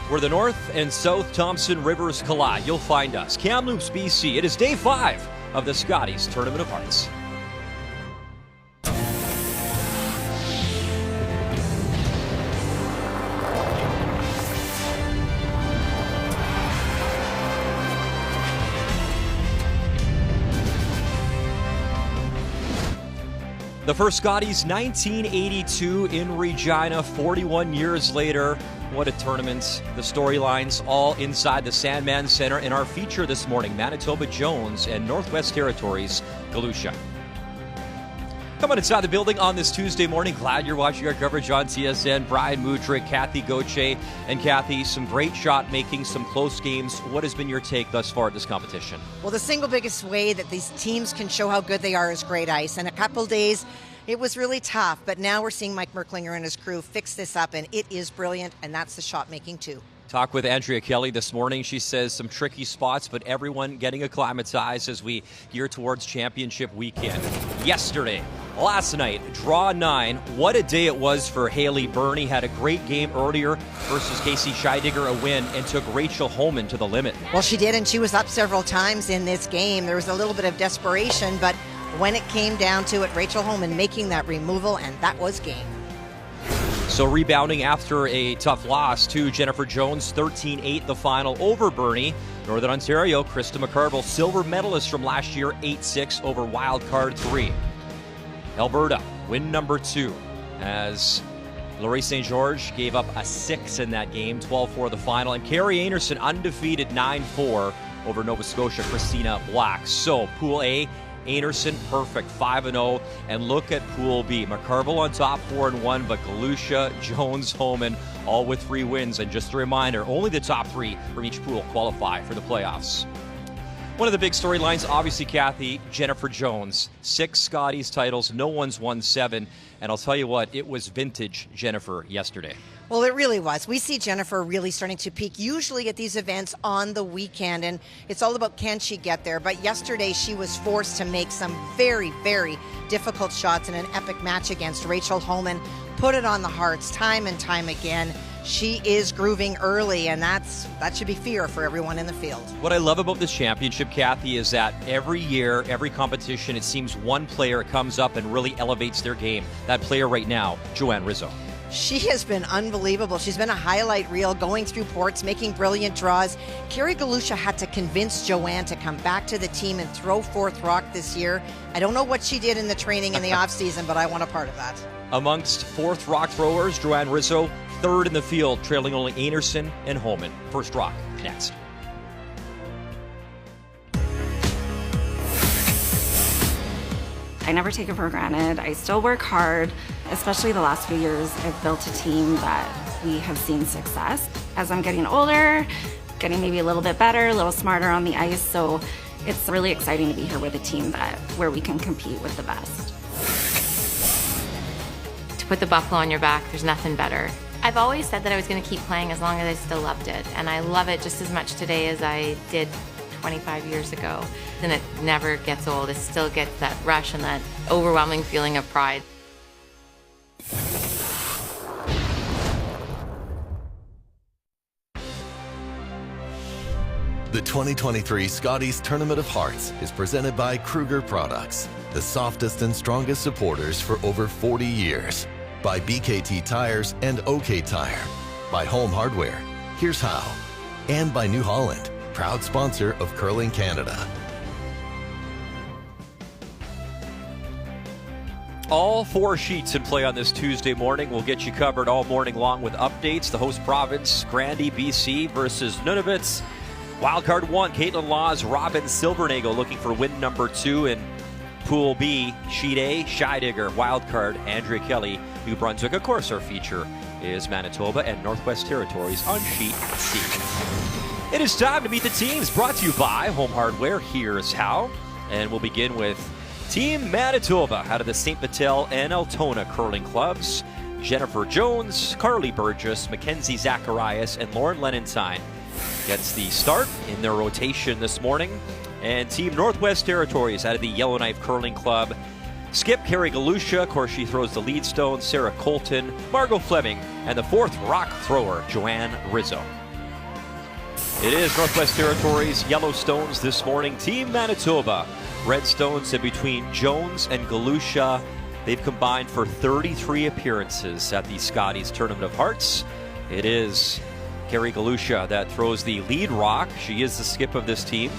Where the North and South Thompson Rivers collide, you'll find us. Kamloops, BC. It is day 5 of the Scotties Tournament of Hearts. The first Scotties, 1982 in Regina, 41 years later. What a tournament. The storylines all inside the Sandman Center. In our feature this morning, Manitoba Jones and Northwest Territories, Galusha. Come on inside the building on this Tuesday morning. Glad you're watching our coverage on TSN. Brian Mudrick, Kathy Gauthier. And Kathy, some great shot making, some close games. What has been your take thus far at this competition? Well, the single biggest way that these teams can show how good they are is great ice. And a couple days, it was really tough. But now we're seeing Mike Merklinger and his crew fix this up, and it is brilliant. And that's the shot making too. Talk with Andrea Kelly this morning. She says some tricky spots, but everyone getting acclimatized as we gear towards championship weekend. Yesterday, last night, draw 9. What a day it was for Haley Burney. Had a great game earlier versus Casey Scheidegger, a win, and took Rachel Homan to the limit. Well, she did, and she was up several times in this game. There was a little bit of desperation, but when it came down to it, Rachel Homan making that removal, and that was game. So rebounding after a tough loss to Jennifer Jones, 13-8 the final over Burney. Northern Ontario, Krista McCarville, silver medalist from last year, 8-6 over wildcard 3. Alberta, win number 2, as Laurie St. George gave up a 6 in that game, 12-4 the final. And Carrie Anderson undefeated 9-4 over Nova Scotia, Christina Black. So Pool A, Anderson, perfect, 5-0. And look at Pool B. McCarville on top, 4-1, but Galusha, Jones, Homan, all with 3 wins. And just a reminder, only the top 3 from each pool qualify for the playoffs. One of the big storylines, obviously, Kathy, Jennifer Jones. 6 Scotties titles, no one's won 7. And I'll tell you what, it was vintage Jennifer yesterday. Well, it really was. We see Jennifer really starting to peak, usually at these events on the weekend, and it's all about can she get there. But yesterday, she was forced to make some very, very difficult shots in an epic match against Rachel Homan. Put it on the Hearts time and time again. She is grooving early, and that should be fear for everyone in the field. What I love about this championship, Kathy, is that every year, every competition, it seems one player comes up and really elevates their game. That player right now, Joanne Rizzo. She has been unbelievable. She's been a highlight reel, going through ports, making brilliant draws. Carrie Galusha had to convince Joanne to come back to the team and throw fourth rock this year. I don't know what she did in the training in the offseason, but I want a part of that. Amongst fourth rock throwers, Joanne Rizzo, third in the field, trailing only Anderson and Homan. First rock, next. I never take it for granted. I still work hard, especially the last few years. I've built a team that we have seen success. As I'm getting older, getting maybe a little bit better, a little smarter on the ice, so it's really exciting to be here with a team where we can compete with the best. To put the buffalo on your back, there's nothing better. I've always said that I was going to keep playing as long as I still loved it, and I love it just as much today as I did 25 years ago. And it never gets old. It still gets that rush and that overwhelming feeling of pride. The 2023 Scotties Tournament of Hearts is presented by Kruger Products, the softest and strongest supporters for over 40 years. By BKT Tires and OK Tire. By Home Hardware, here's how. And by New Holland, proud sponsor of Curling Canada. All 4 sheets in play on this Tuesday morning. We'll get you covered all morning long with updates. The host province, Grandy, BC versus Nunavut's. Wildcard 1, Caitlin Laws, Robin Silvernagle looking for win number 2 in Pool B. Sheet A, Scheidegger. Wildcard, Andrea Kelly, New Brunswick. Of course, our feature is Manitoba and Northwest Territories on Sheet C. It is time to meet the teams, brought to you by Home Hardware. Here's how. And we'll begin with Team Manitoba out of the St. Vital and Altona curling clubs. Jennifer Jones, Carly Burgess, Mackenzie Zacharias, and Lauren Lenentine gets the start in their rotation this morning. And Team Northwest Territories out of the Yellowknife Curling Club. Skip Carrie Galusha, of course she throws the lead stone, Sarah Colton, Margot Fleming, and the fourth rock thrower, Joanne Rizzo. It is Northwest Territories Yellowstones this morning. Team Manitoba. Redstones in between Jones and Galusha. They've combined for 33 appearances at the Scotties Tournament of Hearts. It is Carrie Galusha that throws the lead rock. She is the skip of this team,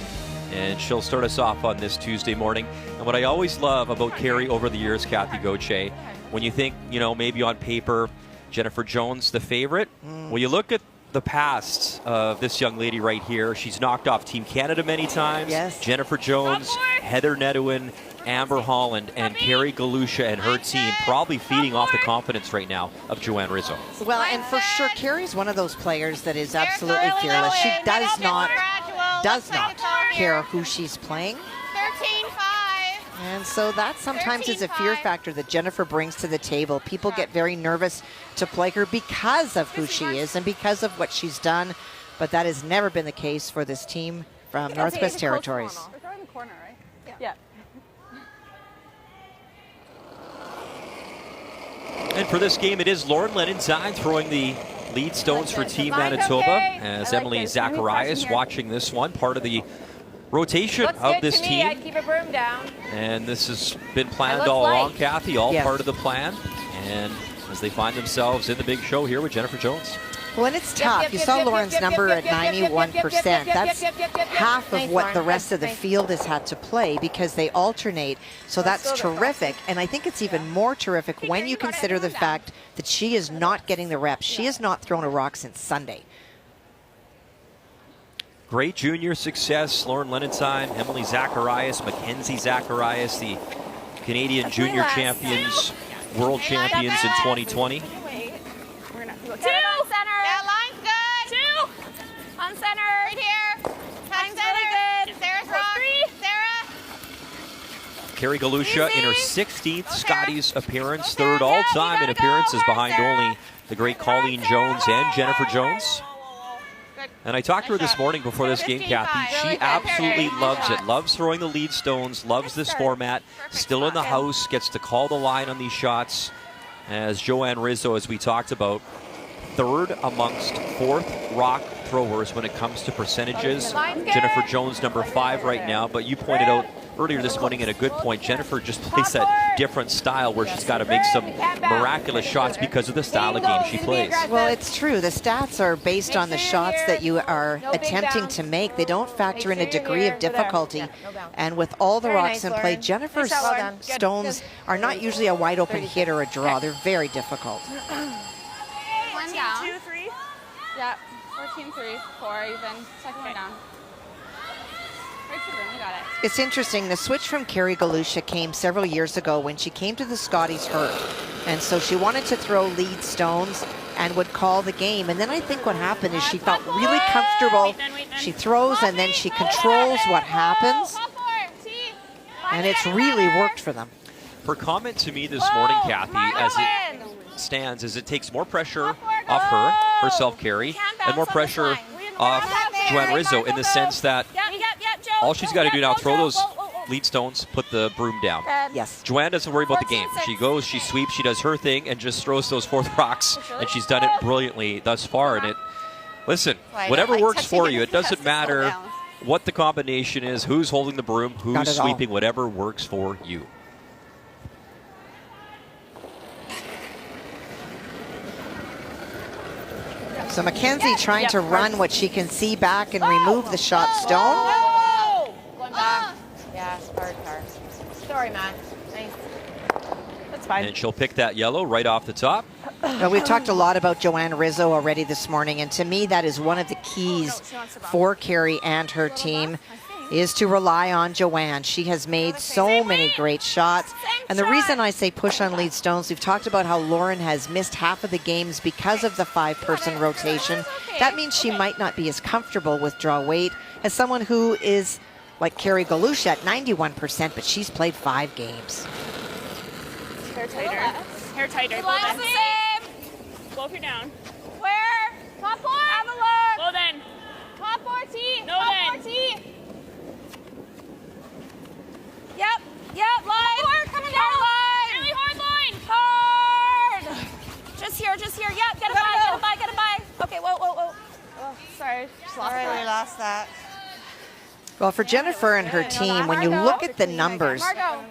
and she'll start us off on this Tuesday morning. And what I always love about Carrie over the years, Kathy Gauthier, when you think, maybe on paper, Jennifer Jones the favorite, well, you look at the past of this young lady right here. She's knocked off Team Canada many times. Yes. Jennifer Jones, Heather Nedouin, Amber Holland, and Carrie Galusha and her team probably feeding off the confidence right now of Joanne Rizzo. Well, and for sure, Carrie's one of those players that is absolutely fearless. She does not care who she's playing. 13-5. And so that sometimes is a fear factor that Jennifer brings to the table. People get very nervous to play her because of who she is and because of what she's done. But that has never been the case for this team from Northwest Territories. We're in the corner, right? Yeah. And for this game, it is Lauren Lenentine throwing the lead stones for Team Manitoba, as Emily Zacharias watching this one, part of the rotation of this team. I'd keep a broom down. And this has been planned all along, Kathy, all part of the plan. And as they find themselves in the big show here with Jennifer Jones. Well, and it's tough. You saw Lauren's number at 91%. That's half of what the rest of the field has had to play because they alternate. So that's terrific. And I think it's even more terrific when you consider the fact that she is not getting the reps. She has not thrown a rock since Sunday. Great junior success, Lauren Lenentine, Emily Zacharias, Mackenzie Zacharias, the Canadian junior champions, world champions in 2020. Two. Center. That line's good. Two. On center. Right here. Touch center. Really good. Sarah's rock. Three. Sarah. Carrie Galusha in her 16th Scotties appearance, third all-time in appearances behind only the great Colleen Jones and Jennifer Jones. And I talked to her this morning before this game, Kathy. She absolutely loves it. Loves throwing the lead stones, loves this format. Still in the house, gets to call the line on these shots. As Joanne Rizzo, as we talked about, third amongst fourth rock throwers when it comes to percentages. Jennifer Jones, number 5 right now. But you pointed out earlier this morning at a good point, Jennifer just plays that different style where she's got to make some miraculous shots because of the style of game she plays. Well, it's true. The stats are based on the shots that you are attempting to make. They don't factor in a degree of difficulty. And with all the rocks in play, Jennifer's stones are not usually a wide open hit or a draw. They're very difficult. 1 down. 2, 3. Yeah. 14, 3, 4 even. Second one down. Right to the room. We got it. It's interesting. The switch from Carrie Galusha came several years ago when she came to the Scotties hurt. And so she wanted to throw lead stones and would call the game. And then I think what happened is she felt really comfortable. She throws and then she controls what happens. And it's really worked for them. Her comment to me this morning, Kathy, as it stands, is it takes more pressure off herself, Carrie, and more pressure off Joanne Rizzo in the sense that all she's got to do now, throw those lead stones, put the broom down. Yes. Joanne doesn't worry about the game. She goes, she sweeps, she does her thing, and just throws those fourth rocks, and she's done it brilliantly thus far. And listen, whatever works for you, it doesn't matter what the combination is, who's holding the broom, who's sweeping, whatever works for you. So Mackenzie trying to run what she can see back and remove the shot stone. Going back. Yeah, hard. Sorry, Matt. Nice. That's fine. And she'll pick that yellow right off the top. Well, we've talked a lot about Joanne Rizzo already this morning, and to me that is one of the keys for Carrie and her team is to rely on Joanne. She has made so many great shots. And the reason I say push on lead stones, we've talked about how Lauren has missed half of the games because of the 5-person rotation. That means she might not be as comfortable with draw weight as someone who is like Carrie Galusha at 91%, but she's played 5 games. Hair tighter. Hair tighter. Go up, you're down. Where? Top 4. Have a look. Well then. Top 4 T. No top then. 4 T. Yep, line. Hard, coming down. Line. Really hard line. Hard. Just here. Yep, get a bye. Okay, whoa. Oh, sorry. Just lost lost that. Well, for Jennifer and her team, when you look at the numbers,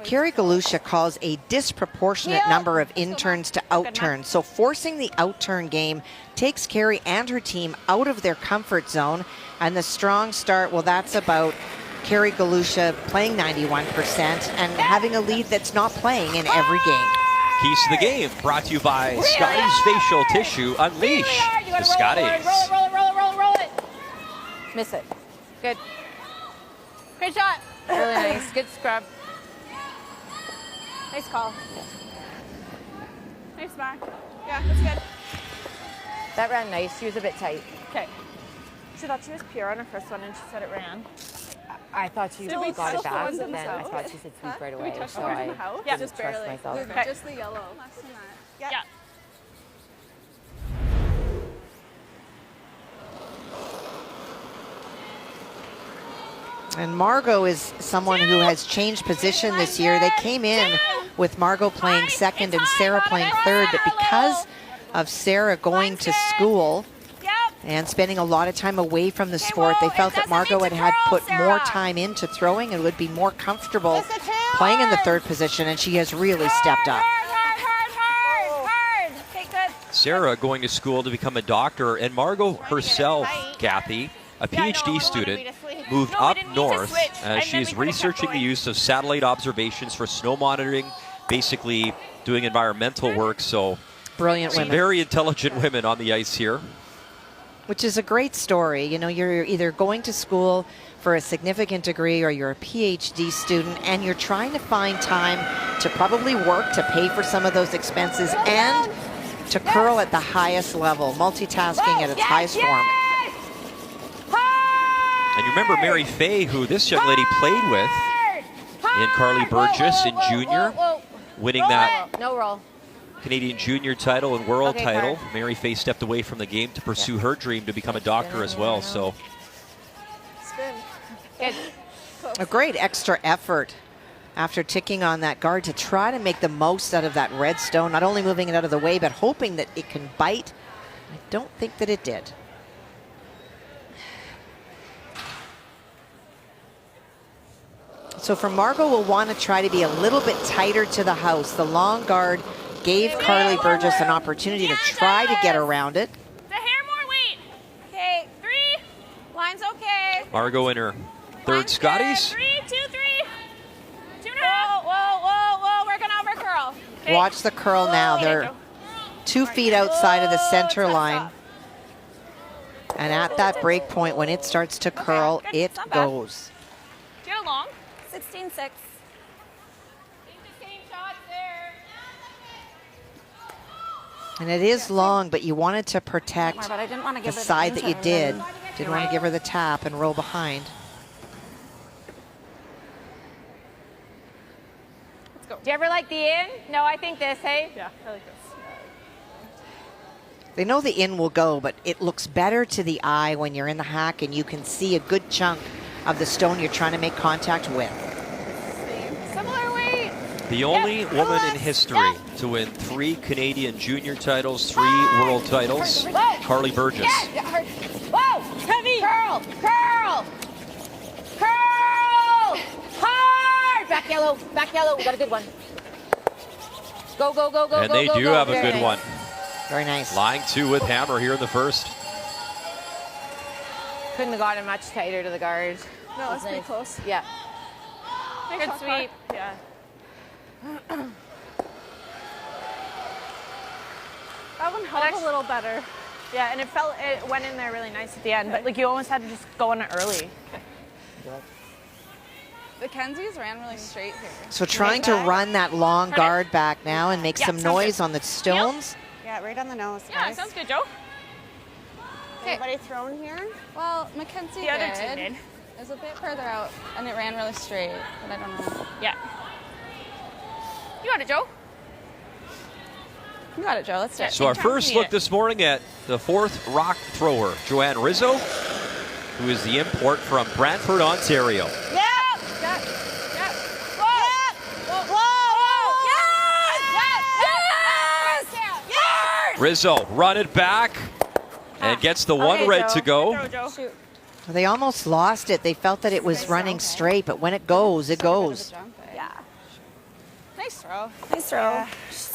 Carrie Galusha calls a disproportionate number of in-turns to out-turns. So forcing the out-turn game takes Carrie and her team out of their comfort zone. And the strong start, well, that's about Carrie Galusha playing 91% and having a lead that's not playing in every game. Keys to the game brought to you by Scotties Facial Tissue. Unleash the Scotties. Roll it. Miss it. Good. Great shot. Really nice. Good scrub. Nice call. Nice back. Yeah, that's good. That ran nice. She was a bit tight. Okay. She thought she was pure on her first one and she said it ran. I thought she Did we got it touch the back, ones but then I themselves? thought she said sweep right Did away. we touch So the ones I in the house? didn't Just trust barely. myself. Okay. Just the yellow. Less than that. Yeah. And Margot is someone who has changed position this year. They came in with Margot playing second and Sarah playing third, but because of Sarah going to school and spending a lot of time away from the sport, they felt that Margot had put more time into throwing and would be more comfortable playing in the third position, and she has really stepped up. Hard. Okay, good. Sarah going to school to become a doctor, and Margot herself, Kathy, a PhD student, moved up north as she is researching the use of satellite observations for snow monitoring, basically doing environmental work. So Brilliant some women. very intelligent women on the ice here. Which is a great story. You know, you're either going to school for a significant degree or you're a PhD student and you're trying to find time to probably work to pay for some of those expenses and to curl at the highest level, multitasking at its highest form. And you remember Mary Fay, who this young lady played with in Carly Burgess in junior, winning that No roll. Canadian junior title and world Okay, title. Clark. Mary Fay stepped away from the game to pursue her dream to become a doctor as well. So Spin. Good. A great extra effort after ticking on that guard to try to make the most out of that red stone, not only moving it out of the way, but hoping that it can bite. I don't think that it did. So for Margot, we'll want to try to be a little bit tighter to the house. The long guard gave Carly Burgess an opportunity to try to get around it. The hair more weight. Okay, 3. Line's okay. Margot in her third Scotties. 3, 2, 3. 2.5. Whoa. Working on her curl. Okay. Watch the curl now. They're 2 feet outside of the center line. And at that break point, when it starts to curl, good. it Not bad. goes. Do you have a long? 16-6. Same shots there. And it is long, but you wanted to protect But I didn't want to the give her side that you injury. did. Didn't want to give her the tap and roll behind. Let's go. Do you ever like the in? No, I think this, hey? Yeah, I like this. They know the in will go, but it looks better to the eye when you're in the hack and you can see a good chunk of the stone you're trying to make contact with. Similar weight. The only woman in history to win 3 Canadian junior titles, 3 world titles, Carly Burgess. Whoa! Heavy! Curl! Hard! Back yellow. We got a good one. Go. And they do have a Very good nice. one. Very nice. Lying 2 with hammer here in the first. Couldn't have gotten much tighter to the guard. No, that's pretty nice. close. Yeah. Good sweep. Yeah. That one held a little better. Yeah, and it went in there really nice at the end, but like you almost had to just go on it early. The Kenzies ran really straight here. So trying to run that long guard back now and make Yeah, some sounds noise good. on the stones. Yeah, right on the nose, Yeah, sounds good, Joe. Anybody thrown here? Well, Mackenzie The other team did. It was a bit further out, and it ran really straight, but I don't know. Yeah. You got it, Joe. You got it, Joe. Let's do it. So our Anytime first you look need it. this morning at the 4th rock thrower, Joanne Rizzo, who is the import from Brantford, Ontario. Yeah. Rizzo run it back and gets the one Okay, red Joe. to go. Throw, Joe. Shoot. They almost lost it. They felt that it was running straight, but when it goes, it goes. Yeah. Nice throw. Nice throw.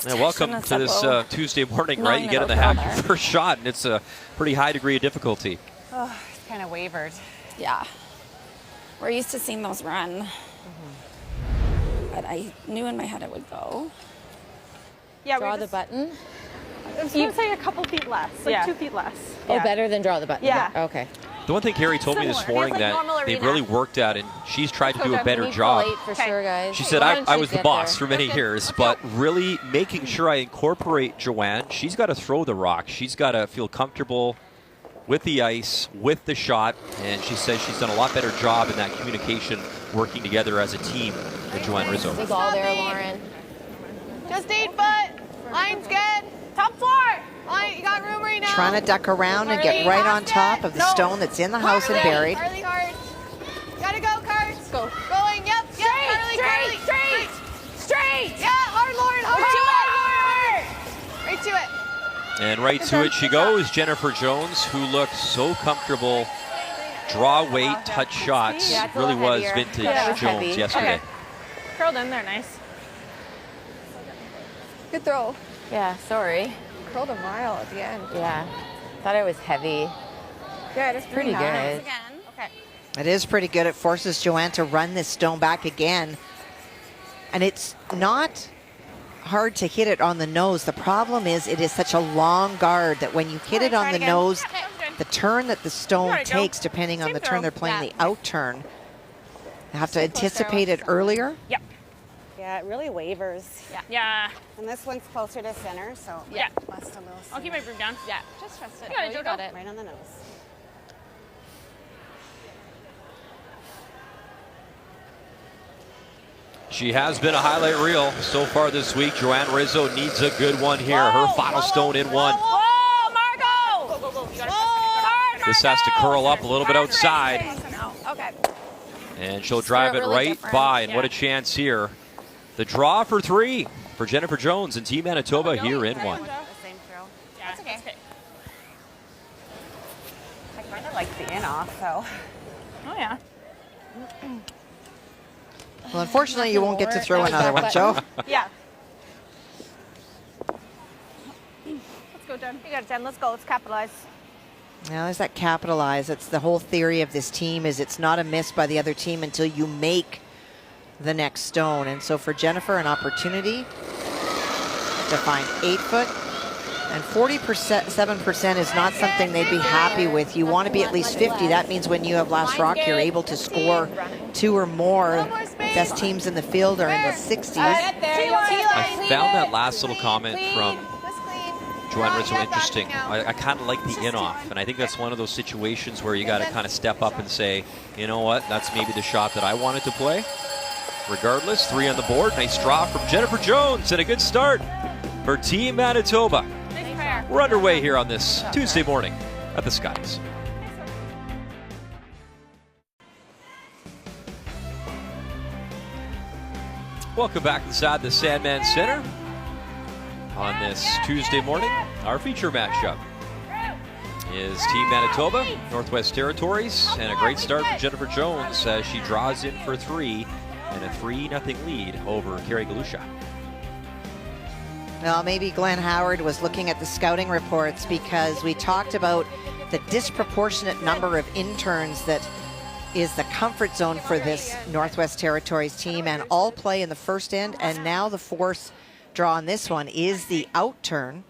Yeah, welcome to this Tuesday morning, right? You get in the hack your first shot, and it's a pretty high degree of difficulty. Oh, it's kind of wavered. Yeah. We're used to seeing those run. But I knew in my head it would go. Yeah, draw the button. I was going to say a couple feet less, like 2 feet less. Oh, better than draw the button. Yeah. Okay. The one thing Carrie told me this morning that they've really worked at, and she's tried to do a better job. For sure, guys. She said, I was the boss for many years, but really making sure I incorporate Joanne. She's got to throw the rock. She's got to feel comfortable with the ice, with the shot, and she says she's done a lot better job in that communication, working together as a team than Joanne Rizzo. Big ball there, Lauren. Just 8 foot. Line's good. Top floor. Line, you got room right now. Trying to duck around and get right on top of the stone that's in the house and buried. Carly hard. Gotta go, Cards. Go. Going, yep. Straight. Yeah, hard, Lauren. Hard. Right to it. And right to it she goes. Jennifer Jones, who looked so comfortable. Draw weight, touch shots. Yeah, really was vintage Jones yesterday. Okay. Curled in there, nice. Good throw. Yeah, sorry. Curled a mile at the end. Yeah. Thought it was heavy. Yeah, it is Pretty good. Again. Okay. It is pretty good. It forces Joanne to run this stone back again. And it's not hard to hit it on the nose. The problem is it is such a long guard that when you hit it on the nose, the turn that the stone takes, depending on the turn they're playing, the out turn, you have to anticipate it earlier. Yep. Yeah, it really wavers. Yeah. And this one's closer to center, so Yeah. must a little I'll keep my broom down. Yeah. Just trust it. You got it, You Joe. got it. right on the nose. She has been a highlight reel so far this week. Joanne Rizzo needs a good one here. Her final stone in one. Whoa, Margo! Go. You gotta This has to curl up a little bit outside. Okay. And she'll drive it right by, and what a chance here. The draw for 3 for Jennifer Jones and Team Manitoba here in one. The same throw. Yeah, that's okay. I kind of like the in off, so. Oh, yeah. Well, unfortunately, you won't get to throw another one, Joe. Yeah. Let's go, Jen. You got it, Jen. Let's go. Let's capitalize. Now, there's that capitalize. It's the whole theory of this team is it's not a miss by the other team until you make the next stone. And so for Jennifer, an opportunity to find 8 foot. And 47% is not something they'd be happy with. You want to be at least 50. That means when you have last rock, you're able to score 2 or more. Best teams in the field are in the 60s. I found that last little comment from Joanne Rizzo interesting. I kind of like the in-off, and I think that's one of those situations where you got to kind of step up and say, you know what, that's maybe the shot that I wanted to play. Regardless, 3 on the board. Nice draw from Jennifer Jones, and a good start for Team Manitoba. We're underway here on this Tuesday morning at the Scotties. Welcome back inside the Sandman Center on this Tuesday morning. Our feature matchup is Team Manitoba, Northwest Territories, and a great start for Jennifer Jones as she draws in for 3 and a 3-0 lead over Carrie Galusha. Well, maybe Glenn Howard was looking at the scouting reports because we talked about the disproportionate number of interns that is the comfort zone for this Northwest Territories team, and all play in the first end, and now the 4th draw on this one is the out turn.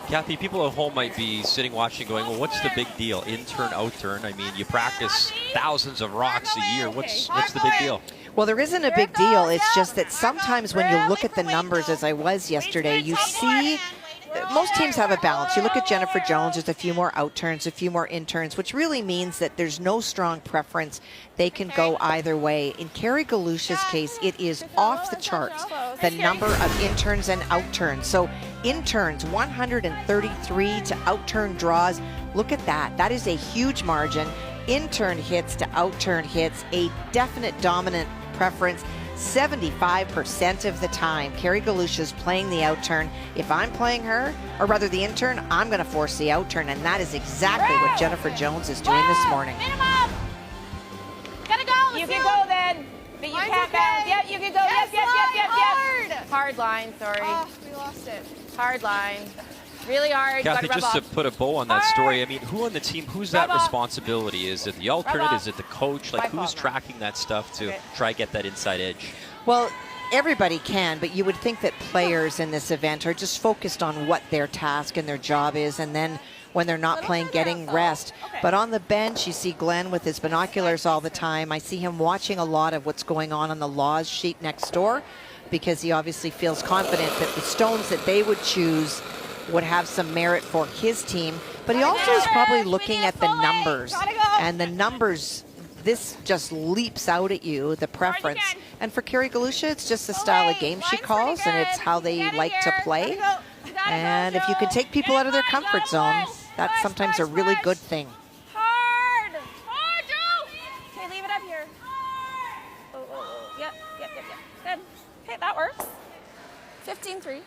Kathy, people at home might be sitting watching going, well, what's the big deal? In-turn, out-turn. I mean, you practice thousands of rocks a year. What's the big deal? Well, there isn't a big deal. It's just that sometimes when you look at the numbers, as I was yesterday, you see most teams have a balance. You look at Jennifer Jones, there's a few more out-turns, a few more interns, which really means that there's no strong preference. They can go either way. In Carrie Galusha's case, it is off the charts, the number of interns and out-turns. So interns, 133 to out-turn draws. Look at that. That is a huge margin. Intern hits to out-turn hits, a definite dominant preference. 75% of the time, Carrie Galusha is playing the outturn. If I'm playing her, or rather the in-turn, I'm going to force the outturn, and that is exactly what Jennifer Jones is doing this morning. Minimum. Gotta go. You can go then. But you can't bounce. Yep, you can go. Yep. Hard line, sorry. Oh, we lost it. Hard line. Really hard. Kathy, just to put a bow on that story, I mean, who on the team, who's that Rub off. responsibility? Is it the alternate? Is it the coach? Like, who's tracking that stuff to try get that inside edge? Well, everybody can, but you would think that players in this event are just focused on what their task and their job is, and then when they're not playing, getting rest. But on the bench, you see Glenn with his binoculars all the time. I see him watching a lot of what's going on the laws sheet next door, because he obviously feels confident that the stones that they would choose would have some merit for his team. But he also is probably looking at the numbers. And the numbers, this just leaps out at you, the preference. And for Carrie Galusha, it's just the style of game she calls, and it's how they like to play. And if you can take people out of their comfort zone, that's sometimes a really good thing. Hard, Joe. Okay, leave it up here. Yep. Good. Okay, that works. 15-3.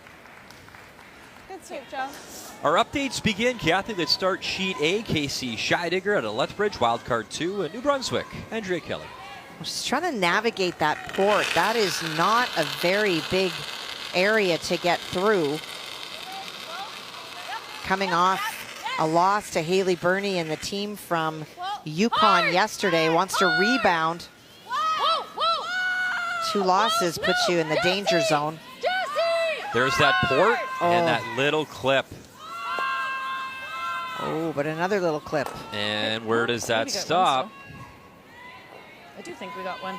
Good sweep, Joe. Our updates begin, Kathy. Let's start Sheet A. Casey Scheidegger at a Lethbridge, wildcard 2 at New Brunswick. Andrea Kelly. I'm just trying to navigate that port. That is not a very big area to get through. Coming off a loss to Haley Burney and the team from Yukon yesterday, wants to rebound. 2 losses puts you in the danger zone. There's that port and that little clip. Oh, but another little clip. And where does that stop? I do think we got one.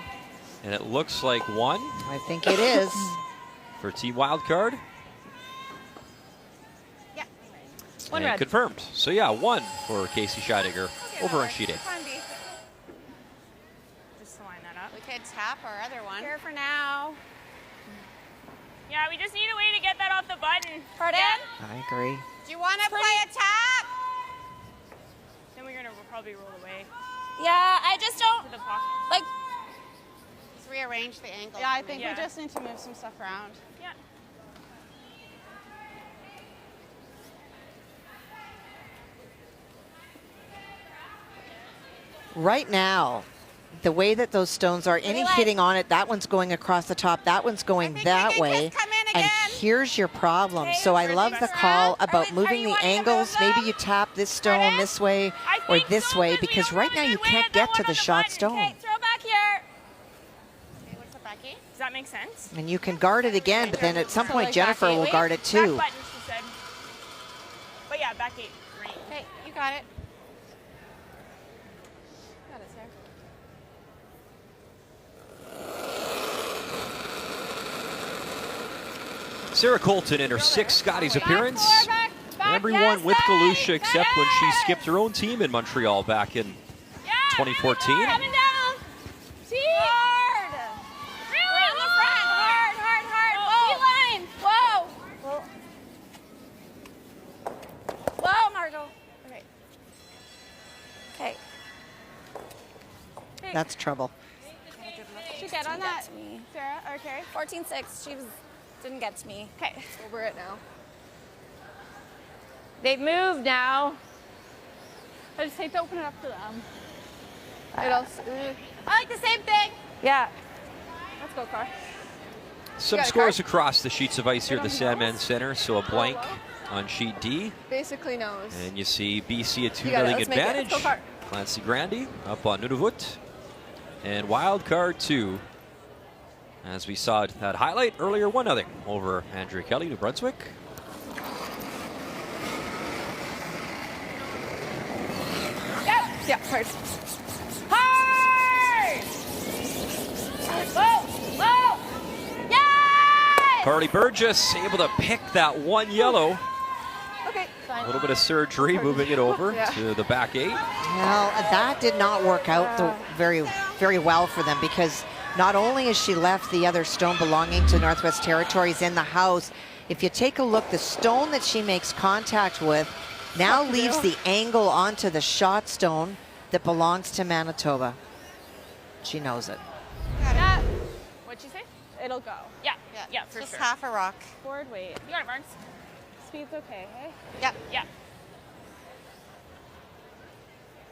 And it looks like 1. I think it is. For Team Wildcard. Yeah. One red. Confirmed. So yeah, 1 for Casey Scheidegger over on Sheet A. Just line that up. We could tap our other one. Here for now. Yeah, we just need a way to get that off the button. Pardon? I agree. Do you want to play a tap? Then we'll probably roll away. Yeah, I just don't, To the pocket. like, Let's rearrange the angle. yeah, I think Yeah. we just need to move some stuff around. Yeah. Right now, the way that those stones are, any hitting on it, that one's going across the top, that one's going that way. And here's your problem. So I love the call about moving the angles. Maybe you tap this stone this way or this way, because right now you can't get to the shot stone. Okay, throw back here. Okay, what's the bucky? Does that make sense? And you can guard it again, but then at some point like Jennifer back eight, will guard it too. Back button, she said. But yeah, back 8. Green. Okay, you got it. Got it, Sarah. Sarah Colton in her 6th Scotties appearance. Everyone with Galusha except when she skipped her own team in Montreal back in 2014. Coming down. See? Hard. Really on the front. Hard. Whoa. Whoa, Margot. Okay. Okay. That's trouble. She get on that, Sarah? Okay. 14-6. She didn't get to me. Okay. Over it now. They've moved now. I just hate to open it up to them. It also, I like the same thing. Yeah. let's go, Car. Some scores across the sheets of ice here at the Sandman Center. So a blank on sheet D. Basically knows. And you see BC a 2-0 Let's make it. advantage. Let's go, Car. Clancy Grandy up on Nunavut. And wild card 2. As we saw that highlight earlier, 1-0 over Andrea Kelly, New Brunswick. Yeah, hard. Hard! Whoa! Yay! Carly Burgess able to pick that 1 yellow. Okay, A fine. little bit of surgery moving it over to the back 8. Well, that did not work out very, very well for them, because not only has she left the other stone belonging to Northwest Territories in the house, if you take a look, the stone that she makes contact with now leaves the angle onto the shot stone that belongs to Manitoba. She knows it. Yeah. What What'd she say? It'll go. Yeah, for Just sure. half a rock. Forward weight. You got it, Barnes. Speed's okay, hey? Yep. Yeah.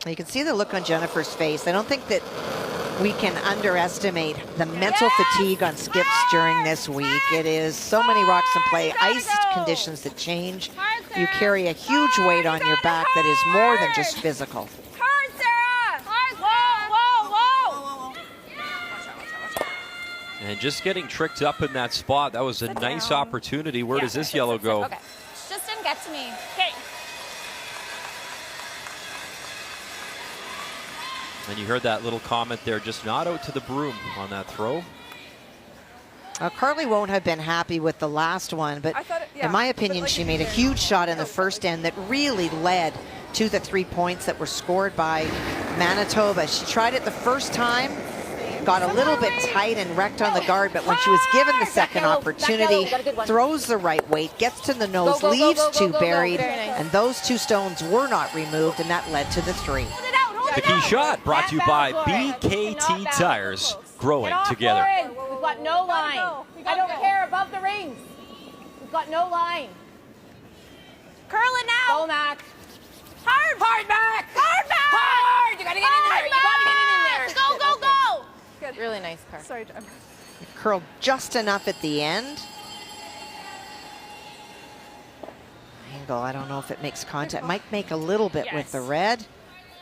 You can see the look on Jennifer's face. I don't think that we can underestimate the mental fatigue on skips during this week. It is so many rocks in play, ice conditions that change. You carry a huge weight on your back that is more than just physical. Hard, Sarah! Hard, whoa, whoa, whoa! And just getting tricked up in that spot, that was a nice opportunity. Where does this yellow go? Okay. Just didn't get to me. Okay. And you heard that little comment there, just not out to the broom on that throw. Carly won't have been happy with the last one, but in my opinion, she made a huge shot in the first end that really led to the 3 points that were scored by Manitoba. She tried it the first time, got a little bit tight and wrecked on the guard, but when she was given the second opportunity, throws the right weight, gets to the nose, leaves two buried, and those 2 stones were not removed, and that led to the 3. The key shot brought to you by BKT Tires, growing together. We've got no line. I don't care, above the rings. We've got no line. Curl it now. Go, Mac. Hard. Hard, Mac. Hard, Mac. Hard. You got to get in there. You got to get in there. Go, go, go. Good. Really nice car. Sorry, Jen. Curled just enough at the end. Angle, I don't know if it makes contact. Might make a little bit with the red.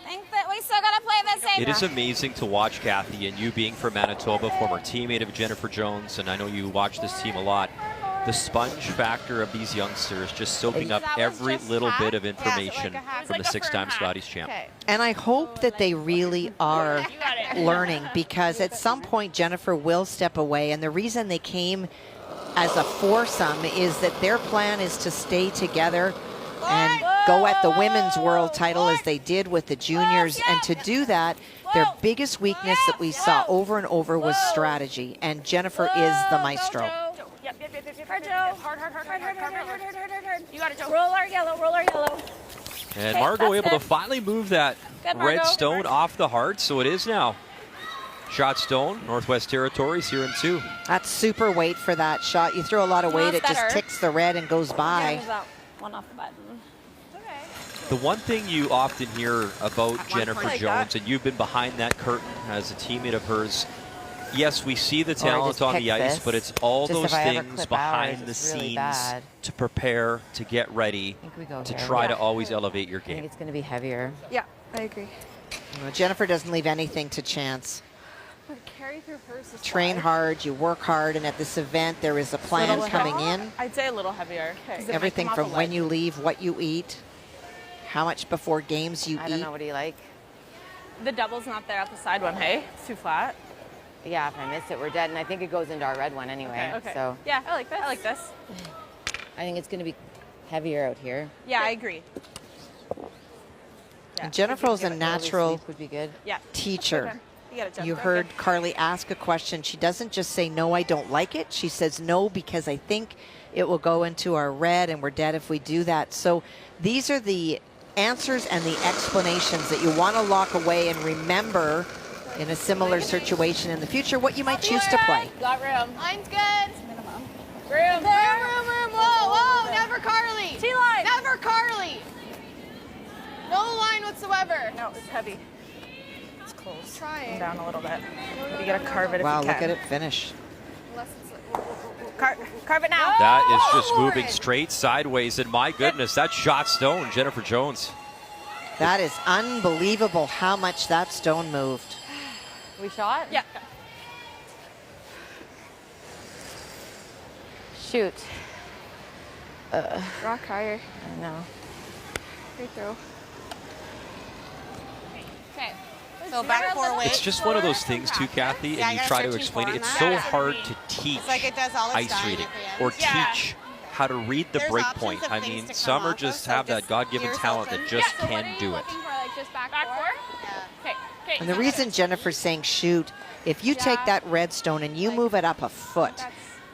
Think that we still got to play the same. It is amazing to watch, Kathy, and you being from Manitoba, former teammate of Jennifer Jones, and I know you watch this team a lot. The sponge factor of these youngsters just soaking up every little bit of information from the 6-time Scotties champ. And I hope that they really are learning, because at some point Jennifer will step away, and the reason they came as a foursome is that their plan is to stay together and go at the women's world title as they did with the juniors. And to do that, their biggest weakness that we saw over and over was strategy, and Jennifer is the maestro. Hard, Joe. Hard. You got it, Joe. Roll our yellow. And Margot able to finally move that red stone off the heart, so it is now shot stone, Northwest Territories here in 2. That's super weight for that shot. You throw a lot of weight, it just ticks the red and goes by. One off the button. The one thing you often hear about Jennifer Jones, and you've been behind that curtain as a teammate of hers, yes, we see the talent on the ice, but it's all those things behind the scenes to prepare, to get ready, to try to always elevate your game. I think it's going to be heavier. Yeah, I agree. Jennifer doesn't leave anything to chance. Carry through hers. Train hard, you work hard, and at this event there is a plan coming in. I'd say a little heavier. Everything from when you leave, what you eat, how much before games you eat. I don't know, what do you like? The double's not there at the side one, hey? It's too flat. Yeah, if I miss it, we're dead. And I think it goes into our red one anyway. Okay. So yeah, I like this. I think it's going to be heavier out here. Yeah, I agree. And Jennifer's a natural would be good. teacher. You heard Carly ask a question. She doesn't just say, no, I don't like it. She says, no, because I think it will go into our red and we're dead if we do that. So these are the answers and the explanations that you want to lock away and remember in a similar situation in the future, what you might choose to play. Got room. Line's good. Minimum. Room. Whoa, never Carly. T-line. Never Carly. No line whatsoever. No, it's heavy. It's close. Trying. Down a little bit. You gotta carve it if Wow, you can. look at it finish. Carve it now. That is just moving straight sideways, and my goodness, that shot stone, Jennifer Jones. That is unbelievable how much that stone moved. We shot? Yeah. Shoot. Rock higher. I know. Free throw. Okay. So back 4 weight. It's just one of those things too, Kathy, Yeah, and you I try gotta to start explain it. 2-4 It's on so that. hard to teach It's like it does all its ice dying reading at the or end. teach how to read the There's break options point. of I things mean, to some come are off just of, have so that just God-given ears talent open. that just So what can are you do it. looking for, like just back four? Yeah. Okay. And the reason Jennifer's saying shoot, if you take that red stone and you move it up a foot,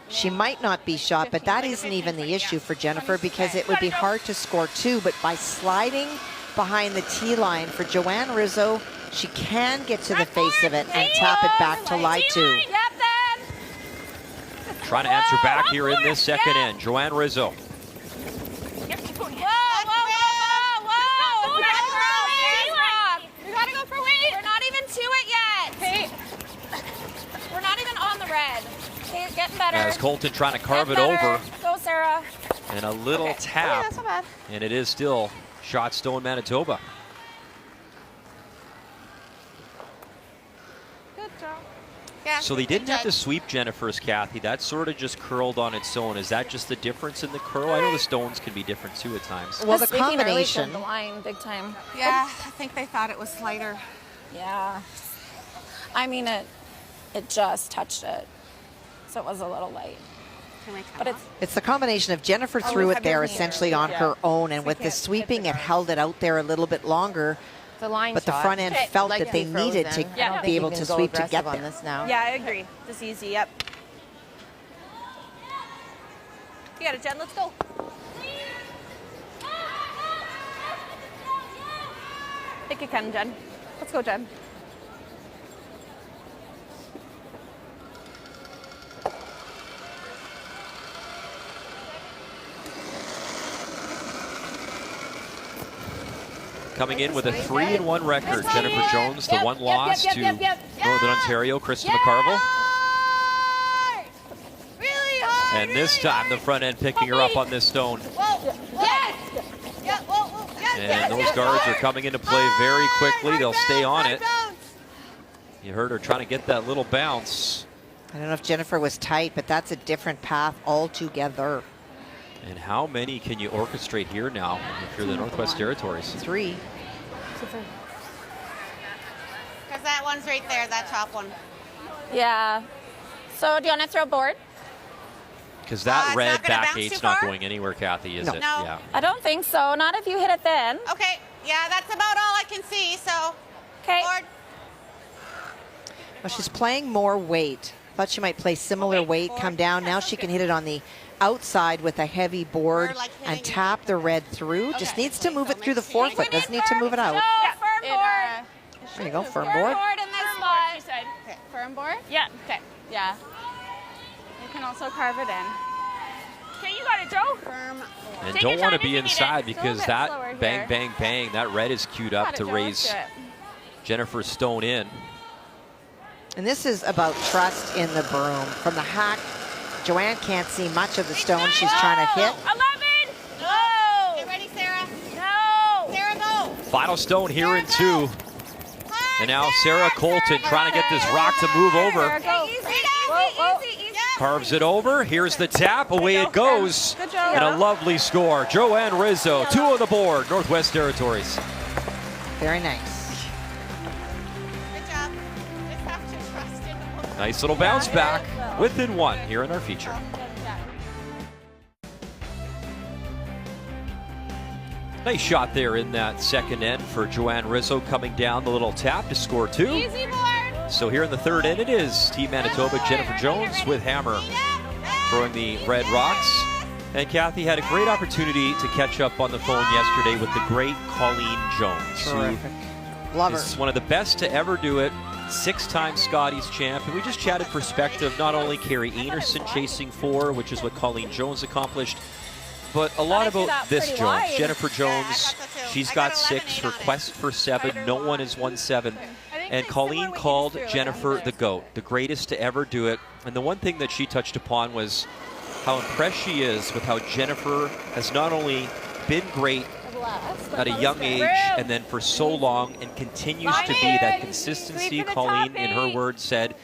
she might not be shot, but that isn't even the issue for Jennifer, because it would be hard to score 2, but by sliding behind the tee line for Joanne Rizzo, she can get to the face of it and tap it back to lie 2. Yep, then. trying to answer back here in this second end. Joanne Rizzo. We gotta go for weight. We're not even to it yet. Okay. We're not even on the red. Okay, getting better. As Colton trying to carve it over. Go, Sarah. And a little tap. Okay, that's not bad. And it is still shot Stone, Manitoba. Good job. Yeah, So they didn't good have to judge. sweep Jennifer's, Kathy. That sort of just curled on its own. Is that just the difference in the curl? I know the stones can be different too at times. Well, the Speaking early combination. to the line, big time. Yeah, I think they thought it was lighter. Yeah. I mean, it just touched it, so it was a little light. But It's the combination of Jennifer Oh, threw we it have there your essentially mirror. on her own, and with the sweeping, it held it out there a little bit longer. The line But the shot. front end Okay. felt Like that they be needed to frozen. I don't be think able you to can go sweep to get aggressive on there. this now. Yeah, I agree. Just easy, yep. You got it, Jen. Let's go. Think you can, Jen. Let's go, Jen. Coming in with a 3-1 record, Jennifer Jones, the one loss to Northern Ontario, Krista McCarville. Really hard. And this time the front end picking her up on this stone. Whoa. Yes. Yeah. Whoa. Yes. And those guards are coming into play very quickly. They'll stay on it. You heard her trying to get that little bounce. I don't know if Jennifer was tight, but that's a different path altogether. And how many can you orchestrate here now if you're the Northwest Territories? 3. Because that one's right there, that top one. yeah. So do you want to throw a board? Because that it's red not gonna back bounce eight's too not far? going anywhere, Kathy, is No. it? No. Yeah. I don't think so. Not if you hit it then. Okay. Yeah, that's about all I can see. So, Okay. board. Well, she's playing more weight. Thought she might play similar weight, come down. Now she can hit it on the outside with a heavy board Or like and hitting tap the red through. Just Okay. needs to move So it through the makes forefoot. sense. Doesn't need to move it out. No, firm board. There you go, firm Firm board. board in this Firm board, spot. she said. Okay. Firm board? Yeah. Okay. Yeah. You can also carve it in. Okay, you got it, Joe. Firm board. And Take don't your want to time be if you need inside it. because bit that slower bang, here. bang, bang, that red is queued up Got it, to Joe. Let's raise do it. Jennifer Stone in. And this is about trust in the broom. From the hack, Joanne can't see much of the stone she's trying to hit. 11. No. Get ready, Sarah. No. Sarah, go. Final stone here in 2. And now Sarah Colton trying to get this rock to move over. Go. Easy. Carves it over. Here's the tap. Away it goes. Good job. And a lovely score. Joanne Rizzo, 2 on the board, Northwest Territories. Very nice. Good job. Just have to trust in the moment. Nice little bounce back within 1 here in our feature. Nice shot there in that second end for Joanne Rizzo coming down the little tap to score 2. Easy board. So here in the third end it is Team Manitoba, Jennifer Jones with hammer throwing the red rocks. And Kathy had a great opportunity to catch up on the phone yesterday with the great Colleen Jones, who Terrific. Love her. is one of the best to ever do it. 6-time Scotties champ. And we just chatted perspective, not only Carrie Enerson chasing 4, which is what Colleen Jones accomplished, but a lot I see about that this pretty Jones. wide. Jennifer Yeah, I Jones, thought so too. she's I got got 6. 11-8 Her on it. quest for 7. No one has won 7. And Colleen called Jennifer the GOAT, the greatest to ever do it. And the one thing that she touched upon was how impressed she is with how Jennifer has not only been great at a young age and then for so long and continues to be that consistency. Colleen, in her words, said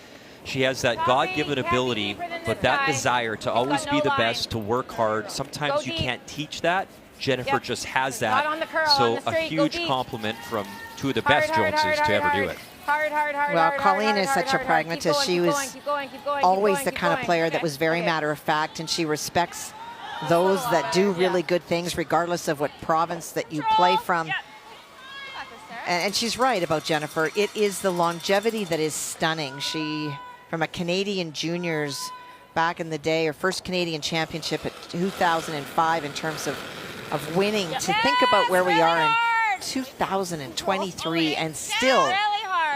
she has that God-given ability, but that desire to always be the best, to work hard. Sometimes you can't teach that. Jennifer just has that. So a huge compliment from 2 of the best Joneses to ever do it. Well, Colleen is such a pragmatist. She was always the kind of player that was very matter of fact, and she respects those that do really good things regardless of what province that you play from. And she's right about Jennifer. It is the longevity that is stunning. She, from a Canadian juniors back in the day, her first Canadian championship at 2005 in terms of winning, to think about where we are in 2023 and still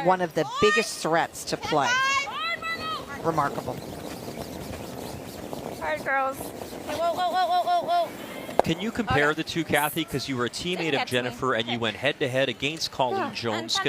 one of the biggest threats to play. Remarkable. Hard, girls. Okay, whoa, whoa, whoa, whoa, whoa, whoa. Can you compare the two, Kathy? Because you were a teammate of Jennifer and you went head-to-head against Colleen Jones.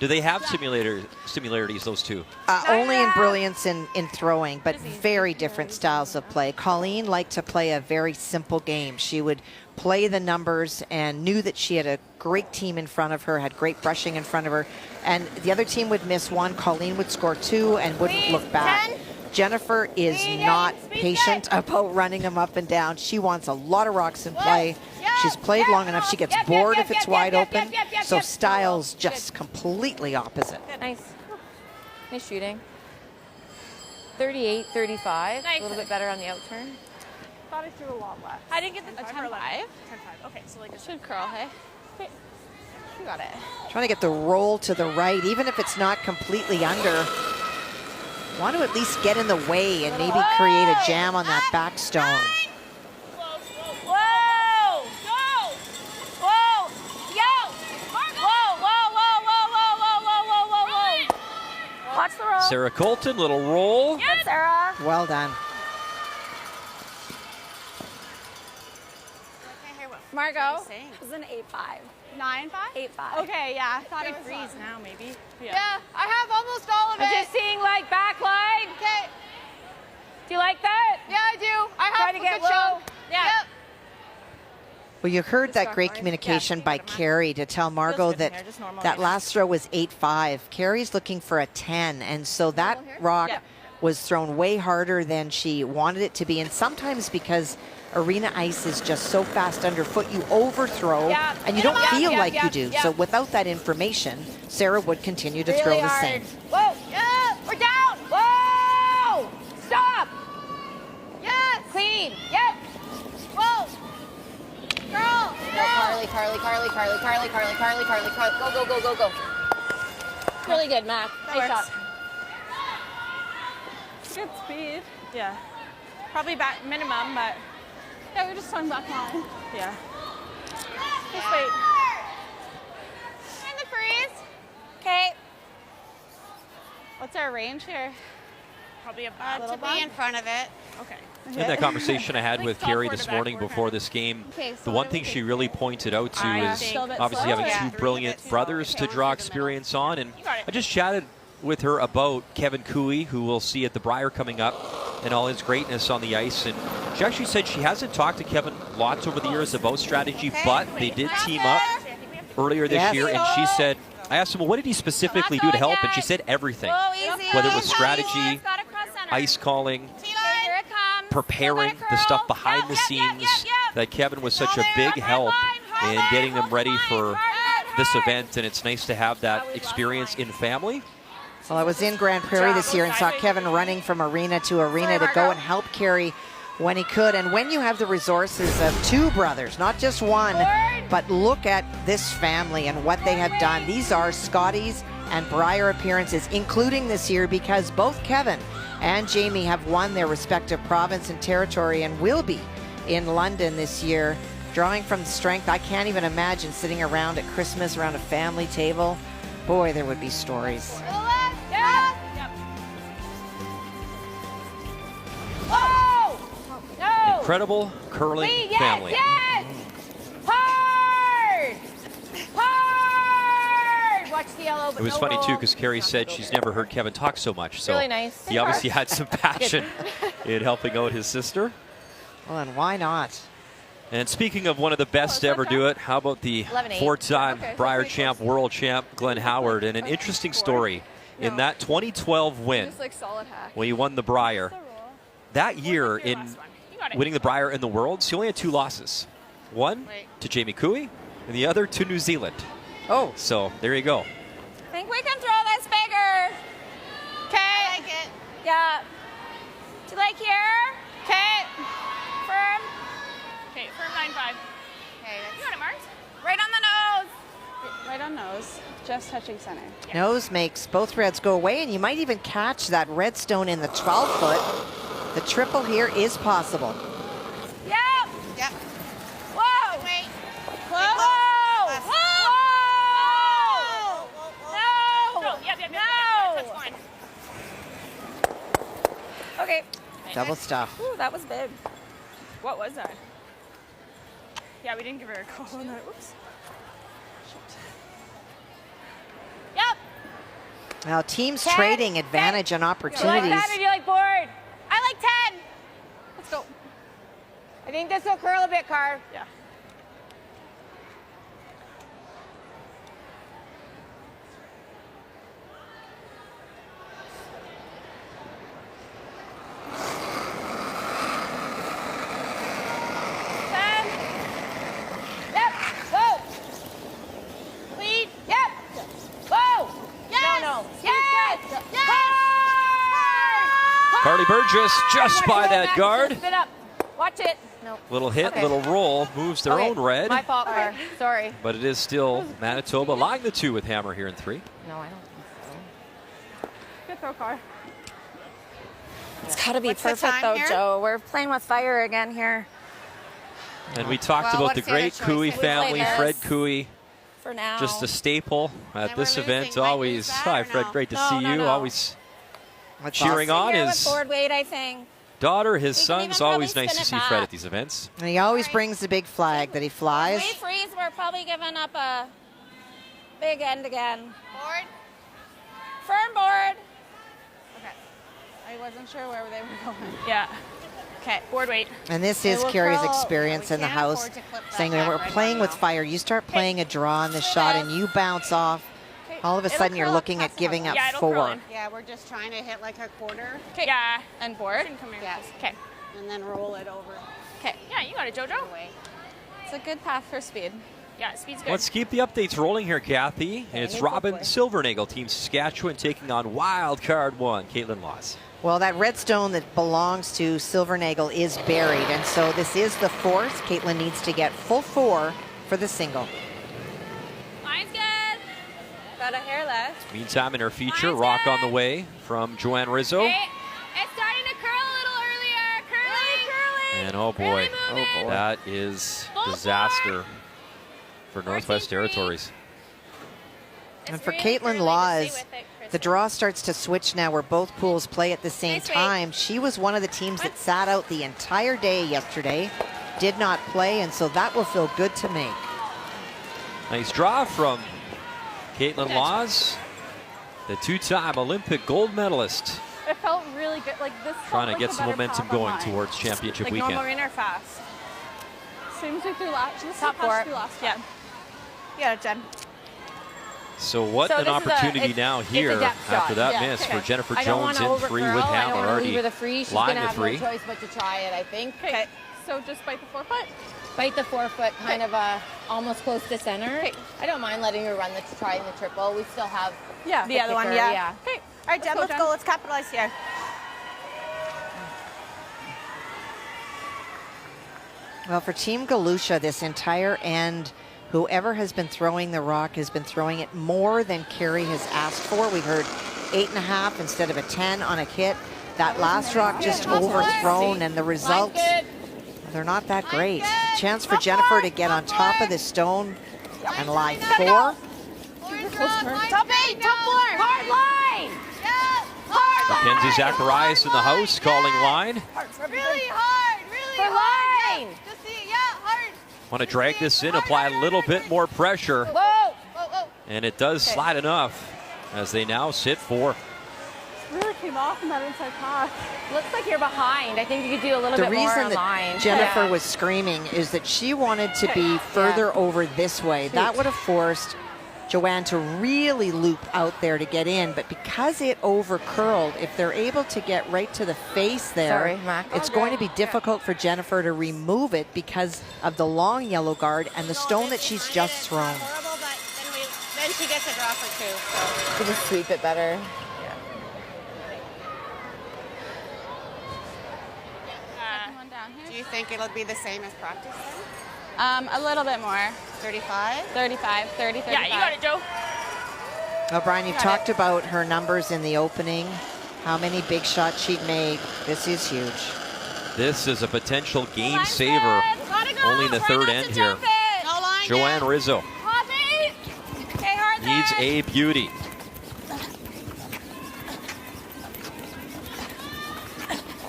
Do they have similarities, those two? Only in brilliance in throwing, but very different styles of play. Colleen liked to play a very simple game. She would play the numbers and knew that she had a great team in front of her, had great brushing in front of her, and the other team would miss one, Colleen would score two and wouldn't look back. Jennifer is not patient about running them up and down. She wants a lot of rocks in play. She's played long enough. She gets bored if it's wide open. So styles just completely opposite. Nice. Nice shooting. 38, 35. A little bit better on the out turn. Thought I threw a lot less. I didn't get the 10-5. 10-5. 10-5. Okay, so like a Should curl, hey? Okay. You got it. Trying to get the roll to the right, even if it's not completely under. Want to at least get in the way and maybe create a jam on that back stone. Whoa! Whoa! Whoa! Yo! Whoa! Whoa! Whoa! Whoa! Whoa! Whoa! Whoa! Whoa! Watch the roll. Sarah Colton, little roll. Good, Sarah. Well done. Margot. It was an 8-5. 9-5? 8-5. Okay, yeah. I thought it was freeze now, maybe. Yeah, I have almost all of it. I'm just seeing like back line. Okay. Do you like that? Yeah, I do. I have Try to a get good shot. low. Yeah. Yep. Well, you heard that great communication by Carrie to tell Margot that that last throw was 8-5. Carrie's looking for a 10, and so that rock was thrown way harder than she wanted it to be, and sometimes because arena ice is just so fast underfoot, you overthrow and you don't feel like you do. So without that information, Sarah would continue to throw the same. Whoa! Yeah! We're down! Whoa! Stop! Yes! Clean. Yep. Whoa! Girl! Go, Carly, Carly, Carly, Carly, Carly, Carly, Carly, Carly, Carly. Go, go, go, go, go. Really good, Mac. Nice shot. Good speed. Yeah. Probably back minimum, but yeah, we just swung back line. Yeah. Just wait. In the freeze. Okay. What's our range here? Probably a little To be in front of it. Okay. In that conversation I had with Carrie this morning before this game, the one thing she really pointed out to is obviously having two brilliant brothers to draw experience on. And I just chatted with her about Kevin Cooey, who we'll see at the Brier coming up, and all his greatness on the ice. And she actually said she hasn't talked to Kevin lots over the years about strategy, but they did team up earlier this year. And she said, I asked him, well, what did he specifically do to help? And she said everything, whether it was strategy, ice calling, preparing, the stuff behind the scenes, that Kevin was such a big help in getting them ready for this event. And it's nice to have that experience in family. Well, I was in Grand Prairie this year and saw Kevin running from arena to arena to go and help Carrie when he could. And when you have the resources of two brothers, not just one, but look at this family and what they have done. These are Scotties and Brier appearances, including this year, because both Kevin and Jamie have won their respective province and territory and will be in London this year. Drawing from the strength, I can't even imagine sitting around at Christmas around a family table. Boy, there would be stories. Incredible curling family. Yes! Hard! Hard! Watch the yellow. It was funny too because Carrie said she's never heard Kevin talk so much. So really nice. He obviously had some passion in helping out his sister. Well, and why not? And speaking of one of the best to ever do it, how about the four-time Brier champ, world champ, Glenn Howard? And an interesting story in that 2012 win when he won the Brier. That year in winning the Brier in the Worlds, he only had two losses. One to Jamie Cooey and the other to New Zealand. Oh. So there you go. I think we can throw this bigger. Okay. I like it. Yeah. Do you like here? Okay. Firm. Okay, firm 9-5. Okay. You got it, Mars. Right on the nose. Right on nose, just touching center. Nose makes both reds go away, and you might even catch that red stone in the 12-foot. The triple here is possible. Yep. Yep. Whoa. Wait. Whoa. Whoa. Whoa. No. No, yep, No. that's fine. Okay. Double stuff. Ooh, that was big. What was that? Yeah, we didn't give her a call on that. Oops. Yep. Now teams 10, trading advantage 10. and You like opportunities. that or do you like board? I like 10. Let's go. I think this will curl a bit, Carv. Yeah. Yep. Whoa. Lead. Yep. Whoa. Yes. No. Yes. Yes. Carly Burgess just by Hard. that guard. Spin up. Watch it. No. Little hit, Okay. little roll, moves their Okay, own red. My fault, Carv. Sorry. But it is still Manitoba lying the 2 with Hammer here in 3. No, I don't think so. Good throw, Car. It's got to be What's the perfect, time though, here? Joe. We're playing with fire again here And we talked Well, about the what's the other great choice? Cooey We play family, this. Fred Cooey, for now. just a staple at And this we're event. losing. Might Always, lose that hi or Fred, no? great to No, see no, you. no. Always That's cheering awesome. on Here with his board weight, I think. daughter, his We can even sons. Always probably nice to spin see it Fred back. at these events. And he always brings the big flag that he flies. We freeze, we're probably giving up a big end again. Board. Firm board. Okay. I wasn't sure where they were going. Yeah. Okay, board weight. And this It is will Carrie's curl. experience We in the can't house, afford to clip that saying when back we're right playing now. with fire, you start playing a draw on the shot and you bounce off. All of a It'll sudden you're curl looking past at the giving up Yeah, it'll curl 4. in. Yeah, we're just trying to hit like a quarter Yeah. And board. Come here. Yes. Okay. and then roll it over Okay. Yeah, you got it, JoJo. away. It's a good path for speed. Yeah, speed's good. Let's keep the updates rolling here, Kathy. It's Robin Silvernagle, Team Saskatchewan, taking on Wild Card 1, Caitlin Laws. Well, that red stone that belongs to Silvernagle is buried, and so this is the 4th. Caitlin needs to get full 4 for the single. Line's good. Got a hair left. Meantime, in her feature, Mine's rock on good. the way from Joanne Rizzo. Okay. It's starting to curl a little earlier. Curling. And oh boy, Really moving. that is Full disaster for Northwest 14-3. Territories. And for really Caitlin curly. Stay Laws, with it, the Kristen. draw starts to switch now where both pools play at the same Nice weight. time. She was one of the teams that sat out the entire day yesterday, did not play, and so that will feel good to me. Nice draw from Caitlin Laws, the 2-time Olympic gold medalist, It felt really good. Like this. trying to felt get like some a better momentum path on going mine. towards championship Like weekend. normal rain or fast. Same as we threw last. This Top is how four. we threw last Yeah. time. Yeah, Jen. So what So an this is opportunity it's- now it's a here depth after shot. that Yeah. miss Okay. for Jennifer I don't Jones want in to 3 overcurl. with I Hammer don't want to already leave her the free. She's lying going to the have 3. no choice but to try it, I think. Okay. So just bite the 4-foot. Bite the 4-foot, kind of almost close to center. Okay. I don't mind letting her run trying the triple. We still have Yeah. The other one. kicker, Yeah. yeah. Okay. All right, Jen. Let's go. Let's capitalize here. Well, for Team Galusha, this entire end, whoever has been throwing the rock has been throwing it more than Carrie has asked for. We heard 8.5 instead of a 10 on a hit. That last rock just overthrown, and the results, they're not that great. Chance for Jennifer to get on top of this stone and lie 4. Top 8, top 4. Hard line. Mackenzie Zacharias in the house calling line. Really hard. Really For hard. line. Just see, yeah, hard. Want to drag this in, apply a little bit more pressure, Whoa. Whoa, whoa. and it does slide enough as they now sit 4. Really came off in that inside path. Looks like you're behind. I think you could do a little The bit more reason on line. that Jennifer Yeah. was screaming is that she wanted to be further over this way. That would have forced Joanne to really loop out there to get in, but because it over curled, if they're able to get right to the face there, Sorry, Mac. it's going to be difficult for Jennifer to remove it because of the long yellow guard and the stone that she's just thrown. Horrible, but then she gets a draw for 2. So. You just sweep it better. One down Do here. you think it'll be the same as practice then? A little bit more. 35? 35, 30, 35. Yeah, you got it, Joe. Now, Brian, you've talked about her numbers in the opening, how many big shots she'd made. This is huge. This is a potential game Line's saver good. Gotta go. only in the Try 3rd not end to here. jump it. No line Joanne yet. Rizzo Top 8. Okay, hard there. needs a beauty.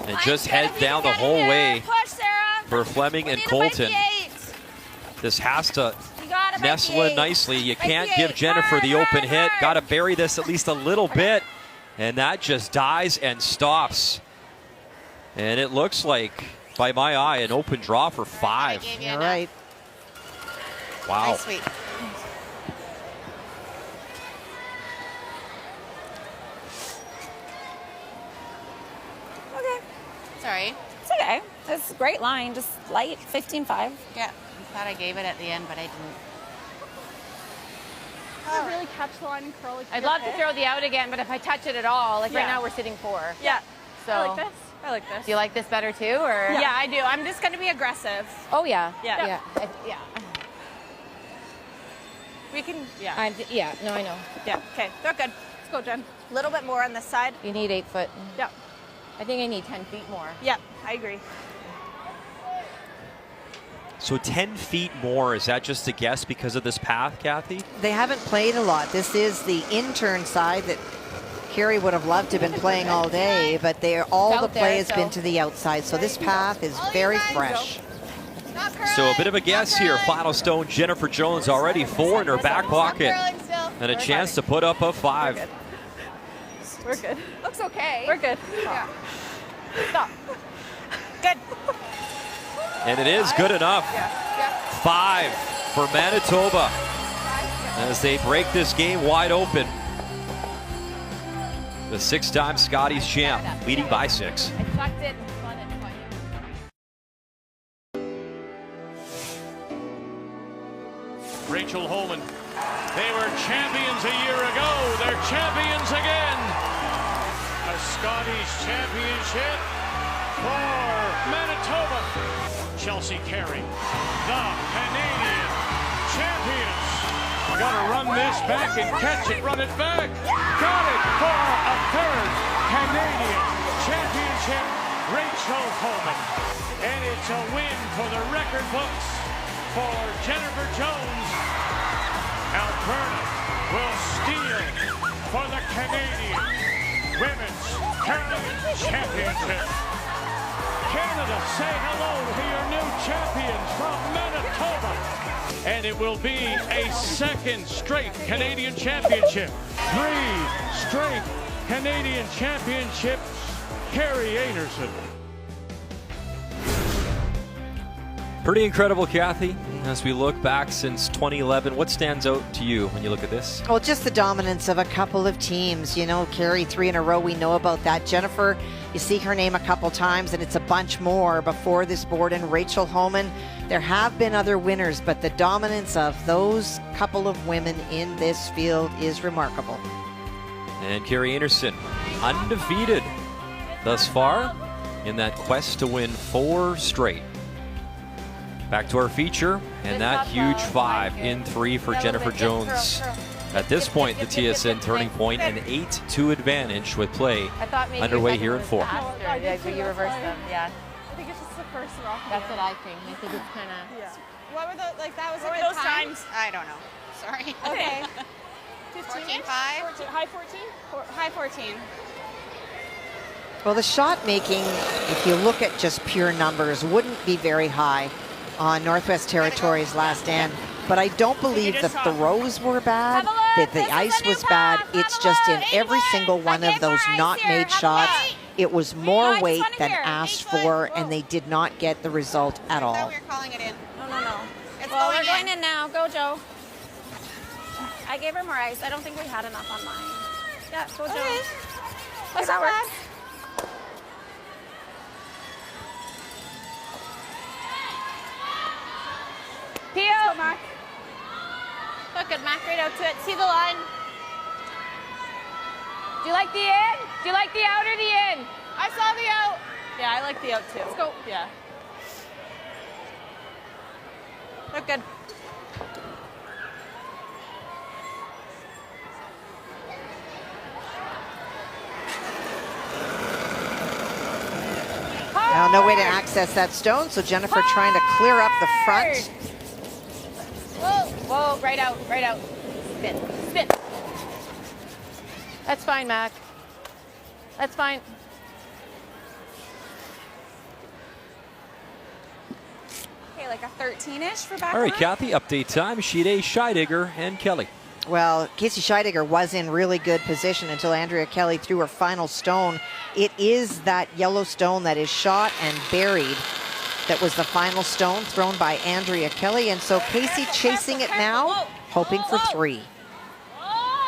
And just head down the whole way Push, Sarah. for Fleming and We need a Colton. 58. This has to You got it, nestle in 58. nicely. You can't 58. give Jennifer the Hard, open hard, hit. hard. Got to bury this at least a little bit. And that just dies and stops. And it looks like, by my eye, an open draw for 5. All right. Wow. Nice, sweet. Okay. Sorry. It's okay. It's a great line. Just light, 15.5. Yeah, I thought I gave it at the end, but I didn't. I really catch the line and curl. I'd love to throw the out again, but if I touch it at all, like right Yeah. now we're sitting 4. Yeah. So I like this. I like this. do you like this better too, or? Yeah, I do. I'm just going to be aggressive. Oh yeah. Yeah. Yeah. Yeah. We can, Yeah. No, I know. yeah. Okay, they're good. Let's go, Jen. A little bit more on this side. You need 8 foot. Yeah. I think I need 10 feet more. Yeah, I agree. So 10 feet more, is that just a guess because of this path, Kathy? They haven't played a lot. This is the intern side that Carrie would have loved to have been playing all day, but all the out there, play has so- been to the outside. So this path is very fresh. So a bit of a guess here. Final stone, Jennifer Jones already 4 in her back pocket. And a chance to put up a 5. We're good. Looks okay. We're good. Yeah. Stop. Good. And it is good enough. 5 for Manitoba as they break this game wide open. The 6-time Scotties champ, leading by 6. I tucked it and spun it twice. Rachel Holman. They were champions a year ago. They're champions again. A Scotties championship for Manitoba. Chelsea Carey, the Canadian champions. Got to run this back and catch it, run it back. Got it for a 3rd Canadian championship, Rachel Holman. And it's a win for the record books for Jennifer Jones. Alberta will steal for the Canadian Women's Curling Championship. Canada, say hello to your new champions from Manitoba. And it will be a 2nd straight Canadian championship. 3 straight Canadian championships. Carrie Anderson. Pretty incredible, Kathy. As we look back since 2011, what stands out to you when you look at this? Well, just the dominance of a couple of teams. You know, Carrie, 3 in a row, we know about that. Jennifer, you see her name a couple times, and it's a bunch more before this board. And Rachel Holman, there have been other winners, but the dominance of those couple of women in this field is remarkable. And Carrie Anderson, undefeated thus far in that quest to win 4 straight. Back to our feature, and that huge 5 in 3 for Jennifer Jones. At this point, the TSN turning point, an 8-2 advantage with play underway here in 4. You reverse them, yeah. I think it's just the first rock. That's what I think. I think it's kind of. Yeah. What were the, like, that was What a were good those time? times? I don't know. Sorry. Okay. 14-5. High 14? High 14. Well, the shot making, if you look at just pure numbers, wouldn't be very high on Northwest Territories' last end. But I don't believe the throws were bad, that the ice was bad. It's just in every single one of those not made shots, it was more weight than asked for, and they did not get the result at I all. thought we were calling it in. No. It's Well, going we're going in now. Go, Joe. I gave her more ice. I don't think we had enough on mine. Yeah, go, Joe. Okay. That's how it works. Pio! Mac. Look at Mac right out to it. See the line? Do you like the in? Do you like the out or the in? I saw the out. Yeah, I like the out too. Let's go. Yeah. Look good. Now, no way to access that stone, so Jennifer trying to clear up the front. Whoa, right out, right out. Spin, spin. That's fine, Mac. That's fine. like a 13-ish for back. All right, Kathy, update time. Sheet A, Scheidegger and Kelly. Well, Casey Scheidegger was in really good position until Andrea Kelly threw her final stone. It is that yellow stone that is shot and buried that was the final stone thrown by Andrea Kelly. And so Casey chasing it now, hoping for 3.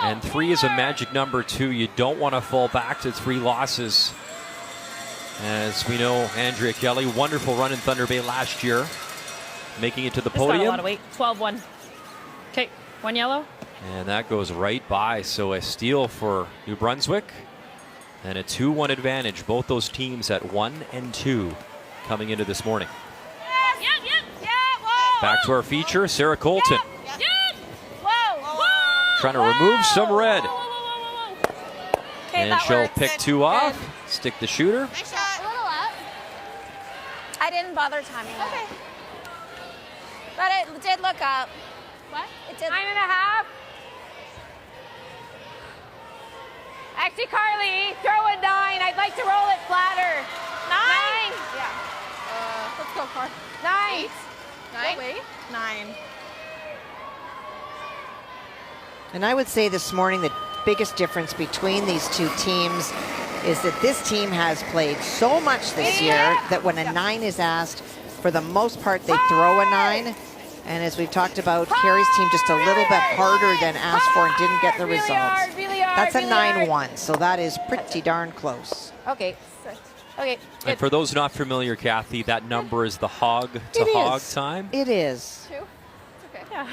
And 3 is a magic number, too. You don't want to fall back to 3 losses. As we know, Andrea Kelly, wonderful run in Thunder Bay last year, making it to the podium. Got a lot of weight. 12-1. Okay, 1 yellow. And that goes right by. So a steal for New Brunswick and a 2-1 advantage. Both those teams at 1 and 2 coming into this morning. Back to our feature, Sarah Colton. Trying to remove some red. And she'll pick 2 off, stick the shooter. Nice shot. A little up. I didn't bother timing it. Okay. But it did look up. What? It did. 9.5. Actually, Carly, throw a 9. I'd like to roll it flatter. 9? Yeah. Let's go for 9. 9. Wait. 9. And I would say this morning the biggest difference between these two teams is that this team has played so much this year that when a 9 is asked, for the most part, they throw a 9. And as we've talked about, Carrie's team just a little bit harder than asked for and didn't get the results. That's a 9-1, so that is pretty darn close. Okay. Okay. And for those not familiar, Kathy, that number is the hog-to-hog time. It is. 2? Okay. Yeah.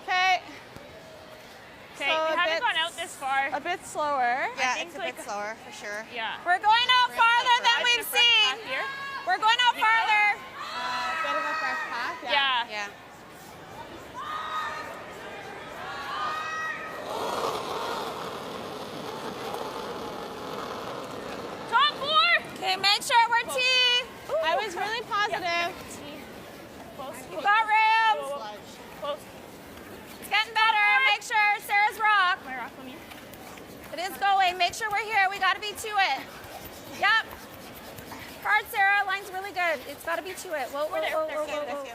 Okay. Okay, So we haven't gone out this far. A bit slower. Yeah, it's a bit slower for sure. Yeah. We're going out farther than we've seen. Here. We're going out farther. Bit of a fresh path. Yeah. Yeah. Top 4. Okay, make sure we're T. I was really positive. You got rams. Close. It's getting better. Make sure Sarah's rock. My rock on me. It is going. Make sure we're here. We got to be to it. Yep. Hard, Sarah. Line's really good. It's got to be to it. Whoa, whoa, whoa, whoa, whoa, whoa.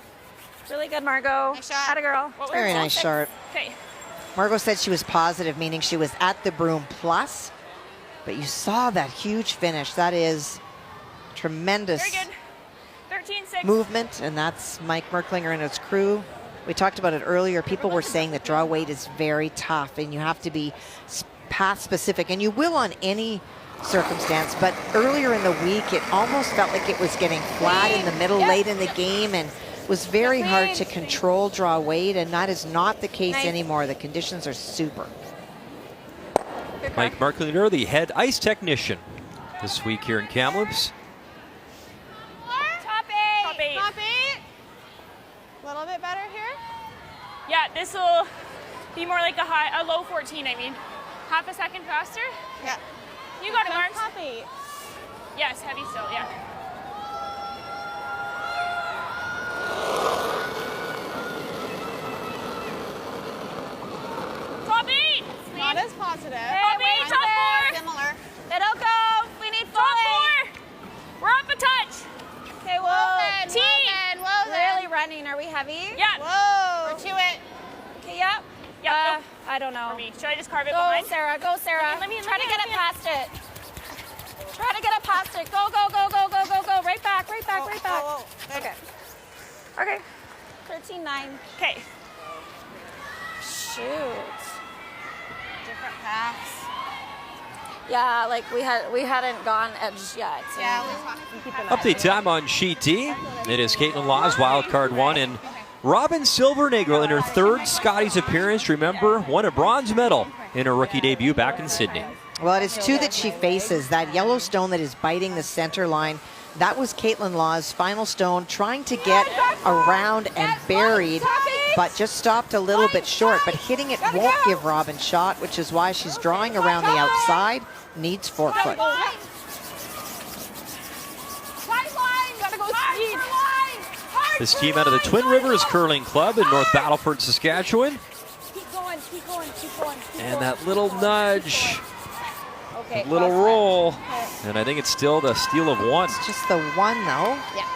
Really good, Margot. Nice shot. Atta girl. Very nice shot. Okay. Margot said she was positive, meaning she was at the broom plus. But you saw that huge finish. That is tremendous Very good. 13-6. movement, and that's Mike Merklinger and his crew. We talked about it earlier. People were saying that draw weight is very tough, and you have to be path specific, and you will on any circumstance. But earlier in the week, it almost felt like it was getting flat in the middle, late in the game, and was very hard to control draw weight, and that is not the case anymore. The conditions are super. Mike Merklinger, the head ice technician this week here in Kamloops. Top 8. Top 8. Top 8. A little bit better here. Yeah, this will be more like a low 14, I mean. Half a second faster? Yeah. You got it, Marks. Top 8. Yes, heavy still, yeah. Top 8! Not as positive. Top 8, top 4! Similar. It'll go. We need full Top 4! We're up a touch! Okay, whoa. T! Really running. Are we heavy? Yeah. Whoa. We're to it. Okay, yep. Yep. I don't know. For me. Should I just carve it Go, behind? Sarah. Go, Sarah. Let me Try to get it past it. Try to get it past it. Go, go, go, go, go, go, go. Right back, right back, right back. Whoa. Okay. Okay. 13-9. Okay. Shoot. Different paths. Yeah, like we hadn't gone edge yet. So. Yeah, we're talking. Update time on Sheet D. It is Caitlin Law's wild card 1, and Robin Silvernagle in her 3rd Scotties appearance. Remember, won a bronze medal in her rookie debut back in Sydney. Well, it is 2 that she faces. That yellow stone that is biting the center line, that was Caitlin Law's final stone, trying to get around and buried, but just stopped a little bit short. But hitting it won't give Robin shot, which is why she's drawing around the outside, needs forefoot. This team out of the Twin Rivers Curling Club in North Battleford, Saskatchewan. Keep going, keep going, keep going. And that little nudge, Okay. little roll. Okay. And I think it's still the steal of one. It's just the one, though. Yeah.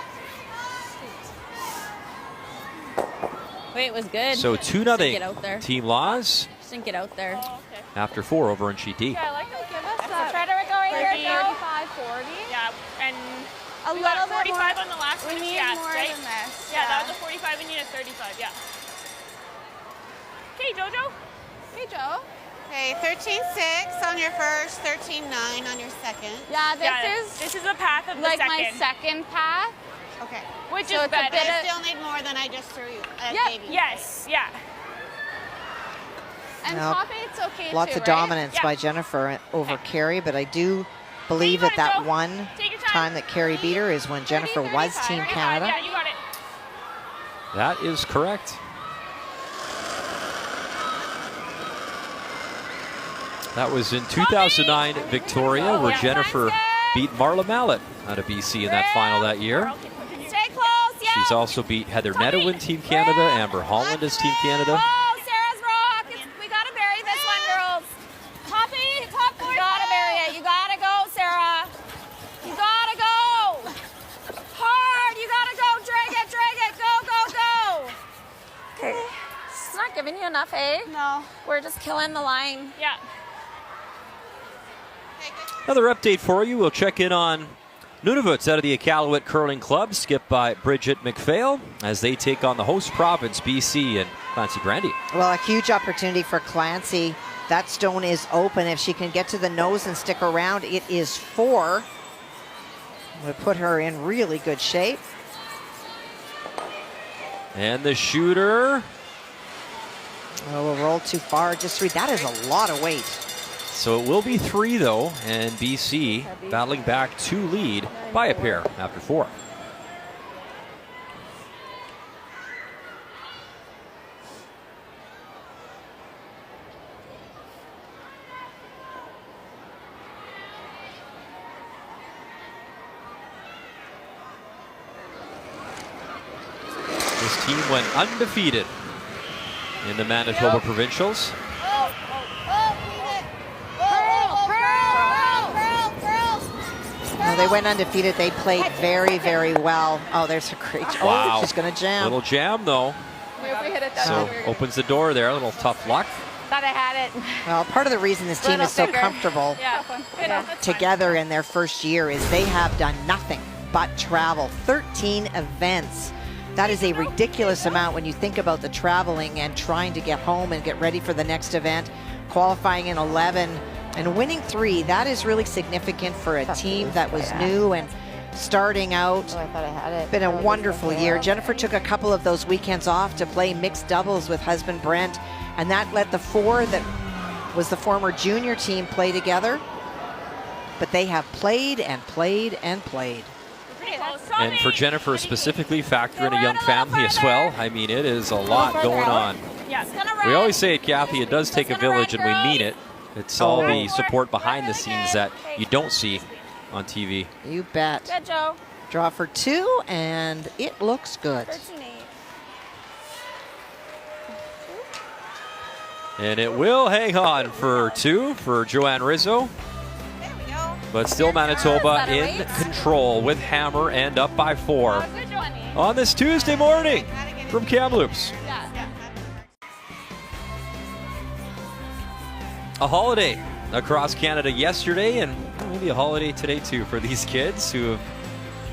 Wait, it was good. So 2-0 Team Laws. Just didn't get out there. Oh, okay. After 4 over in GT. Yeah, I like that. Give us So that. try to go right here. 35, 40. Yeah, and A we little got bit 45 more. on the last We one. need Yes, more right? than this. Yeah, that was a 45 and you need a 35. Yeah. Okay, Jojo. Hey, Joe. Okay, 13.6 on your first, 13.9 on your second. Yeah, This is the path of the like second. my second path. Okay. Which So is it's a better. bit I of- still need more than I just threw you. Yep. Gave you. Yes, yeah. And Now, top eight's okay Lots too, of right? dominance Yeah. by Jennifer over Carrie, but I do believe got that it, that Joe. one Take your time. that Carrie beat her is when Jennifer was 35, Team 35, Canada. Yeah, you got it. That is correct. That was in 2009 Victoria, where Yeah. Jennifer beat Marla Mallet out of BC in that final that year. Stay close, yeah. She's also beat Heather Netawin, Team Canada, Amber Holland as Team Canada. Oh, Sarah's rock. We gotta bury this one, girls. Poppy, top four. You gotta bury it. You gotta go, Sarah. You gotta go. Hard. You gotta go. Drag it, drag it. Go, go, go. Okay. It's not giving you enough, eh? No. We're just killing the line. Yeah. Another update for you. We'll check in on Nunavut out of the Iqaluit Curling Club, skipped by Bridget McPhail, as they take on the host province, BC, and Clancy Brandy. Well, a huge opportunity for Clancy. That stone is open. If she can get to the nose and stick around, it is 4. Would put her in really good shape. And the shooter. Oh, we'll roll too far. Just 3. That is a lot of weight. So it will be 3, though, and BC battling back to lead by a pair after 4. This team went undefeated in the Manitoba Provincials. No, they went undefeated. They played very, very well. Oh, there's a great. Wow. Oh, she's going to jam. Little jam, though. If we hit it that So way, opens the door there. A little tough luck. thought I had it. Well, part of the reason this team is so comfortable Yeah. together in their first year is they have done nothing but travel. 13 events. That is a ridiculous amount when you think about the traveling and trying to get home and get ready for the next event. Qualifying in 11 and winning 3. That is really significant for a team that was new and starting out. Oh, I thought I had it. Been a wonderful year. Jennifer took a couple of those weekends off to play mixed doubles with husband Brent, and that let the 4 that was the former junior team play together. But they have played and played and played. And for Jennifer specifically, factor in a young family as well. I mean, it is a lot going on. We always say it, Kathy, it does take a village, and we mean it. It's all the support behind the scenes that you don't see on TV. You bet. Good, Joe. Draw for 2, and it looks good. 13-8. And it will hang on for 2 for Joanne Rizzo. But still Manitoba in control with Hammer and up by 4 on this Tuesday morning from Kamloops. A holiday across Canada yesterday, and maybe a holiday today too for these kids who have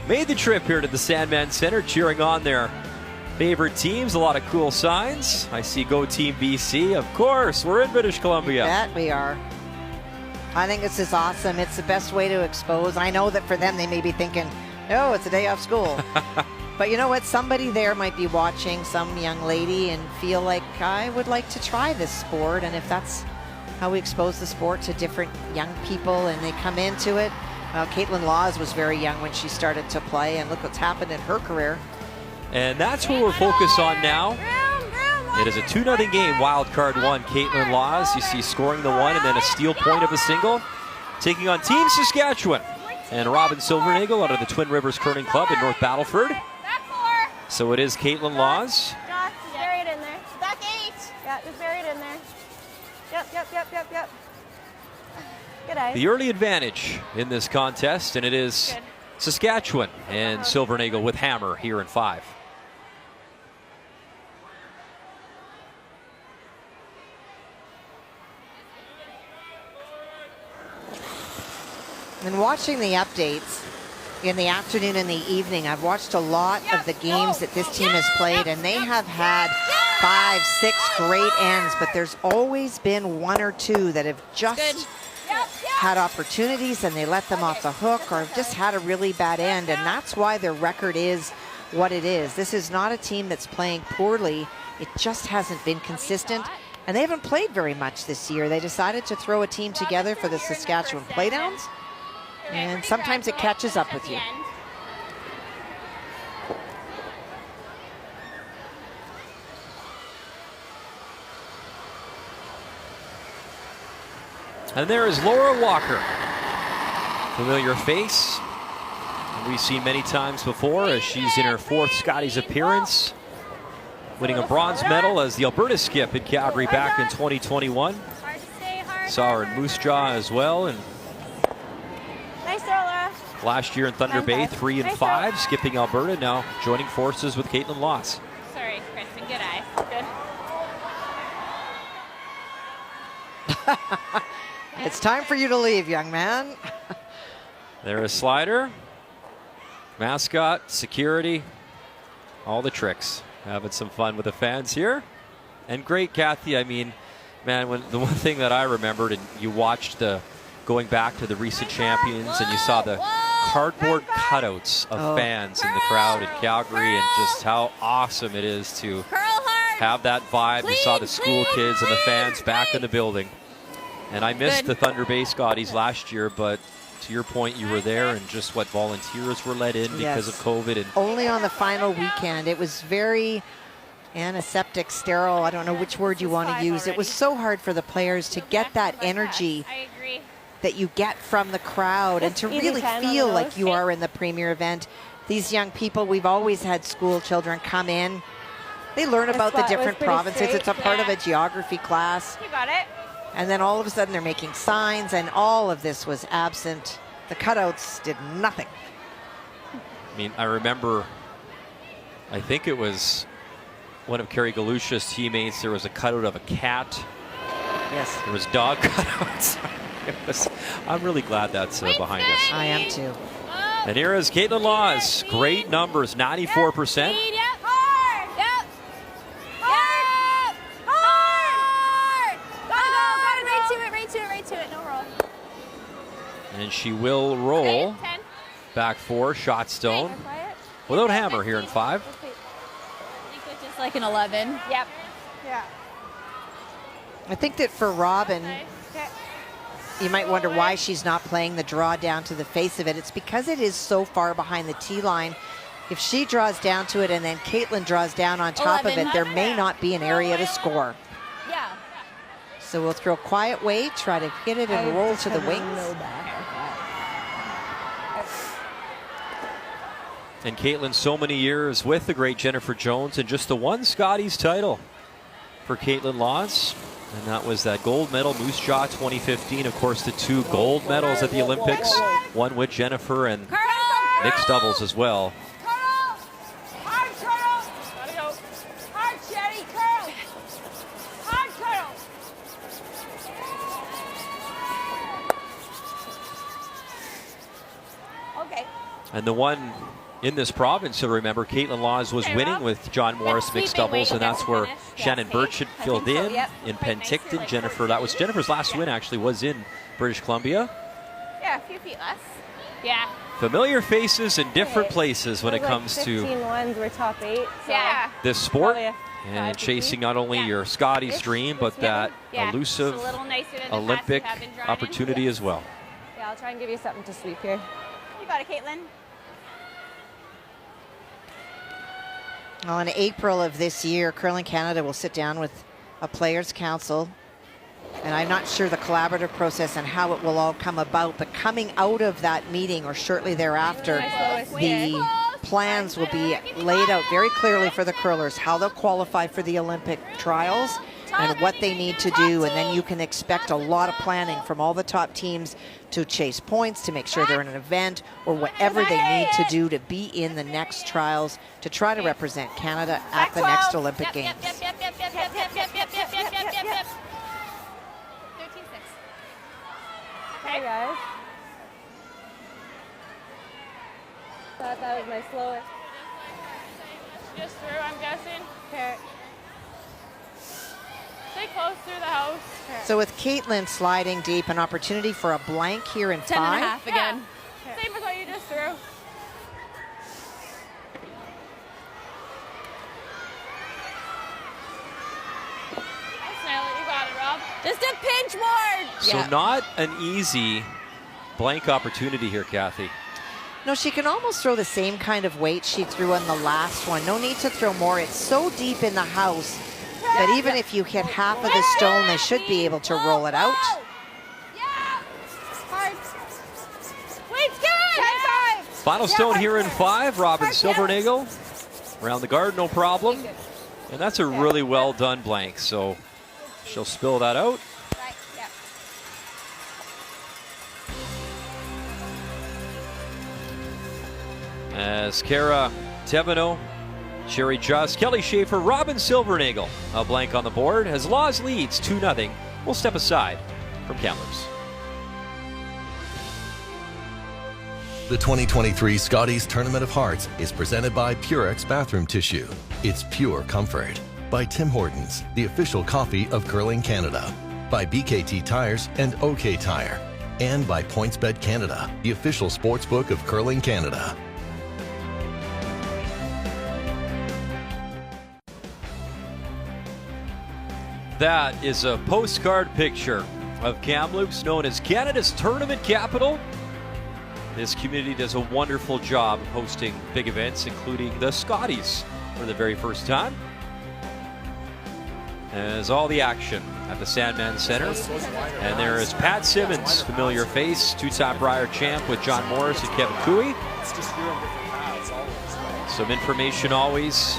made the trip here to the Sandman Center, cheering on their favorite teams. A lot of cool signs. I see Go Team BC. Of course, we're in British Columbia. That we are. I think this is awesome. It's the best way to expose. I know that for them, they may be thinking, oh, it's a day off school. But you know what? Somebody there might be watching, some young lady, and feel like, I would like to try this sport. And if that's how we expose the sport to different young people and they come into it. Well, Caitlin Laws was very young when she started to play, and look what's happened in her career. And that's what we're focused on now. It is a 2-0 game, wild card 1. Caitlin Laws, you see scoring the 1 and then a steal point of a single. Taking on Team Saskatchewan. And Robin Silvernagle out of the Twin Rivers Curling Club in North Battleford. So it is Caitlin Laws. Just buried in there. Back 8. Yeah, just buried in there. Yep. the early advantage in this contest, and it is Saskatchewan and Silvernagle with hammer here in 5. And watching the updates in the afternoon and the evening, I've watched a lot of the games that this team has played, and they have had 5, 6 great ends, but there's always been 1 or 2 that have just had opportunities and they let them off the hook, or have just had a really bad end, and that's why their record is what it is. This is not a team that's playing poorly. It just hasn't been consistent, and they haven't played very much this year. They decided to throw a team together for the Saskatchewan Playdowns, and sometimes it catches up with you. And there is Laura Walker. Familiar face. We've seen many times before as she's in her 4th Scotties appearance, winning a bronze medal as the Alberta skip in Calgary back in 2021. Saw her in Moose Jaw as well, and last year in Thunder Bay, 3 and 5, skipping Alberta, now joining forces with Caitlin Loss. Sorry, Kristen, good eye. Good. It's time for you to leave, young man. There is slider, mascot, security, all the tricks. Having some fun with the fans here. And great, Kathy. I mean, man, the one thing that I remembered, and you watched going back to the recent champions, and you saw the cardboard cutouts of fans in the crowd in Calgary, and just how awesome it is to have that vibe. You saw the school kids and the fans back in the building. And I missed the Thunder Bay Scotties last year, but to your point, you were there, and just what volunteers were let in because of COVID. And only on the final weekend. It was very antiseptic, sterile. I don't know which word you want to use. It was so hard for the players to get that energy that you get from the crowd and to really feel like you are in the premier event. These young people, we've always had school children come in. They learn about the different provinces. It's a part of a geography class. You got it. And then all of a sudden they're making signs, and all of this was absent. The cutouts did nothing. I mean, I remember, I think it was one of Kerry Galusha's teammates, there was a cutout of a cat. Yes. There was dog cutouts. I'm really glad that's behind us. I am too. And here is Caitlin Laws. Great numbers, 94%. And she will roll back 4, shot stone, without hammer here in 5. I think it's just like an 11. Yep. Yeah. I think that for Robin, you might wonder why she's not playing the draw down to the face of it. It's because it is so far behind the tee line. If she draws down to it and then Caitlin draws down on top of it, there may not be an area to score. Yeah. So we'll throw quiet weight, try to hit it and roll to the wings. And Caitlin, so many years with the great Jennifer Jones, and just the one Scotties title for Caitlin Laws. And that was that gold medal, Moose Jaw 2015. Of course, the 2 gold medals at the Olympics, one with Jennifer and mixed doubles as well. And the one in this province, you'll remember, Caitlin Laws was winning with John Morris mixed doubles, and that's where Shannon Birch had filled in Penticton. Jennifer, that was Jennifer's last win, actually, was in British Columbia. Yeah, a few feet less. Yeah. Familiar faces in different places when it comes to 15 ones were top 8. So this sport, and chasing not only your Scotties dream, but that elusive Olympic opportunity as well. Yeah, I'll try and give you something to sweep here. You got it, Caitlin. Well, in April of this year, Curling Canada will sit down with a Players' Council, and I'm not sure the collaborative process and how it will all come about, but coming out of that meeting or shortly thereafter, the plans will be laid out very clearly for the curlers, how they'll qualify for the Olympic trials, and what they need to do, and then you can expect a lot of planning from all the top teams to chase points, to make sure they're in an event, or whatever they need to do to be in the next trials to try to represent Canada at the next Olympic Games. 13-6. Hey guys. Thought that was my slowest. Just through, I'm guessing. Okay. Stay close through the house. So with Caitlin sliding deep, an opportunity for a blank here in 10 5. and a half again. Yeah. Same as what you just threw. Nice, nail it. You got it, Rob. Just a pinch ward. So not an easy blank opportunity here, Kathy. No, she can almost throw the same kind of weight she threw on the last one. No need to throw more. It's so deep in the house that even if you hit half of the stone, they should be able to roll it out. Final stone here in 5. Robin Silvernagle around the guard, no problem. And that's a really well done blank. So she'll spill that out. As Kara Teveno, Sherry Just, Kelly Schaefer, Robin Silvernagle, a blank on the board as Laws leads 2-0. We'll step aside from Kamloops. The 2023 Scotties Tournament of Hearts is presented by Purex Bathroom Tissue. It's pure comfort. By Tim Hortons, the official coffee of Curling Canada. By BKT Tires and OK Tire. And by PointsBet Canada, the official sportsbook of Curling Canada. That is a postcard picture of Kamloops, known as Canada's tournament capital. This community does a wonderful job of hosting big events, including the Scotties for the very first time. As all the action at the Sandman Center. And there is Pat Simmons, familiar face, two-time Brier champ with John Morris and Kevin Cooey. Some information always.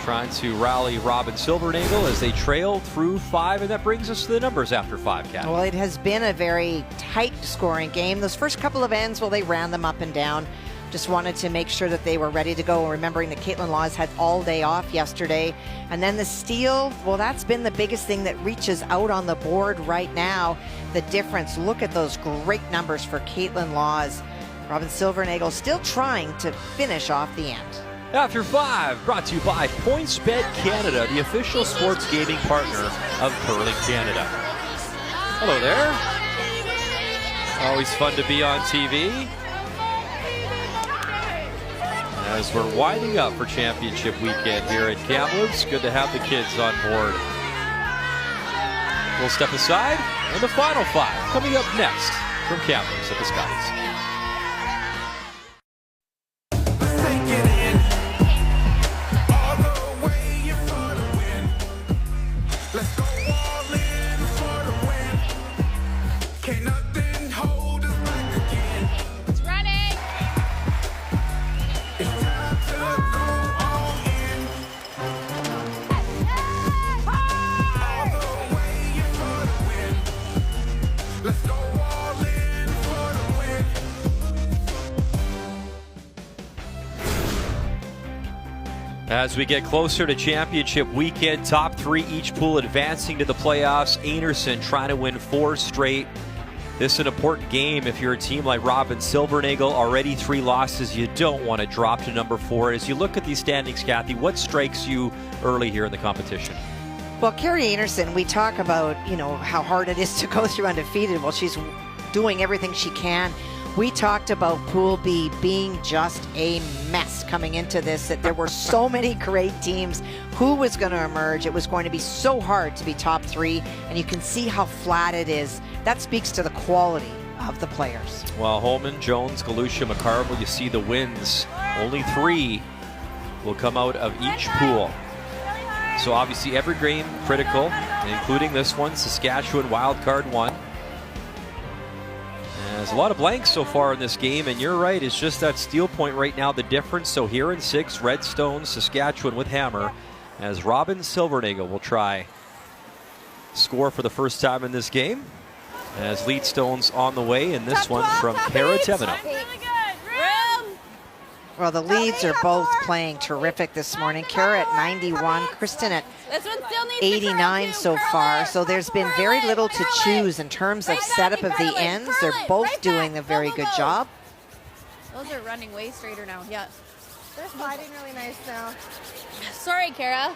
Trying to rally Robin Silvernagle as they trail through 5, and that brings us to the numbers after 5, Kat. Well, it has been a very tight scoring game. Those first couple of ends, well, they ran them up and down. Just wanted to make sure that they were ready to go, remembering that Caitlin Laws had all day off yesterday. And then the steal, well, that's been the biggest thing that reaches out on the board right now. The difference, look at those great numbers for Caitlin Laws. Robin Silvernagle still trying to finish off the end. After 5, brought to you by PointsBet Canada, the official sports gaming partner of Curling Canada. Hello there. Always fun to be on TV. As we're winding up for championship weekend here at Kamloops, good to have the kids on board. We'll step aside, and the final 5 coming up next from Kamloops at the Scotties. As we get closer to championship weekend, top 3 each pool advancing to the playoffs. Anderson trying to win 4 straight. This is an important game if you're a team like Robin Silvernagle. Already 3 losses. You don't want to drop to number 4. As you look at these standings, Kathy, what strikes you early here in the competition? Well, Carrie Anderson, we talk about, how hard it is to go through undefeated. Well, she's doing everything she can. We talked about Pool B being just a mess coming into this, that there were so many great teams. Who was going to emerge? It was going to be so hard to be top 3, and you can see how flat it is. That speaks to the quality of the players. Well, Holman, Jones, Galusha, McCarville, you see the wins. Only 3 will come out of each pool. So obviously every game critical, including this one, Saskatchewan wildcard 1. There's a lot of blanks so far in this game, and you're right, it's just that steal point right now, the difference. So here in 6, Redstone, Saskatchewan with hammer, as Robin Silvernagle will try score for the first time in this game. As lead stones on the way in this one from Kara Teveno. Well, the leads are both playing terrific this morning. Kara at 91, Kristen at 89 so far. So there's been very little to choose in terms of setup of the ends. They're both doing a very good job. Those are running way straighter now. Yeah. They're sliding really nice now. Sorry, Kara.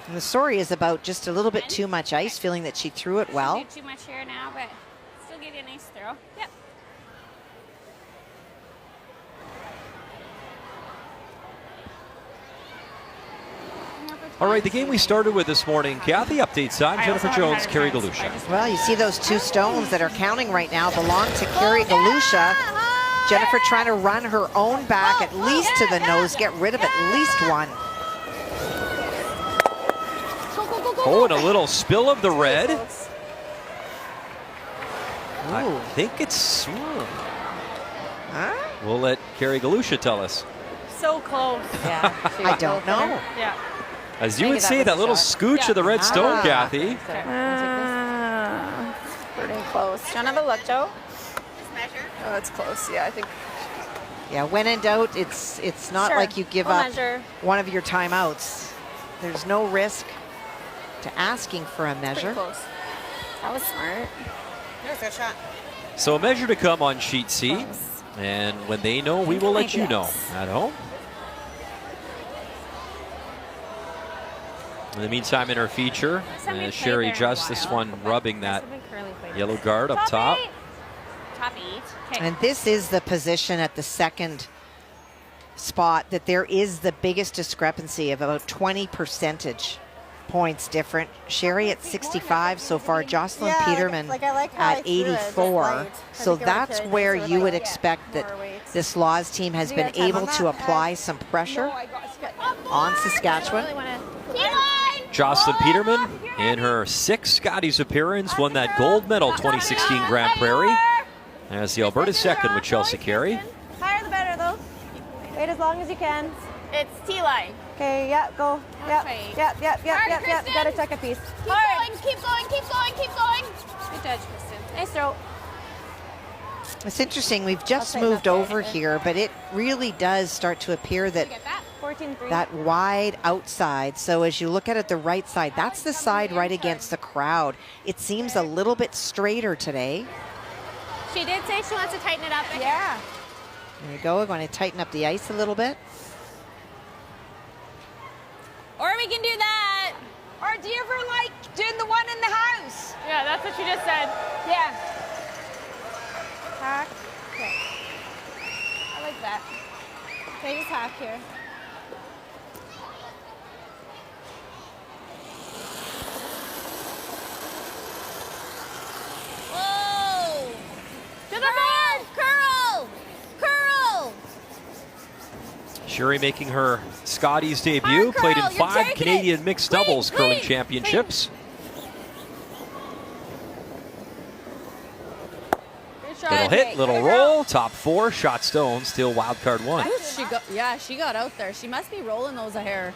And the story is about just a little bit too much ice, feeling that she threw it well. Too much here now, but still give you a nice throw. Yep. All right, the game we started with this morning, Kathy, update time. Jennifer Jones, Carrie Galusha. Well, you see those two stones that are counting right now belong to Carrie Galusha. Jennifer trying to run her own back at least to the nose, get rid of at least one. Oh, and a little spill of the red. I think it's... We'll let Carrie Galusha tell us. So close. Yeah. I don't know. Yeah. As you would say, that little scooch of the red stone, Kathy. Pretty close. Do you want to have a look, Joe? Oh, it's close. Yeah, I think. Yeah, when in doubt, it's not like you give up one of your timeouts. There's no risk to asking for a measure. Close. That was smart. There's a shot. So a measure to come on sheet C. And when they know, we will let you know at home. In the meantime, in our feature, Sherry Just, this one rubbing that yellow guard up top. Top 8. Okay. And this is the position at the second spot that there is the biggest discrepancy of about 20 percentage points different. Sherry at 65 so far, Jocelyn Peterman at 84. So that's where you would expect that this Laws team has been able to apply some pressure on Saskatchewan. Jocelyn Peterman, in her 6th Scotties appearance, won that gold medal 2016 Grand Prairie. As the Alberta second with Chelsea Carey. Higher the better, though. Wait as long as you can. It's T-line. Okay, yeah, go. Yep, yep. Gotta check a piece. Keep going. Keep going. Good judge, Kristen. Nice throw. It's interesting, we've just moved over here, but it really does start to appear that that wide outside. So as you look at it, the right side, that's the side right against the crowd. It seems a little bit straighter today. She did say she wants to tighten it up. Yeah. There you go. We're going to tighten up the ice a little bit. Or we can do that. Or do you ever like doing the one in the house? Yeah, that's what you just said. Yeah. Hack. Okay. I like that. Okay, just hack here. Whoa! To the board! Curl! Sherry making her Scotties debut, played in 5 Canadian mixed doubles curling championships. Little hit, little roll, top 4, shot stone, still wild card 1. She got out there. She must be rolling those hair.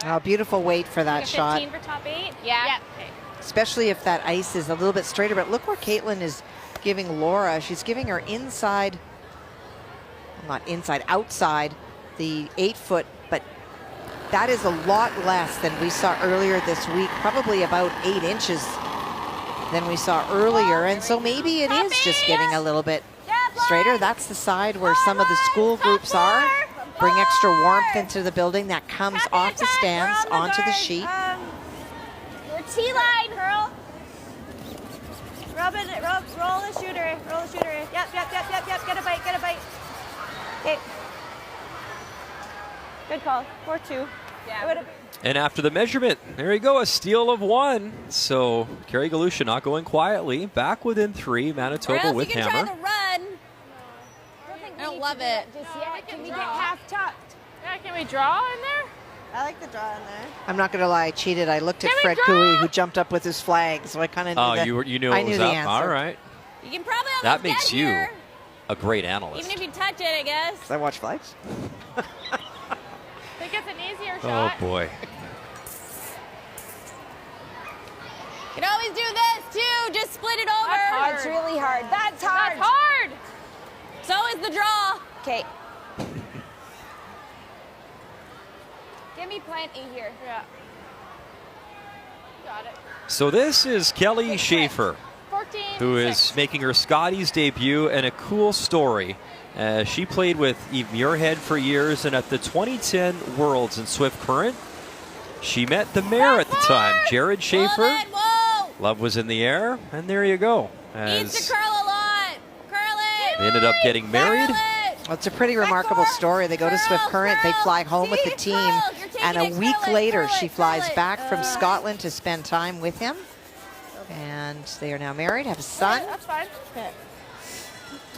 Oh, beautiful weight for that shot. 15 for top 8? Yeah. Okay. Especially if that ice is a little bit straighter. But look where Caitlin is giving Laura. She's giving her inside, not inside, outside the 8-foot. But that is a lot less than we saw earlier this week. Probably about 8 inches than we saw earlier. And so maybe it is just getting a little bit straighter. That's the side where some of the school groups are. Bring extra warmth into the building. That comes off the stands onto the sheet. Your T-line, girl. Roll the shooter. Yep. Get a bite. Okay. Good call. 4-2. Yeah. And after the measurement, there you go, a steal of 1. So Carrie Galusha not going quietly. Back within 3, Manitoba with hammer. Try the run. I don't love it. Can we get half tucked? Yeah, can we draw in there? I like the draw in there. I'm not going to lie, I cheated. I looked at Fred Cooey, who jumped up with his flag, so I kind of knew you knew it was the up. answer. All right. You can probably almost That makes get you here, a great analyst. even if you touch it, I guess. Because I watch flags. Pick Oh, boy. You can always do this too. Just split it over. That's hard. It's really hard. That's hard. That's hard. So is the draw. Okay. Give me plan A here. Yeah. Got it. So this is Kelly Schaefer, 14. who is making her Scotties debut, and a cool story. She played with Eve Muirhead for years, and at the 2010 Worlds in Swift Current, she met the mayor at the time, Jared Schaefer. Love was in the air, and there you go. Needs to curl a lot. Curl it. They ended up getting married. Well, it's a pretty remarkable story. They go to Swift Current, they fly home with the team, and a week later she flies back from Scotland to spend time with him. And they are now married, have a son. That's fine.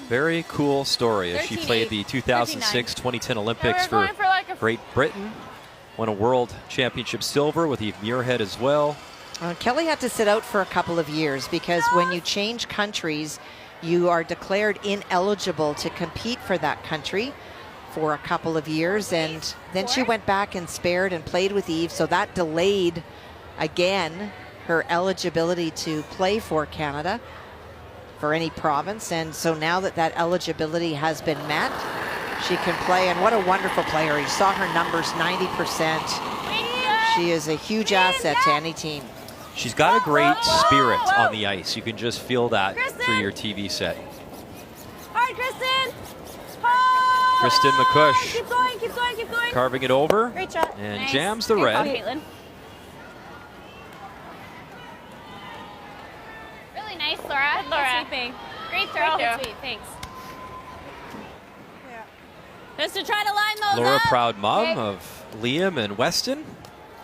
Very cool story as she played the 2006 2010 Olympics for Great Britain. Won a world championship silver with Eve Muirhead as well. Kelly had to sit out for a couple of years because when you change countries, you are declared ineligible to compete for that country for a couple of years. And then she went back and spared and played with Eve. So that delayed, again, her eligibility to play for Canada for any province. And so now that that eligibility has been met, she can play. And what a wonderful player. You saw her numbers, 90%. She is a huge asset to any team. She's got a great spirit on the ice. You can just feel that through your TV set. Hard, Kristen. Kristen McCush Keep going, keep going, keep going. carving it over Great shot. and Nice. jams the Good red. call, Caitlin. Really nice, Laura. Good, Laura. Good sweeping. Great throw. Great throw. Sweep, thanks. Just to try to line those Laura, up. proud mom Okay. of Liam and Weston.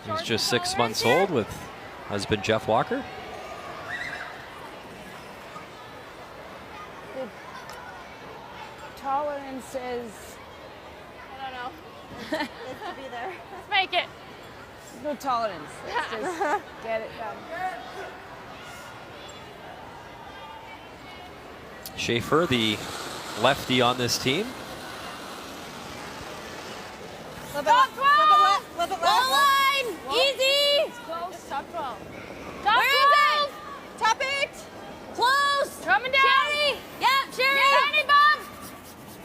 He's just 6 months old with husband Jeff Walker. Tolerance is. I don't know. It's to be there. Let's make it. No tolerance. Let's just get it done. Schaefer, the lefty on this team. Top 12! Goal line! Easy! Close. Top 12. Top Where 12! Is it? Top 8! Close! Coming down. Sherry! Yep, Sherry! Yeah. Danny Bob!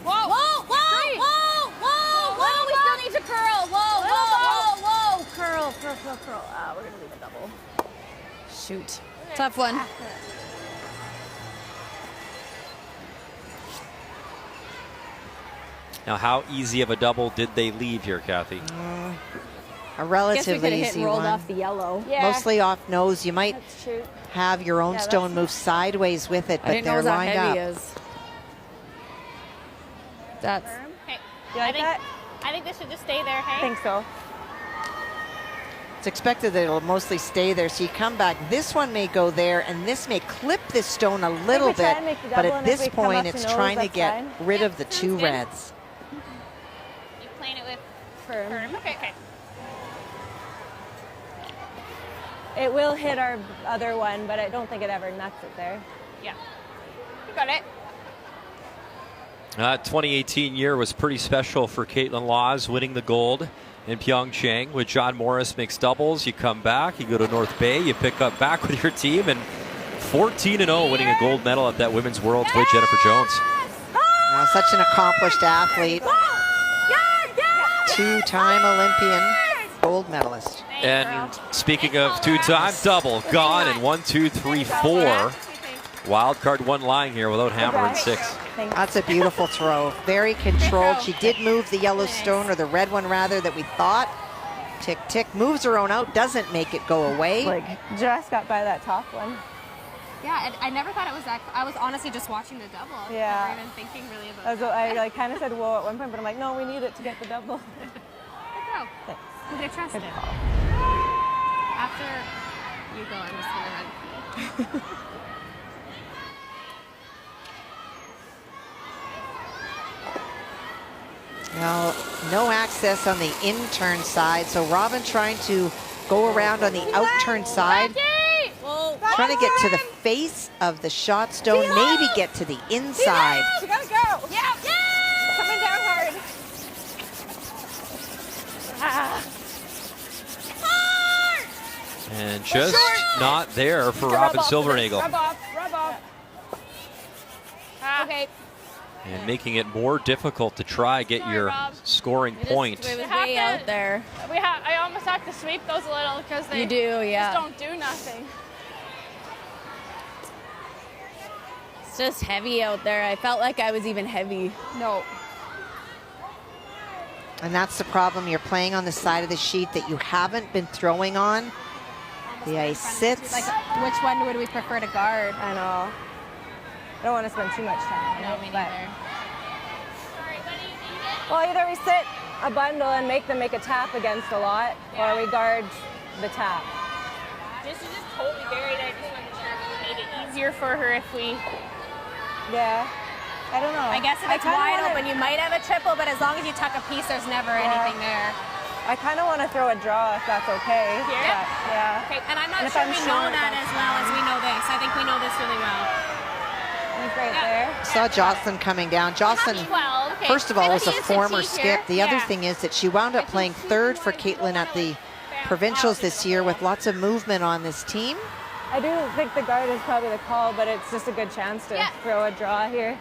Whoa! Whoa! Whoa! Whoa! Whoa! Whoa! We still need to curl! Whoa! Whoa! Whoa! Whoa! Curl, curl, curl, curl. We're gonna leave a double. Shoot. Tough one. Now, how easy of a double did they leave here, Kathy? A relatively easy rolled one. off the yellow. Mostly off nose. You might That's true. have your own stone move sideways with it, but they're lined up. That's. Okay. You like that? I think this should just stay there, hey? I think so. It's expected that it'll mostly stay there, so you come back. This one may go there, and this may clip this stone a little we try bit, and make the but double, at and if this we come point, up to it's nose, trying to that's get fine. rid of the sounds two good. reds. You playing it with Firm. firm. Okay, okay. It will hit our other one, but I don't think it ever nuts it there. Yeah. You got it. 2018 year was pretty special for Caitlin Laws, winning the gold in Pyeongchang with John Morris mixed doubles. You come back, you go to North Bay, you pick up back with your team, and 14-0 winning a gold medal at that Women's Worlds with Jennifer Jones. Such an accomplished athlete. Two-time Olympian gold medalist. And speaking of two-time, double gone in 1, 2, 3, 4. Wild card one lying here without hammer and 6. That's a beautiful throw. Very controlled. She did move the yellow stone, or the red one rather, that we thought. Tick, tick. Moves her own out. Doesn't make it go away. Like, just got by that top one. Yeah, I never thought it was that. I was honestly just watching the double. Yeah. Never even thinking really about it. I like kind of said whoa at one point, but I'm like, no, we need it to get the double. Good throw. Thanks. Who did I trust Good it? call. After you go, I'm just going to run. Now, no access on the in-turn side, so Robin trying to go around on the out-turn side. Trying to get to the face of the shot stone, maybe get to the inside. You gotta go. Yeah. Coming down hard. And just not there for Robin Silvernagle. Rub off, rub off. Okay. And making it more difficult to try get your scoring point. It was way out there. I almost have to sweep those a little because they just don't do nothing. It's just heavy out there. I felt like I was even heavy. No. And that's the problem. You're playing on the side of the sheet that you haven't been throwing on. The ice sits. Like, which one would we prefer to guard? I know. I don't want to spend too much time. No, me neither. Well, either we sit a bundle and make them make a tap against a lot, or we guard the tap. This is just totally buried. I just wasn't sure if it would make it easier for her if we... Yeah. I don't know. I guess if it's wide open, you might have a triple, but as long as you tuck a piece, there's never anything there. I kind of want to throw a draw if that's okay. Yeah. Yeah. Okay. And I'm not sure we know that as well as we know this. I think we know this really well. He's right there. Saw Jocelyn coming down. Jocelyn, first of all, was a former skip. The other thing is that she wound up playing third for Caitlin at the provincials this year with lots of movement on this team. I do think the guard is probably the call, but it's just a good chance to throw a draw here.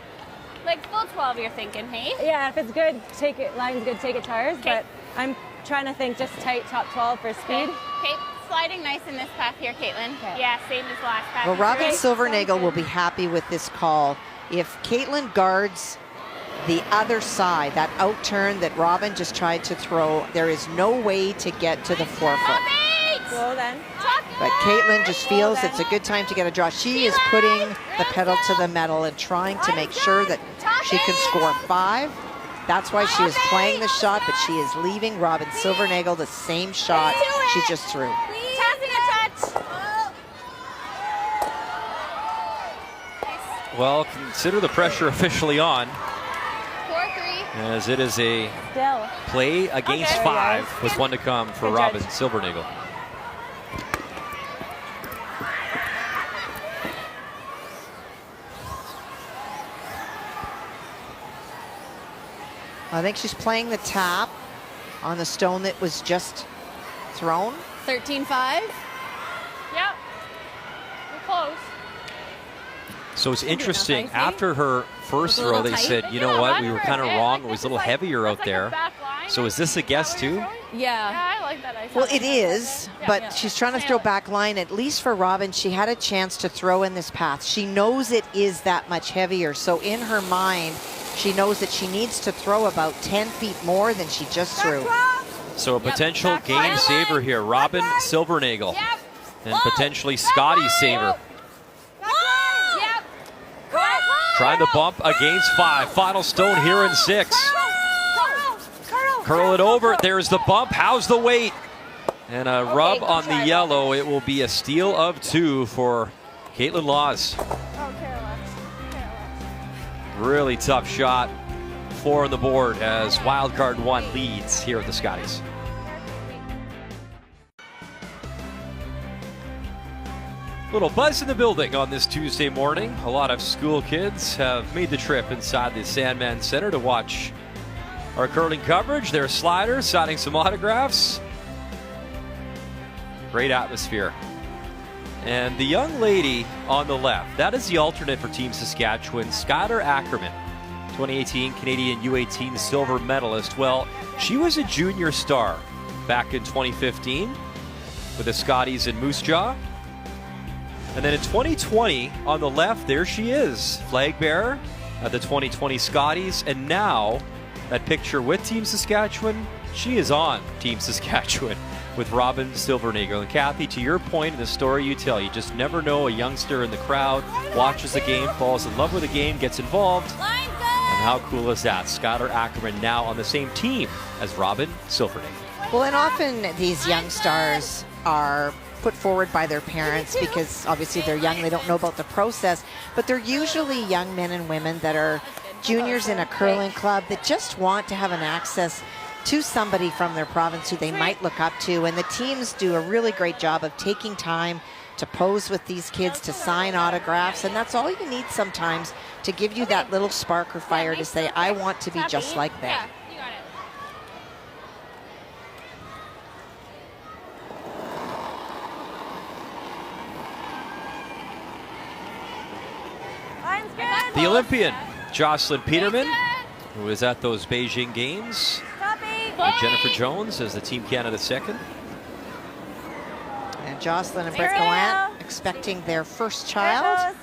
Like full 12, you're thinking, hey? Yeah, if it's good, take it. Line's good, take it tires. But I'm trying to think just tight top 12 for speed. Okay, sliding nice in this path here, Caitlin. Yeah, same as last pass. Well, Robin Silvernagle will be happy with this call. If Caitlin guards the other side, that out turn that Robin just tried to throw, there is no way to get to the forefoot. Well then. But Caitlin just feels it's a good time to get a draw. She is putting the pedal to the metal and trying to make sure that she can score 5. That's why she is playing the shot, but she is leaving Robin Silvernagle the same shot she just threw. Well, consider the pressure officially on, 4-3. as it is a play against 5 with one to come for Robin Silvernagle. I think she's playing the tap on the stone that was just thrown. 13-5. Yep. We're close. So it's interesting, after her first throw, they said, you know what, we were kind of wrong. It was a little heavier out there. So is this a guess too? Yeah. I like that. Well, it is, but she's trying to throw back line. At least for Robin, she had a chance to throw in this path. She knows it is that much heavier. So in her mind, she knows that she needs to throw about 10 feet more than she just threw. So a potential game saver here, Robin Silvernagle, and potentially Scotties saver. Trying to bump against 5. Final stone here in 6. Curl it over. There's the bump. How's the weight? And a rub on the yellow. It will be a steal of 2 for Caitlin Laws. Really tough shot. 4 on the board as wildcard 1 leads here at the Scotties. Little buzz in the building on this Tuesday morning. A lot of school kids have made the trip inside the Sandman Center to watch our curling coverage. Their sliders, signing some autographs. Great atmosphere. And the young lady on the left, that is the alternate for Team Saskatchewan, Skylar Ackerman, 2018 Canadian U18 silver medalist. Well, she was a junior star back in 2015 with the Scotties in Moose Jaw. And then in 2020, on the left, there she is, flag bearer at the 2020 Scotties. And now, that picture with Team Saskatchewan, she is on Team Saskatchewan with Robin Silvernagle. And Kathy, to your point in the story you tell, you just never know. A youngster in the crowd watches the game, falls in love with the game, gets involved. And how cool is that? Skylar Ackerman now on the same team as Robin Silvernagle. Well, and often these young stars are put forward by their parents because obviously they're young, they don't know about the process, but they're usually young men and women that are juniors in a curling club that just want to have an access to somebody from their province who they might look up to. And the teams do a really great job of taking time to pose with these kids, to sign autographs, and that's all you need sometimes to give you that little spark or fire to say, I want to be just like them. Line's good. The Olympian, Jocelyn Peterman, who was at those Beijing Games. And Jennifer Jones as the Team Canada second. And Jocelyn and Brett Gallant expecting their first child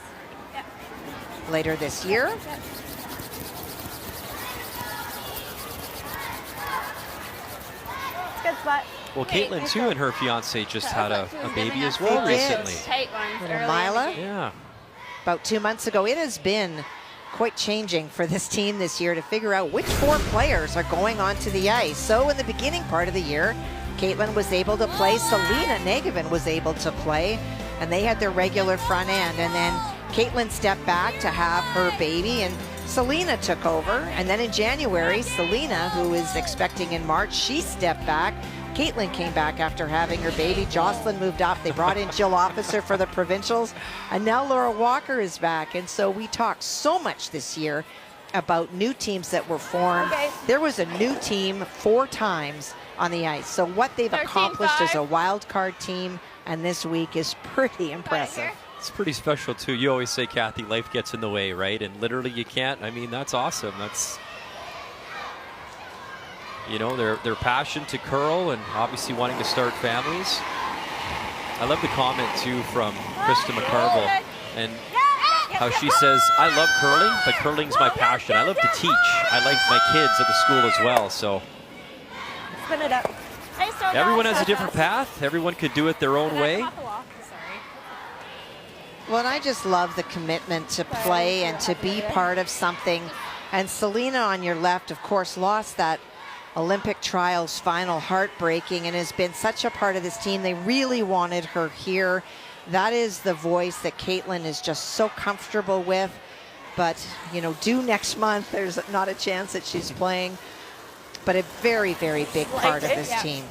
later this year. Good spot. Well, Caitlin, too, and her fiance just had a baby as well recently. Little Mila. Yeah. About 2 months ago. It has been quite changing for this team this year to figure out which 4 players are going onto the ice. So in the beginning part of the year, Caitlin was able to play, Selena Negevin was able to play, and they had their regular front end. And then Caitlin stepped back to have her baby, and Selena took over. And then in January, Selena, who is expecting in March, she stepped back. Caitlin came back after having her baby. Jocelyn moved up. They brought in Jill Officer for the provincials. And now Laura Walker is back. And so we talked so much this year about new teams that were formed. There was a new team 4 times on the ice. So what they've accomplished as a wild card team and this week is pretty impressive. It's pretty special, too. You always say, Kathy, life gets in the way, right? And literally you can't. I mean, that's awesome. That's... You know, their passion to curl and obviously wanting to start families. I love the comment, too, from Krista McCarville and how she says, I love curling, but curling's my passion. I love to teach. I like my kids at the school as well. So Spin it up. everyone has a different path. Everyone could do it their own way. Well, and I just love the commitment to play and to be part of something. And Selena on your left, of course, lost that Olympic trials final, heartbreaking, and has been such a part of this team. They really wanted her here. That is the voice that Caitlin is just so comfortable with. But, you know, due next month, there's not a chance that she's playing. But a very, very big part of this team.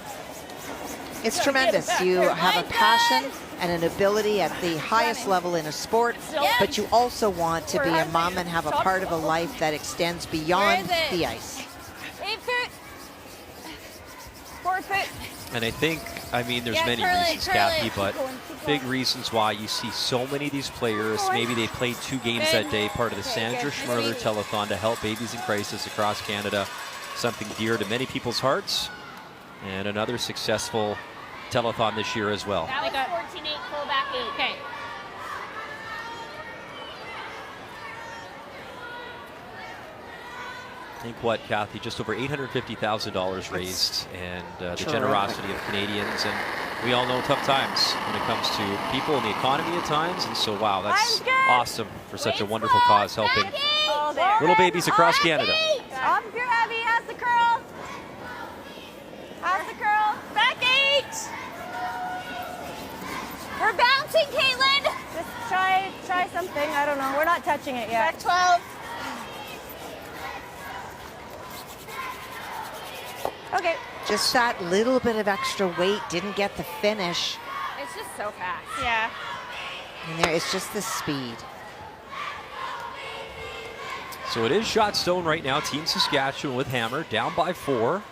It's tremendous. You have a passion and an ability at the highest level in a sport, but you also want to be a mom and have a part of a life that extends beyond the ice. 8 foot. 4 foot. And I think, I mean, there's many reasons, Kathy, but big reasons why you see so many of these players. Maybe they played 2 games that day, part of the Sandra Schmerler telethon to help babies in crisis across Canada. Something dear to many people's hearts. And another successful telethon this year as well. That was 14-8, full back 8. Okay. I think what, Kathy, just over $850,000 raised, and the generosity of Canadians, and we all know tough times when it comes to people and the economy at times, and so wow, that's awesome for such a wonderful cause, helping little babies across Canada. Off your Abby, has the curl. Has the curl. Back 8. We're bouncing, Caitlin. Just try something. I don't know. We're not touching it yet. Back 12. Okay. Just that little bit of extra weight didn't get the finish. It's just so fast. Yeah. And there is just the speed. So it is shot stone right now. Team Saskatchewan with Hammer down by 4.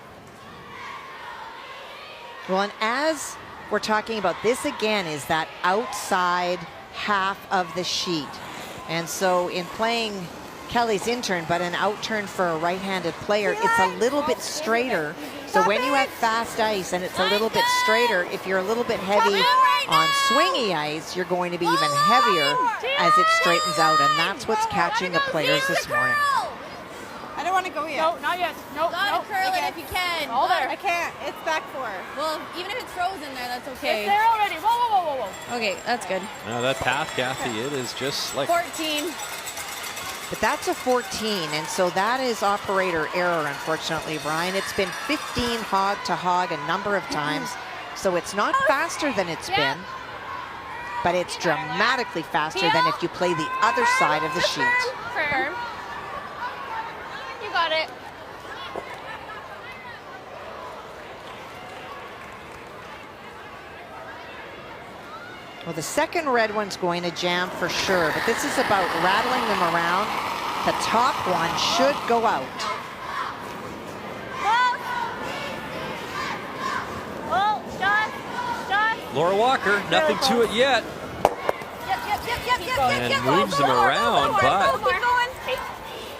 Well, and as we're talking about, this again is that outside half of the sheet. And so in playing Kelly's intern, but an out turn for a right-handed player, it's a little bit straighter. So when you have fast ice and it's a little bit straighter, if you're a little bit heavy on swingy ice, you're going to be even heavier as it straightens out. And that's what's catching the players this morning. I don't want to go yet. No, not yet. No, Gotta curl it if you can. All there. I can't. It's back 4. Well, even if it's frozen there, that's okay. It's there already. Whoa, whoa, whoa, whoa, whoa. Okay, that's good. Now that path, Kathy, it is just like 14. But that's a 14, and so that is operator error, unfortunately, Brian. It's been 15 hog to hog a number of times, so it's not faster than it's been, but it's dramatically faster than if you play the other side of the sheet. Firm. You got it. Well, the second red one's going to jam for sure, but this is about rattling them around. The top one should go out. Oh, shot. Laura Walker, nothing to it yet. Yep. and moves them around, but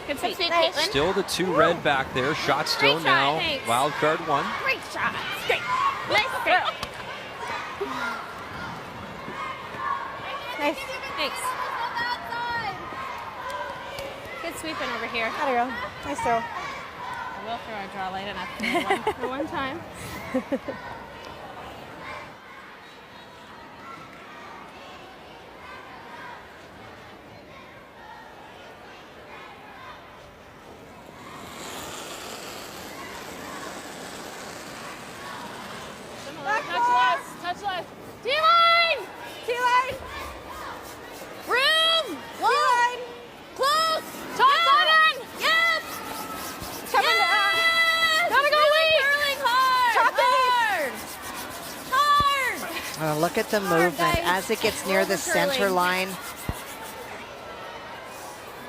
Good sweep. still the 2 red back there. Shot stone now. Wild card 1. Great shot. Great. Nice girl. Nice. Thanks. Good sweeping over here. There you go. Nice throw. I will throw a draw light enough for one time. Touch left. T-line! T-line! Room! Line! Close! Top button! Yep! Coming down! Gotta go late! Curling hard! Hard! Look at the movement as it gets near the center line.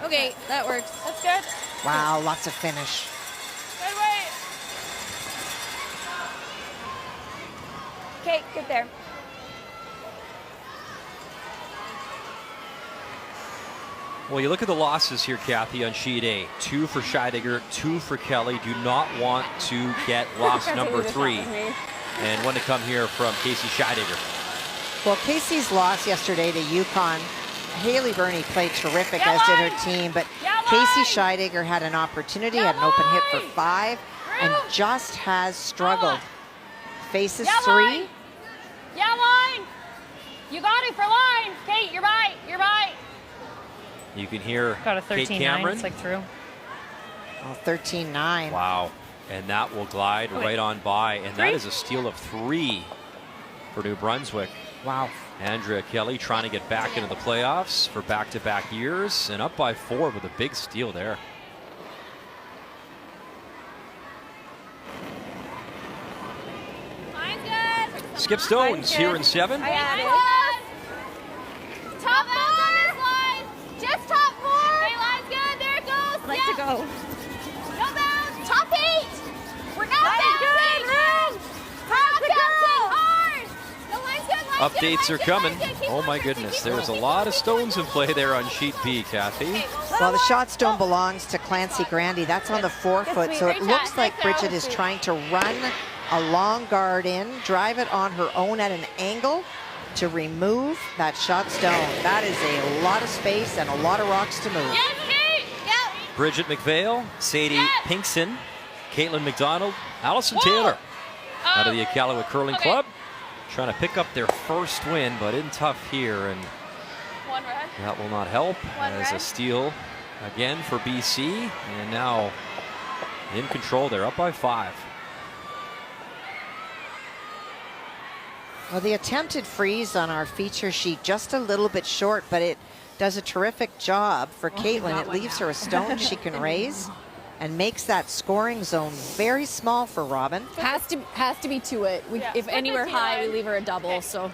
Okay, that works. That's good. Wow, lots of finish. Good way. Okay, good there. Well, you look at the losses here, Kathy, on sheet A. 2 for Scheidegger, 2 for Kelly. Do not want to get loss number 3. And one to come here from Casey Scheidegger. Well, Casey's loss yesterday to UConn. Haley Burney played terrific, as did her team, but Casey Scheidegger had an opportunity, had an open hit for 5, and just has struggled. Faces 3. Yeah, line. You got it for line. Kate, you're right. You're right. You can hear Got a Kate 13-9. Cameron. It's like through. Oh, 13-9. Wow. And that will glide right on by. And that is a steal of 3 for New Brunswick. Wow. Andrea Kelly trying to get back into the playoffs for back-to-back years, and up by 4 with a big steal there. Line's good. Skip Stones here in 7. Top 4 on this line. Just top 4. Okay, line's good. There it goes. Like to go. No bounce. Top 8. We're not bouncing. Room. Top bouncing hard. The line's good. Updates are coming. Oh my goodness, there's a lot of stones in play there on sheet B, Kathy. Well, the shot stone belongs to Clancy Grandy. That's on the 4-foot, so it looks like Bridget is trying to run a long guard in, drive it on her own at an angle to remove that shot stone. That is a lot of space and a lot of rocks to move. Bridget McVeigh, Sadie Pinkson, Caitlin McDonald, Allison Taylor out of the Iqaluit Curling Club. Trying to pick up their first win, but in tough here, and that will not help as a steal again for BC, and now in control. They're up by 5. Well, the attempted freeze on our feature sheet just a little bit short, but it does a terrific job for Caitlin. It leaves her a stone she can raise and makes that scoring zone very small for Robin. Has to be to it. If anywhere high, we leave her a double. So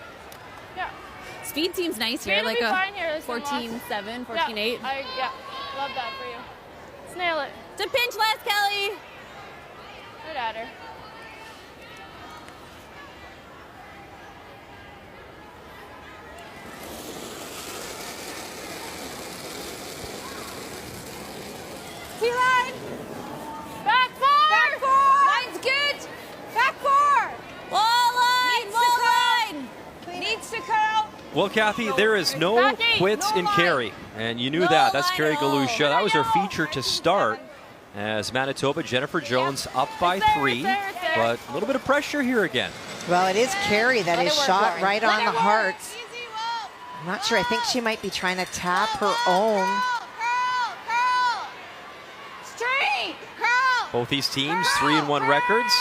speed seems nice here, like a 14-7, 14-8. Yeah, love that for you. Let's nail it. To pinch less, Kelly. Good at her. T-line. Back 4. Back 4. Line's good. Back 4. Wall line. Needs to curl. Well, Kathy, there is no quits in Carey, and you knew that. That's Carey Galusha. That was her feature to start as Manitoba, Jennifer Jones up by 3, but a little bit of pressure here again. Well, it is Carey that is shot right on the hearts. I'm not sure. I think she might be trying to tap her own. Both these teams, 3-1 records.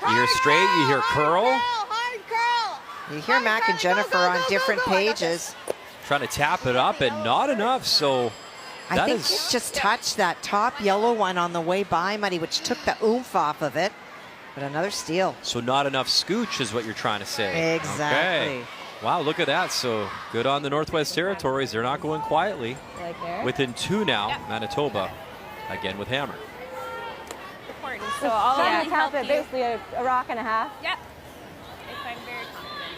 You hear straight, you hear curl. You hear Mac and Jennifer on different pages. Trying to tap it up and not enough, so I think it just touched that top yellow one on the way by, Muddy, which took the oomph off of it. But another steal. So not enough scooch is what you're trying to say. Exactly. Okay. Wow, look at that. So good on the Northwest Territories. They're not going quietly. Within 2 now, Manitoba again with hammer. So all I tap it, basically a rock and a half. Yep. If I'm very confident.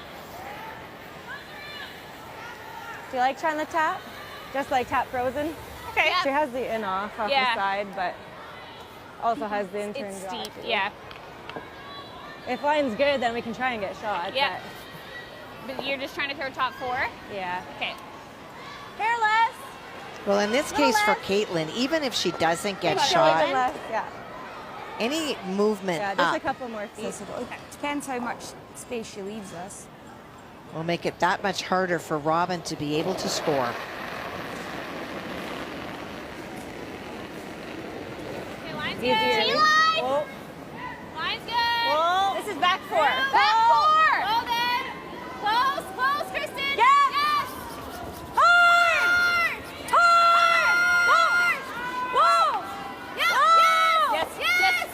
Do you like trying the tap? Just like tap frozen? Okay. She has the in off the side, but also has the in turn It's draw, steep, too. yeah. If line's good, then we can try and get shot. Yeah. But you're just trying to throw top 4? Yeah. Okay. Hairless. Well, in this case for Caitlin, even if she doesn't get shot, any movement Yeah, just up a couple more feet. Depends how much space she leaves us. will make it that much harder for Robin to be able to score. Okay, line's Easier. good. T-line! Whoa. Line's good. Whoa. This is back 4. Back 4! Well then. Close, close, Kristen. Yes! Yes! Hard! Hard! Whoa! Yes! Yes! Yes!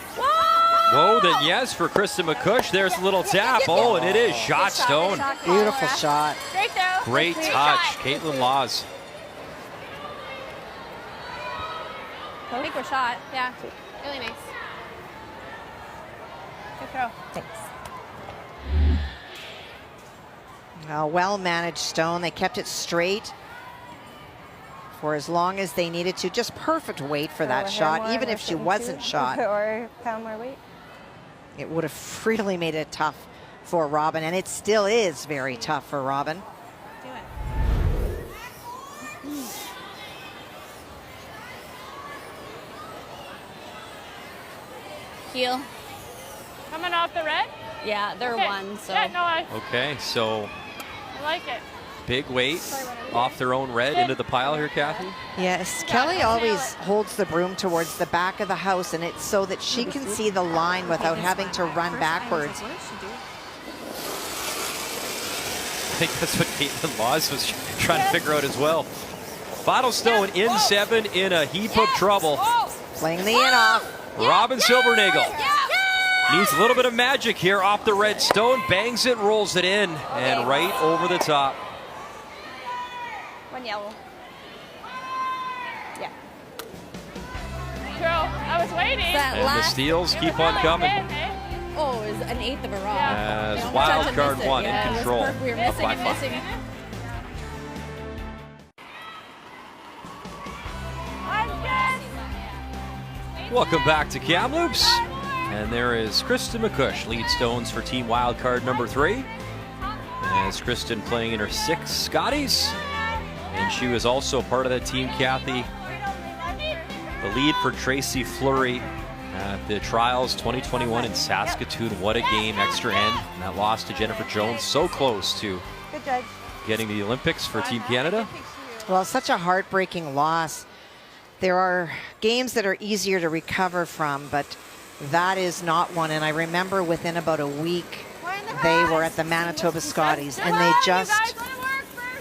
Whoa, then yes for Krista McCush. There's a little tap. Oh, and it is shot stone. Beautiful shot. Great though. Great touch. Caitlin Laws. I think we're shot. Yeah. Really nice. Good throw. Thanks. Well-managed stone. They kept it straight for as long as they needed to. Just perfect weight for that shot, even if she wasn't shot. Or pound more weight. It would have really made it tough for Robin, and it still is very tough for Robin. Do it. Heel. Coming off the red? Yeah, they're Okay. one, so. Yeah, no, I Okay, so like it. big weight off their own red into the pile here, Kathy. Yes, Kelly always holds the broom towards the back of the house, and it's so that she can see the line without having to run backwards. I think that's what Caitlin Laws was trying to figure out as well. Final stone in 7 in a heap of trouble. Playing the in off. Robin Silvernagle needs a little bit of magic here off the red stone. Bangs it, rolls it in, and right over the top. One yellow. Yeah. Throw. I was waiting. And the steals keep on coming. Oh, it was an eighth of a rock. As wild card 1 in control. We were missing by and 5. missing. Welcome back to Kamloops. And there is Kristen McCush, lead stones for team wildcard number 3. As Kristen playing in her 6th Scotties. And she was also part of that team, Kathy. The lead for Tracy Fleury at the Trials 2021 in Saskatoon. What a game, extra end. And that loss to Jennifer Jones, so close to getting the Olympics for Team Canada. Well, such a heartbreaking loss. There are games that are easier to recover from, but that is not one. And I remember within about a week, they were at the Manitoba Scotties, and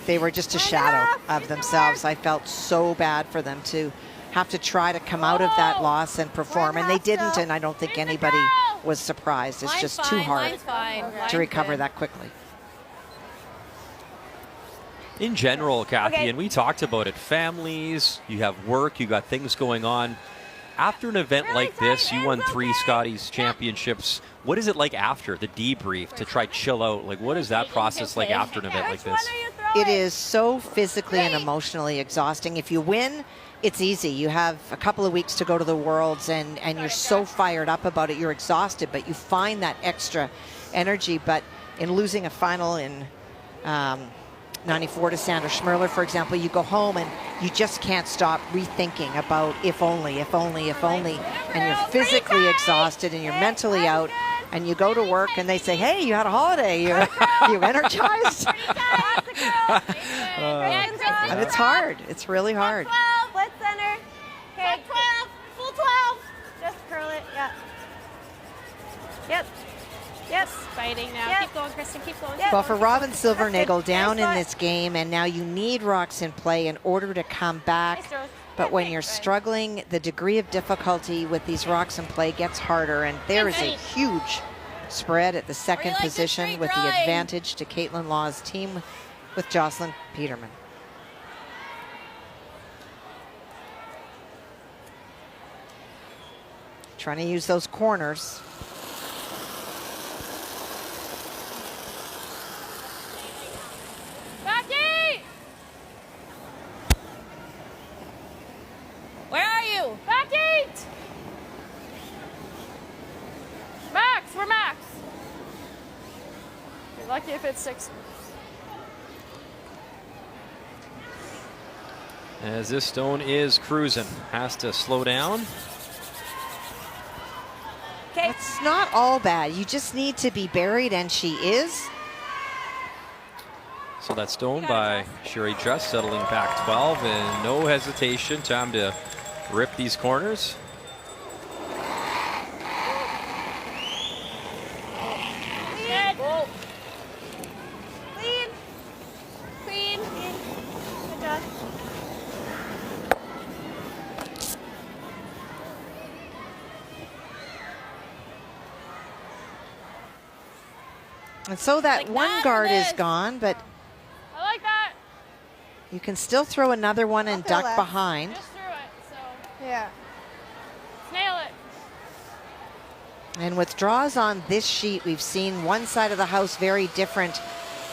they were just a shadow of themselves. I felt so bad for them to have to try to come out of that loss and perform, and they didn't, and I don't think anybody was surprised. It's just too hard to recover that quickly. In general, Kathy, and we talked about it, families, you have work, you got things going on. After an event like this, you won 3 Scotties championships. What is it like after the debrief to try chill out? Like, what is that process like after an event like this? It is so physically and emotionally exhausting. If you win, it's easy. You have a couple of weeks to go to the Worlds, and you're so fired up about it. You're exhausted, but you find that extra energy. But in losing a final in 94 to Sandra Schmirler, for example, you go home and you just can't stop rethinking about if only, if only, if only. And you're physically exhausted and you're mentally out. And you go to work and they say, hey, you had a holiday. You energized? And it's hard. It's really hard. 12, let's center. Okay, 12, full 12. Just curl it, yeah. Yep. Yep. Fighting now. Yep. Keep going, Kristen. Keep going. Well, for Robin Silvernagle down in this game, and now you need rocks in play in order to come back. But when you're struggling, the degree of difficulty with these rocks in play gets harder, and there is a huge spread at the second position with the advantage to Caitlin Law's team with Jocelyn Peterman. Trying to use those corners. 2. Back 8. Max, we're max. You're lucky if it's 6. As this stone is cruising, has to slow down. Okay. It's not all bad. You just need to be buried, and she is. So that stone by Sherry Dress settling back 12, and no hesitation. Time to rip these corners. Clean. Clean. Good job. And so that one guard is gone, but I like that. you can still throw another one and duck left. behind. Just threw it, so Yeah. nail it. And with draws on this sheet, we've seen one side of the house very different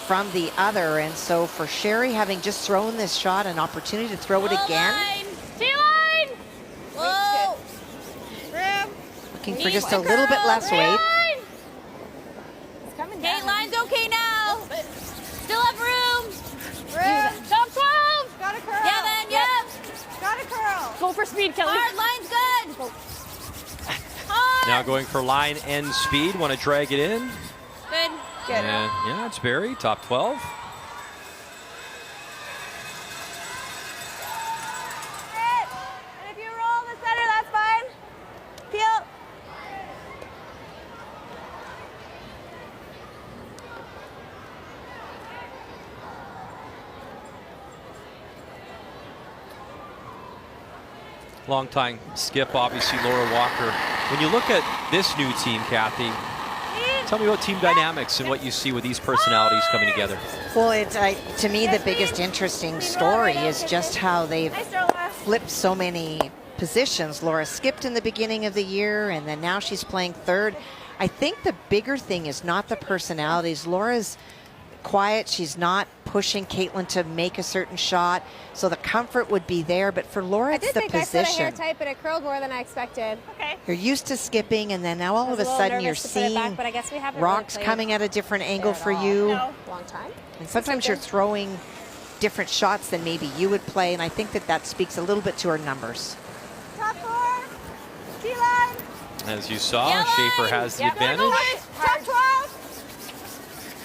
from the other. And so for Sherry, having just thrown this shot, an opportunity to throw it again. T-line! Whoa. Rim. Looking for just a little bit less weight. It's coming Okay, down. line's okay now. Still have room. Rim. Top 12! Got a curl. Yeah, then, yeah. Got a curl. Go for speed, Kelly. Hard, line's good. Hard. Now going for line and speed. Want to drag it in. Good. Good. And yeah, it's buried. Top 12. And if you roll the center, that's fine. Peel. Long time skip, obviously, Laura Walker. When you look at this new team, Kathy, tell me about team dynamics and what you see with these personalities coming together. Well, it's to me the biggest interesting story is just how they've flipped so many positions. Laura skipped in the beginning of the year, and then now she's playing third. I think the bigger thing is not the personalities. Laura's quiet. She's not pushing Caitlin to make a certain shot, so the comfort would be there. But for Laura, it's the I put a hair position. type, but it curled more than I expected. Okay. You're used to skipping, and then now all of a little sudden you're nervous to put it seeing back, but I guess we haven't rocks really played coming at a different angle there at for all. you. No. Long time. And sometimes you're throwing different shots than maybe you would play, and I think that speaks a little bit to her numbers. Top 4. T-line. As you saw, Yeah, Schaefer line. has the Yeah, advantage. Top 12.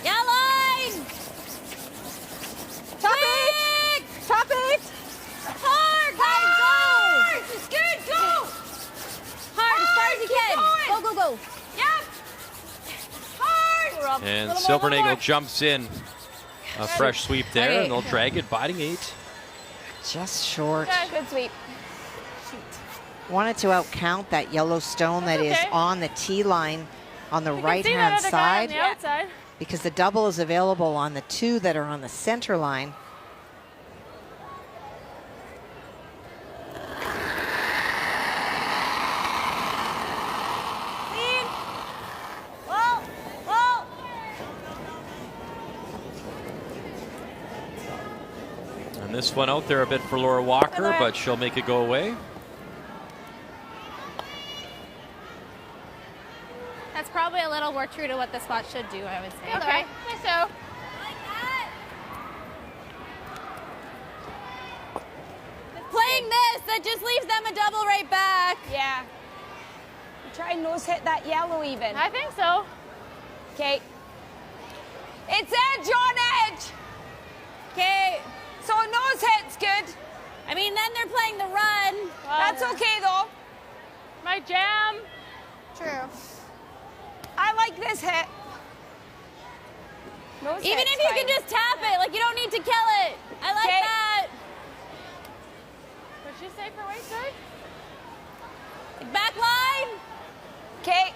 Yeah, line. Top 8. Top 8. Hard, guys, go. This is good, go. Hard, as far as you can. Go, go, go. Yep. Hard. And Silvernagle jumps in. A fresh sweep there, Okay. and they'll drag it, biting 8. Just short. Good sweep. Wanted to outcount that yellow stone that is okay. on the tee line on the You can see right-hand that other guy on side, the outside. because the double is available on the 2 that are on the center line. Clean. Whoa. Whoa. And this one out there a bit for Laura Walker, but she'll make it go away. That's probably a little more true to what the spot should do, I would say. Okay. So. Playing this, that just leaves them a double right back. Yeah. Try and nose hit that yellow even. I think so. Okay. It's edge on edge. Okay. So a nose hit's good. I mean, then they're playing the run. That's okay though. My jam. True. I like this hit. Nose Even hit's if you fine. can just tap it, like you don't need to kill it. I like Okay. that. What'd she say for white side? Back line. Okay.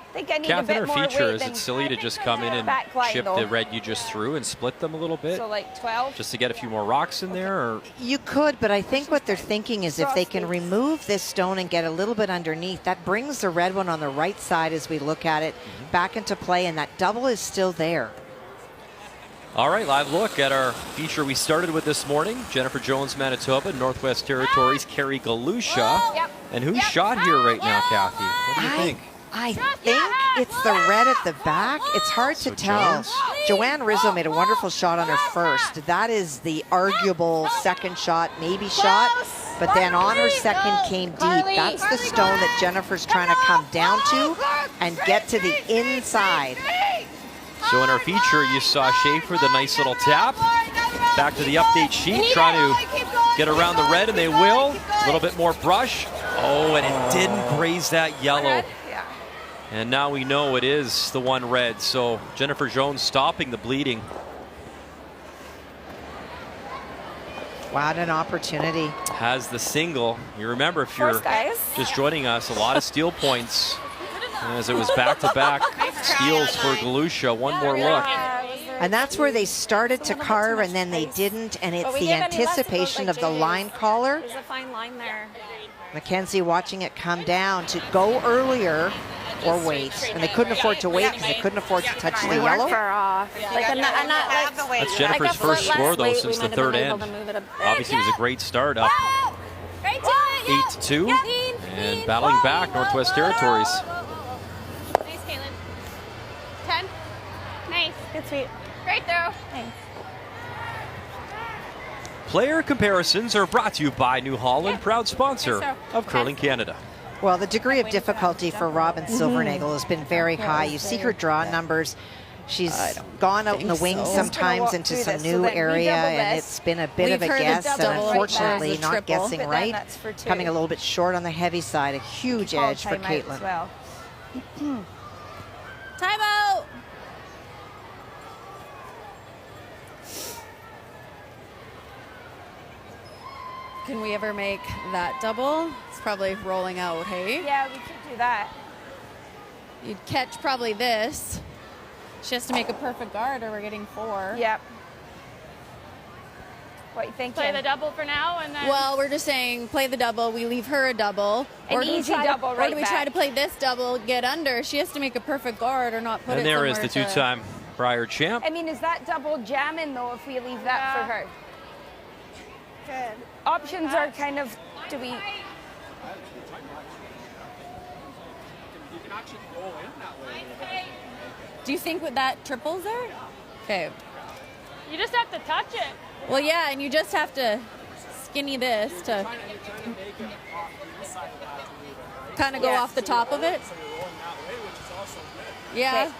I think I need a Catherine, bit her more feature, weight is than it silly to just come in and back line, chip though. the red you just threw and split them a little bit? So like 12. Just to get a few more rocks in there? Or You could, but I think what they're thinking is if they can remove this stone and get a little bit underneath, that brings the red one on the right side as we look at it back into play, and that double is still there. All right, live look at our feature we started with this morning. Jennifer Jones, Manitoba, Northwest Territories, Carrie Galusha. Yep. And who's shot here right now, Kathy? What do you think? I think it's the red at the back. It's hard to tell. Jones? Joanne Rizzo made a wonderful shot on her first. That is the arguable second shot, maybe shot. But then on her second came deep. That's the stone that Jennifer's trying to come down to and get to the inside. So in our feature, you saw Schaefer, the nice little tap. Back to the update sheet, trying to get around the red, and they will. A little bit more brush. Oh, and it didn't graze that yellow. And now we know it is the one red. So Jennifer Jones stopping the bleeding. What an opportunity. Has the single. You remember, if you're just joining us, a lot of steal points as it was back-to-back steals for Galusha. One more look. And that's where they started to carve and then they didn't, and it's the anticipation of the line caller. There's a fine line there. Mackenzie watching it come down to go earlier or wait. And they couldn't afford to wait because they couldn't afford to touch the yellow. That's Jennifer's first score, though, since the third end. Obviously, it was a great start, up 8-2. And battling back, Northwest Territories. Nice, Caitlin. 10. Nice. Good sweep. Great throw. Thanks. Player comparisons are brought to you by New Holland, proud sponsor of Curling Canada. Well, the degree of difficulty for Robin Silvernagle has been very high. You see her draw numbers. She's gone out in the wings sometimes into some new area, and it's been a bit of a guess, and unfortunately not guessing right. Coming a little bit short on the heavy side. A huge edge for Caitlin. Time out! Can we ever make that double? It's probably rolling out, hey? Yeah, we could do that. You'd catch probably this. She has to make a perfect guard or we're getting 4. Yep. What do you think? Play the double for now and then... Well, we're just saying play the double. We leave her a double. An easy double right Or do we try to play this double, get under? She has to make a perfect guard or not put it somewhere. And there is the two-time Brier champ. I mean, is that double jamming, though, if we leave that for her? Good. Options are kind of, do we... Do you think with that triples there? Okay. You just have to touch it. Well, yeah, and you just have to skinny this to kind of go off the top of it. Yeah.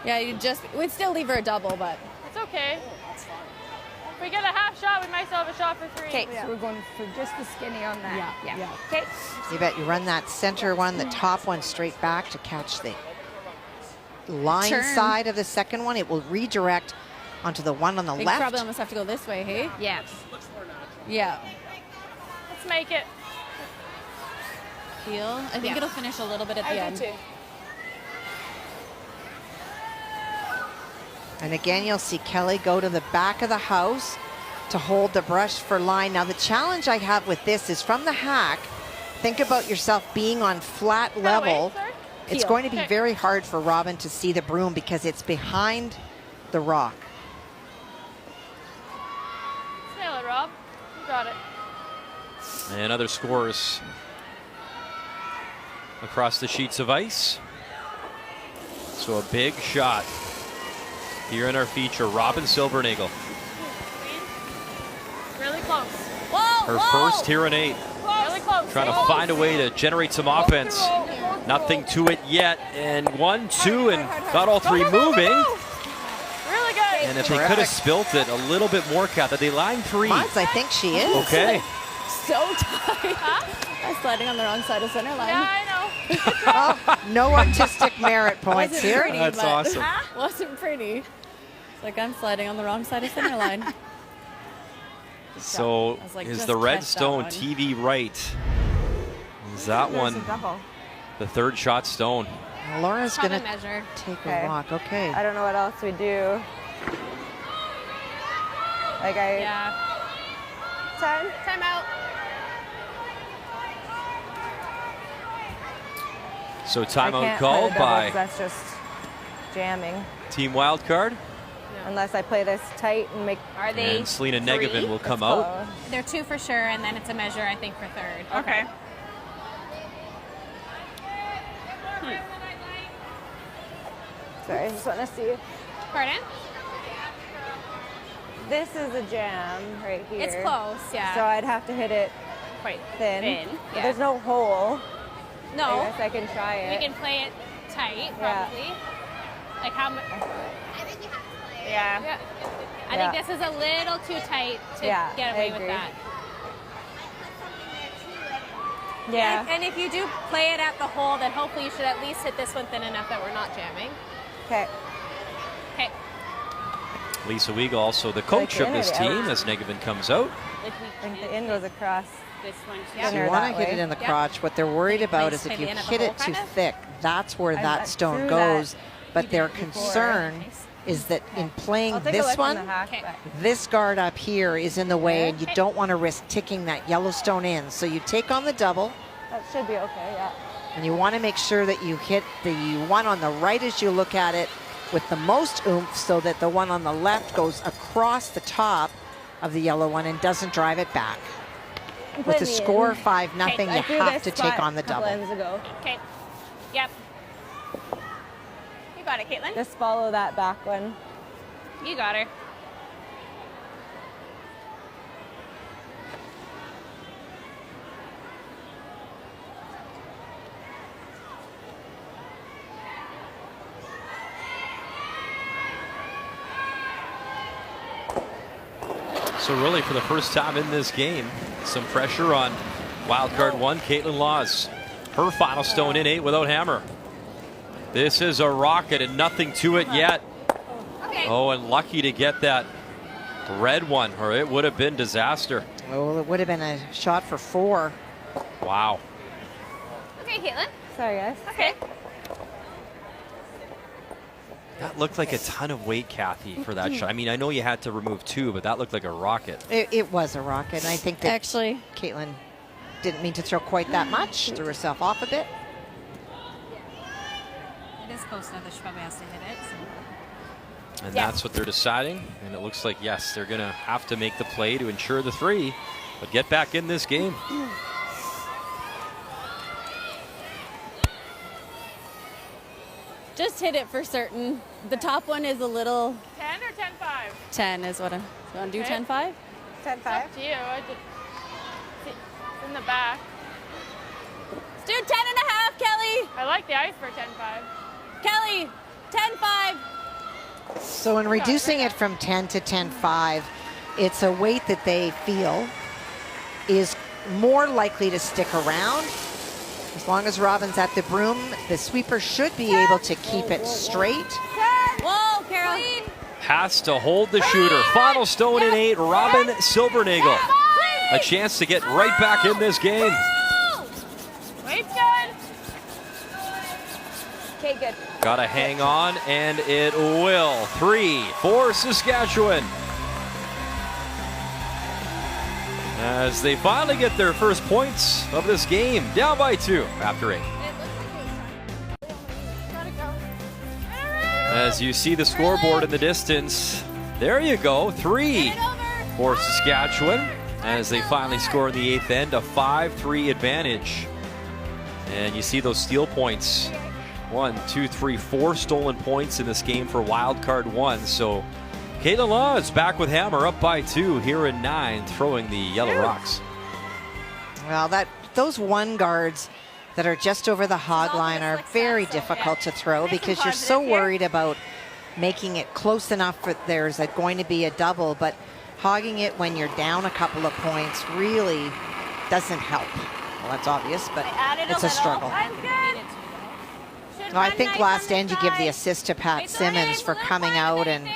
Okay. Yeah, we'd still leave her a double, but. It's okay. If we get a half shot, we might still have a shot for 3. Okay, so we're going for just the skinny on that. Yeah. Okay. You bet you run that center one, the top one straight back to catch the line side of the second one. It will redirect onto the one on the left. Probably almost have to go this way, hey? Yeah. Yeah. Let's make it. Feel. I think it'll finish a little bit at the end. I do too. And again, you'll see Kelly go to the back of the house to hold the brush for line. Now, the challenge I have with this is from the hack, think about yourself being on flat level. It's going to be very hard for Robin to see the broom because it's behind the rock. Nail it, Rob. You got it. And other scores across the sheets of ice. So a big shot here in our feature, Robin Silvernagle. Really close. Her first here in 8. Really close. Trying to find a way to generate some offense. Nothing to it yet. And 1, 2, and got all 3 moving. Really good. And if they could have spilt it a little bit more, Kat, that they line 3. Mods, I think she is. Okay. So tight. I'm sliding on the wrong side of center line. Yeah, I know. Oh, no artistic merit points here. Pretty, that's awesome. Wasn't pretty. It's like I'm sliding on the wrong side of center line. So like, is just the red catch that stone one. TV right? Is that one the third shot stone? Laura's going to measure. take a walk. Okay. I don't know what else we do. Like Yeah. Time out. So timeout called by That's just jamming. Team wild card. Unless I play this tight and make. Are they? And Selena Negevin will come It's out. close. They're 2 for sure, and then it's a measure, I think, for third. Okay. Sorry, I just want to see. Pardon? This is a jam right here. It's close, yeah. So I'd have to hit it Quite thin. thin, But yeah. There's no hole. No. I guess I can try it. We can play it tight, Yeah. probably. Like how much? Yeah. I think this is a little too tight to Yeah, get I away with agree. that. Yeah. And if you do play it at the hole, then hopefully you should at least hit this one thin enough that we're not jamming. Okay. Okay. Lisa Weigel, also the coach of this team, as Negevin comes out. I think the in goes across. This one. So you want to hit it in the crotch. What they're worried about is if you hit it too thick, that's where that stone goes. But their concern is that in playing this one, this guard up here is in the way, and you don't want to risk ticking that yellow stone in. So you take on the double. That should be okay, yeah. And you want to make sure that you hit the one on the right as you look at it with the most oomph, so that the one on the left goes across the top of the yellow one and doesn't drive it back. With the score 5-0, you have to take on the double. Okay. Yep. You got it, Caitlin. Just follow that back one. You got her. So really, for the first time in this game, some pressure on wildcard 1, Caitlin Laws. Her final stone in 8 without hammer. This is a rocket and nothing to it yet. Oh, and lucky to get that red one, or it would have been disaster. Oh, it would have been a shot for 4. Wow. Okay, Caitlin. Sorry, guys. Okay. That looked like a ton of weight, Kathy, for that shot. I mean, I know you had to remove 2, but that looked like a rocket. It was a rocket, and I think that actually Caitlin didn't mean to throw quite that much, threw herself off a bit. It is close enough that she probably has to hit it. So. And that's what they're deciding. And it looks like, yes, they're going to have to make the play to ensure the 3, but get back in this game. Just hit it for certain. The top one is a little. 10 or 10-5? 10 is what I'm. You want to do 10-5? 10-5. It's up to you. It's in the back. Let's do 10.5, Kelly. I like the ice for 10-5. Kelly, 10-5. So in reducing it from 10 to 10.5, it's a weight that they feel is more likely to stick around. As long as Robin's at the broom, the sweeper should be able to keep it straight. Whoa, Carol. Has to hold the shooter. Final stone in 8, Robin Silvernagle. A chance to get right back in this game. Weight's good. Okay, good. Got to hang on, and it will. 3 for Saskatchewan. As they finally get their first points of this game, down by 2 after 8. As you see the scoreboard in the distance, there you go, 3 for Saskatchewan, as they finally score in the 8th end, a 5-3 advantage. And you see those steal points. 1, 2, 3, 4 stolen points in this game for wildcard 1. So Caitlin Laws back with hammer, up by 2 here in 9, throwing the yellow rocks. Well, those one guards that are just over the hog line are very difficult to throw because you're so worried about making it close enough for there's going to be a double, but hogging it when you're down a couple of points really doesn't help. Well, that's obvious, but it's a struggle. No, I think last end you give the assist to Pat Simmons for coming out and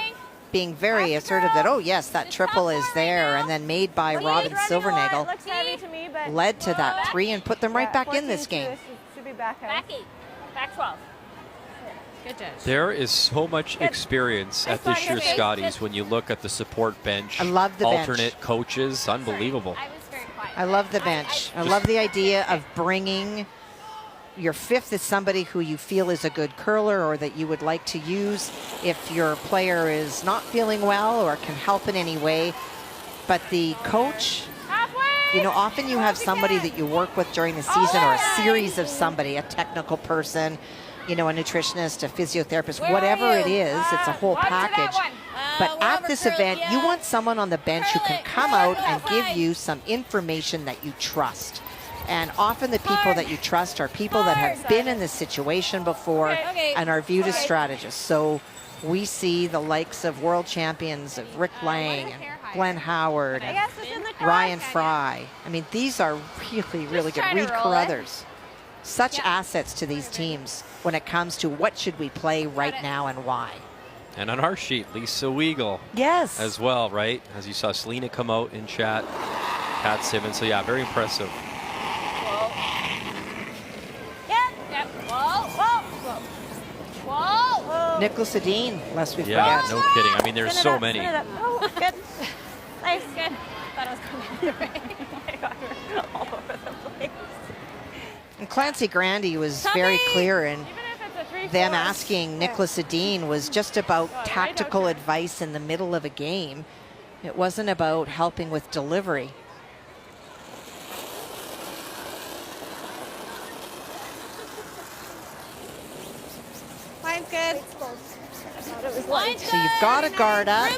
being very assertive that, oh yes, that triple is there, and then made by Robin Silvernagle led to that 3 and put them right back in this game. Should be back out. Back 12. Good judge. There is so much experience at this year's Scotties when you look at the support bench. I love the bench. Alternate coaches, unbelievable. I love the bench. I love the idea of bringing your fifth is somebody who you feel is a good curler or that you would like to use if your player is not feeling well or can help in any way. But the coach, you know, often you have somebody that you work with during the season or a series of somebody, a technical person, you know, a nutritionist, a physiotherapist, whatever it is, it's a whole package. But at this event, you want someone on the bench who can come out and give you some information that you trust. And often the people that you trust are people that have been in this situation before and are viewed as strategists. So we see the likes of world champions of Rick Lang and Glenn Howard and Ryan Fry. I mean, these are really, really good. Reed Carruthers. Such assets to these teams when it comes to what should we play right now and why. And on our sheet, Lisa Weigel. Yes. As well, right? As you saw Selena come out in chat, Pat Simmons. So yeah, very impressive. Nicholas Edin, lest we yeah, forget. no kidding. I mean, there's so many. Oh, good. Nice. Good. Thought I was going the other way. I got her all over the place. And Clancy Grandy was very clear in them asking Nicholas Edin was just about tactical advice in the middle of a game. It wasn't about helping with delivery. Line's good. So you've got a guard up,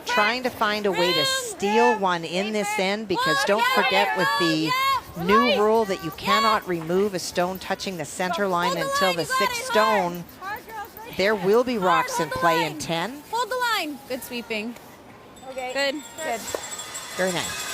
trying to find a way to steal one in this end, because don't forget with the new rule that you cannot remove a stone touching the center line until the sixth stone. There will be rocks in play in 10. Hold the line. Good sweeping. Okay. Good. Good. Very nice.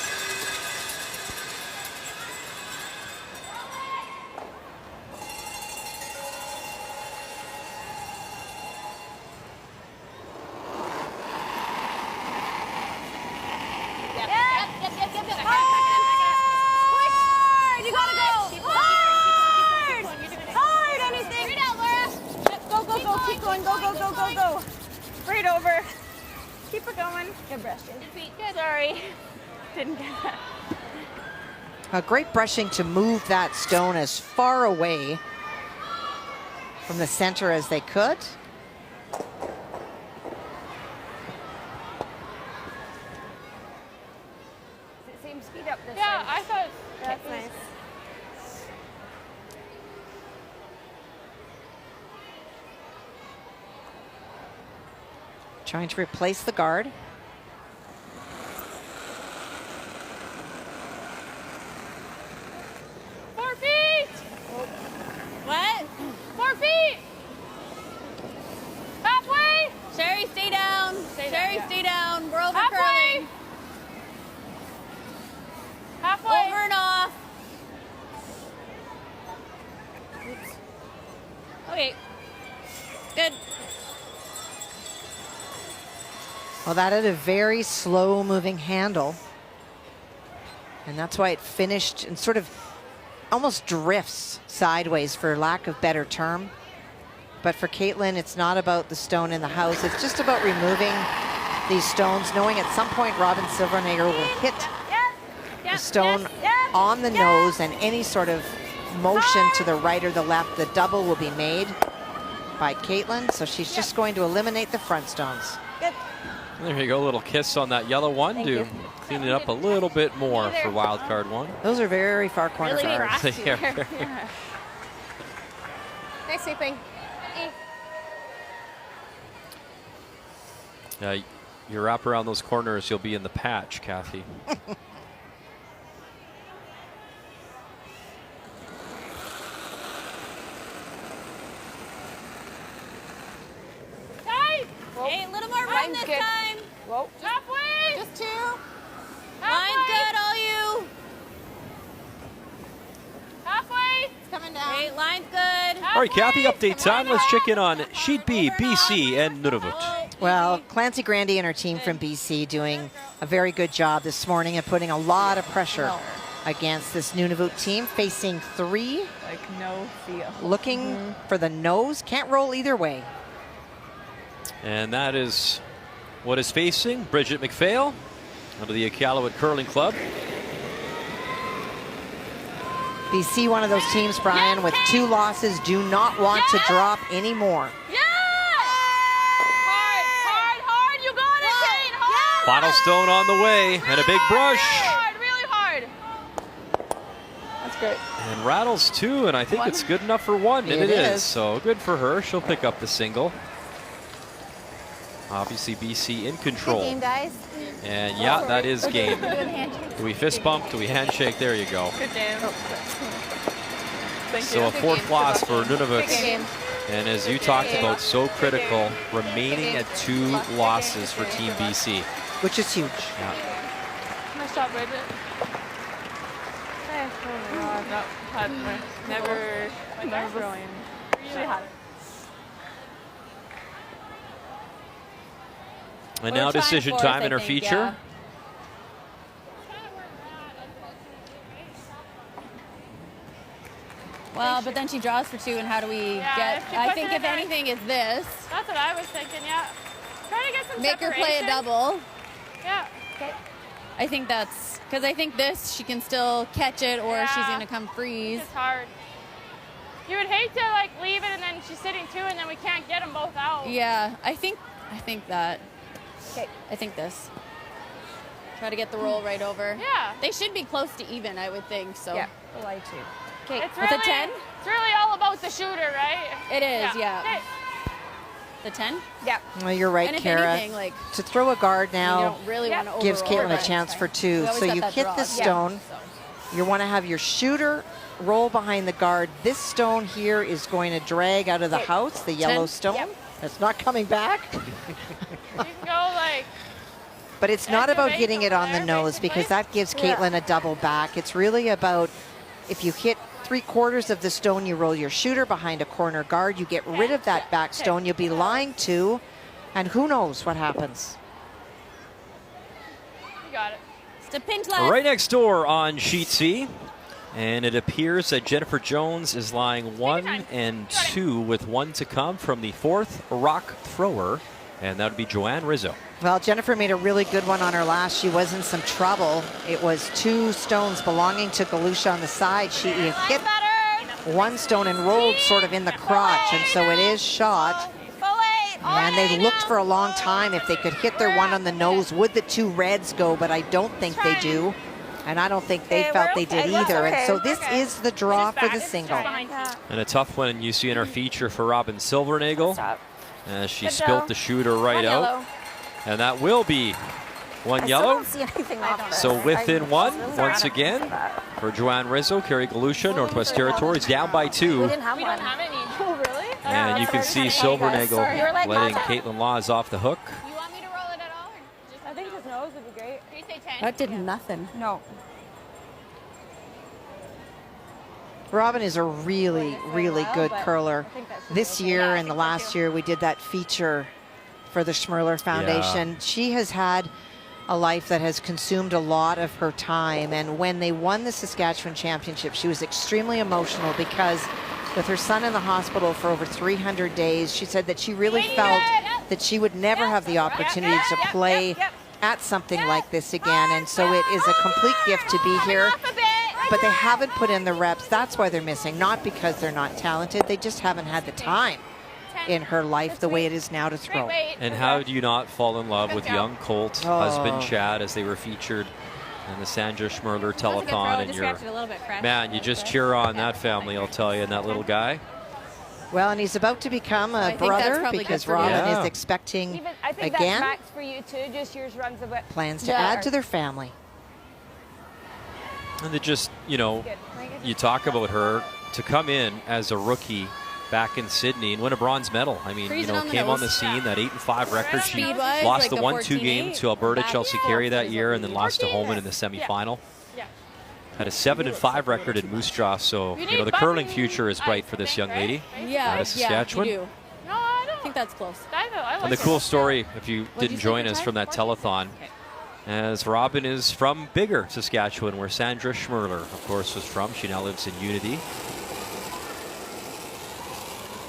Go. Right over. Keep it going. Good brushing. Good. Sorry. Didn't get that. A great brushing to move that stone as far away from the center as they could. Does it seem speed up this Yeah, way? I thought that's nice. Trying to replace the guard. What? 4 feet. Halfway. Sherry, stay down. Sherry, stay down. We're over Halfway. curling. Halfway. Over and off. Oops. Okay. Good. Well, that had a very slow moving handle. And that's why it finished and sort of almost drifts sideways, for lack of better term. But for Caitlin, it's not about the stone in the house. It's just about removing these stones, knowing at some point Robin Silvernagle will hit the stone on the nose, and any sort of motion to the right or the left, the double will be made by Caitlin. So she's just going to eliminate the front stones. Good. There you go, a little kiss on that yellow one to clean it up a little bit more for wild card one. Those are very far corner Really guards. raspy. Yeah. Nice sweeping. You wrap around those corners, you'll be in the patch, Kathy. Hey, a little more run this time. Whoa. Halfway. Just 2. Line's good, all you. Halfway. It's coming down. Hey, line's good. All right, Kathy, update time. Let's check in on Sheet B, BC, and Nunavut. Well, Clancy Grandy and her team from BC doing a very good job this morning and putting a lot of pressure against this Nunavut team, facing 3. Like no feel. Looking for the nose. Can't roll either way. And that is what is facing Bridget McPhail under the Iqaluit Curling Club. BC, one of those teams, Brian, with 2 losses, do not want to drop anymore. Yeah! Hard, you got it, Kate, hard! Final stone on the way, and a big brush. Really hard. That's great. And rattles 2, and I think it's good enough for 1, and it is. So good for her. She'll pick up the single. Obviously, BC in control. Good game, guys. And yeah, that is game. Do we fist bump? Do we handshake? There you go. Good game. So a 4th loss for Nunavut. And as you talked about, so critical, remaining at 2 losses for Team BC. Which is huge. Yeah. Nice job, Bridget. Never throwing. Really hot. And now decision time in her feature. Yeah. Well, but then she draws for 2, and how do we get? I think if anything is this. That's what I was thinking. Yeah. Try to get some Make her play a double. Yeah. Okay. I think that's because I think this she can still catch it, or she's gonna come freeze. It's hard. You would hate to like leave it and then she's sitting 2 and then we can't get them both out. Yeah, I think that. Okay, I think this. Try to get the roll right over. Yeah. They should be close to even, I would think. So. Yeah. Well, I too. Okay. It's With really, a 10. It's really all about the shooter, right? It is. Yeah. Okay. The 10. Yeah. Well, you're right, And if Kara. anything, like, to throw a guard now you don't really want to gives overroll Caitlin it. a chance for 2. We always So got you that hit draw. the stone. So. You want to have your shooter roll behind the guard. This stone here is going to drag out of the house, the yellow stone. Yep. It's not coming back. You can go like. But it's not about hitting it on the nose, because that gives Caitlin a double back. It's really about if you hit 3/4 of the stone, you roll your shooter behind a corner guard, you get rid of that back stone, you'll be lying 2, and who knows what happens. You got it. It's a pinch left. Right next door on sheet C. And it appears that Jennifer Jones is lying 1 and 2 with 1 to come from the 4th rock thrower. And that would be Joanne Rizzo. Well, Jennifer made a really good one on her last. She was in some trouble. It was 2 stones belonging to Galusha on the side. She hit 1 stone and rolled sort of in the crotch, and so it is shot. And they looked for a long time if they could hit their 1 on the nose. Would the 2 reds go? But I don't think they do. And I don't think they felt they did either. And so this is the draw for the single. And a tough one you see in our feature for Robin Silvernagle. As she spilt the shooter right out. And that will be 1 yellow. So within 1 once again for Joanne Rizzo. Carrie Galusha, Northwest Territories down by 2. We don't have any. Oh, really? And you can see Silvernagle letting Caitlin Laws off the hook. You want me to roll it at all? I think his nose would be great. Can you say 10? That did nothing. No. Robin is a really, really good curler. This year and the last year we did that feature for the Schmerler Foundation. Yeah. She has had a life that has consumed a lot of her time, and when they won the Saskatchewan Championship, she was extremely emotional because with her son in the hospital for over 300 days, she said that she really felt that she would never have the opportunity to play at something like this again, and so it is a complete gift to be here. But they haven't put in the reps. That's why they're missing, not because they're not talented. They just haven't had the time in her life the way it is now to throw. And how do you not fall in love with young Colt, husband Chad, as they were featured in the Sandra Schmerler telethon? And you're, man, you just cheer on that family, I'll tell you, and that little guy. Well, and he's about to become a brother because Robin is expecting I think again that's max for you too. Just yours runs a bit. plans to add to their family. And to just, you know, you talk about her to come in as a rookie back in Sydney and win a bronze medal. I mean, you know, came on the scene, that 8-5 record. She lost the 1-2 game to Alberta Chelsea Carey that year and then lost to Holman in the semifinal. Had a 7-5 record in Moose Jaw, so, you know, the curling future is bright for this young lady out of Saskatchewan. You do. No, I don't think that's close. And the cool story, if you didn't join us from that telethon, as Robin is from Bigger, Saskatchewan, where Sandra Schmerler, of course, was from. She now lives in Unity.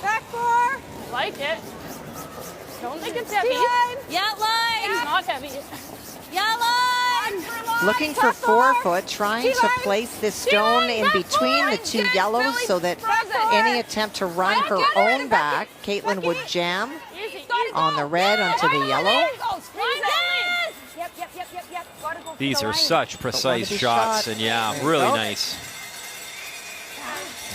Back 4. Like it. Don't think it's heavy. Yeah, line. It's not heavy. Yeah, line. Looking for 4-foot, trying to place this stone in between the two yellows so that any attempt to run her own back, Caitlin would jam on the red onto the yellow. These are such precise shots, and yeah, really nice.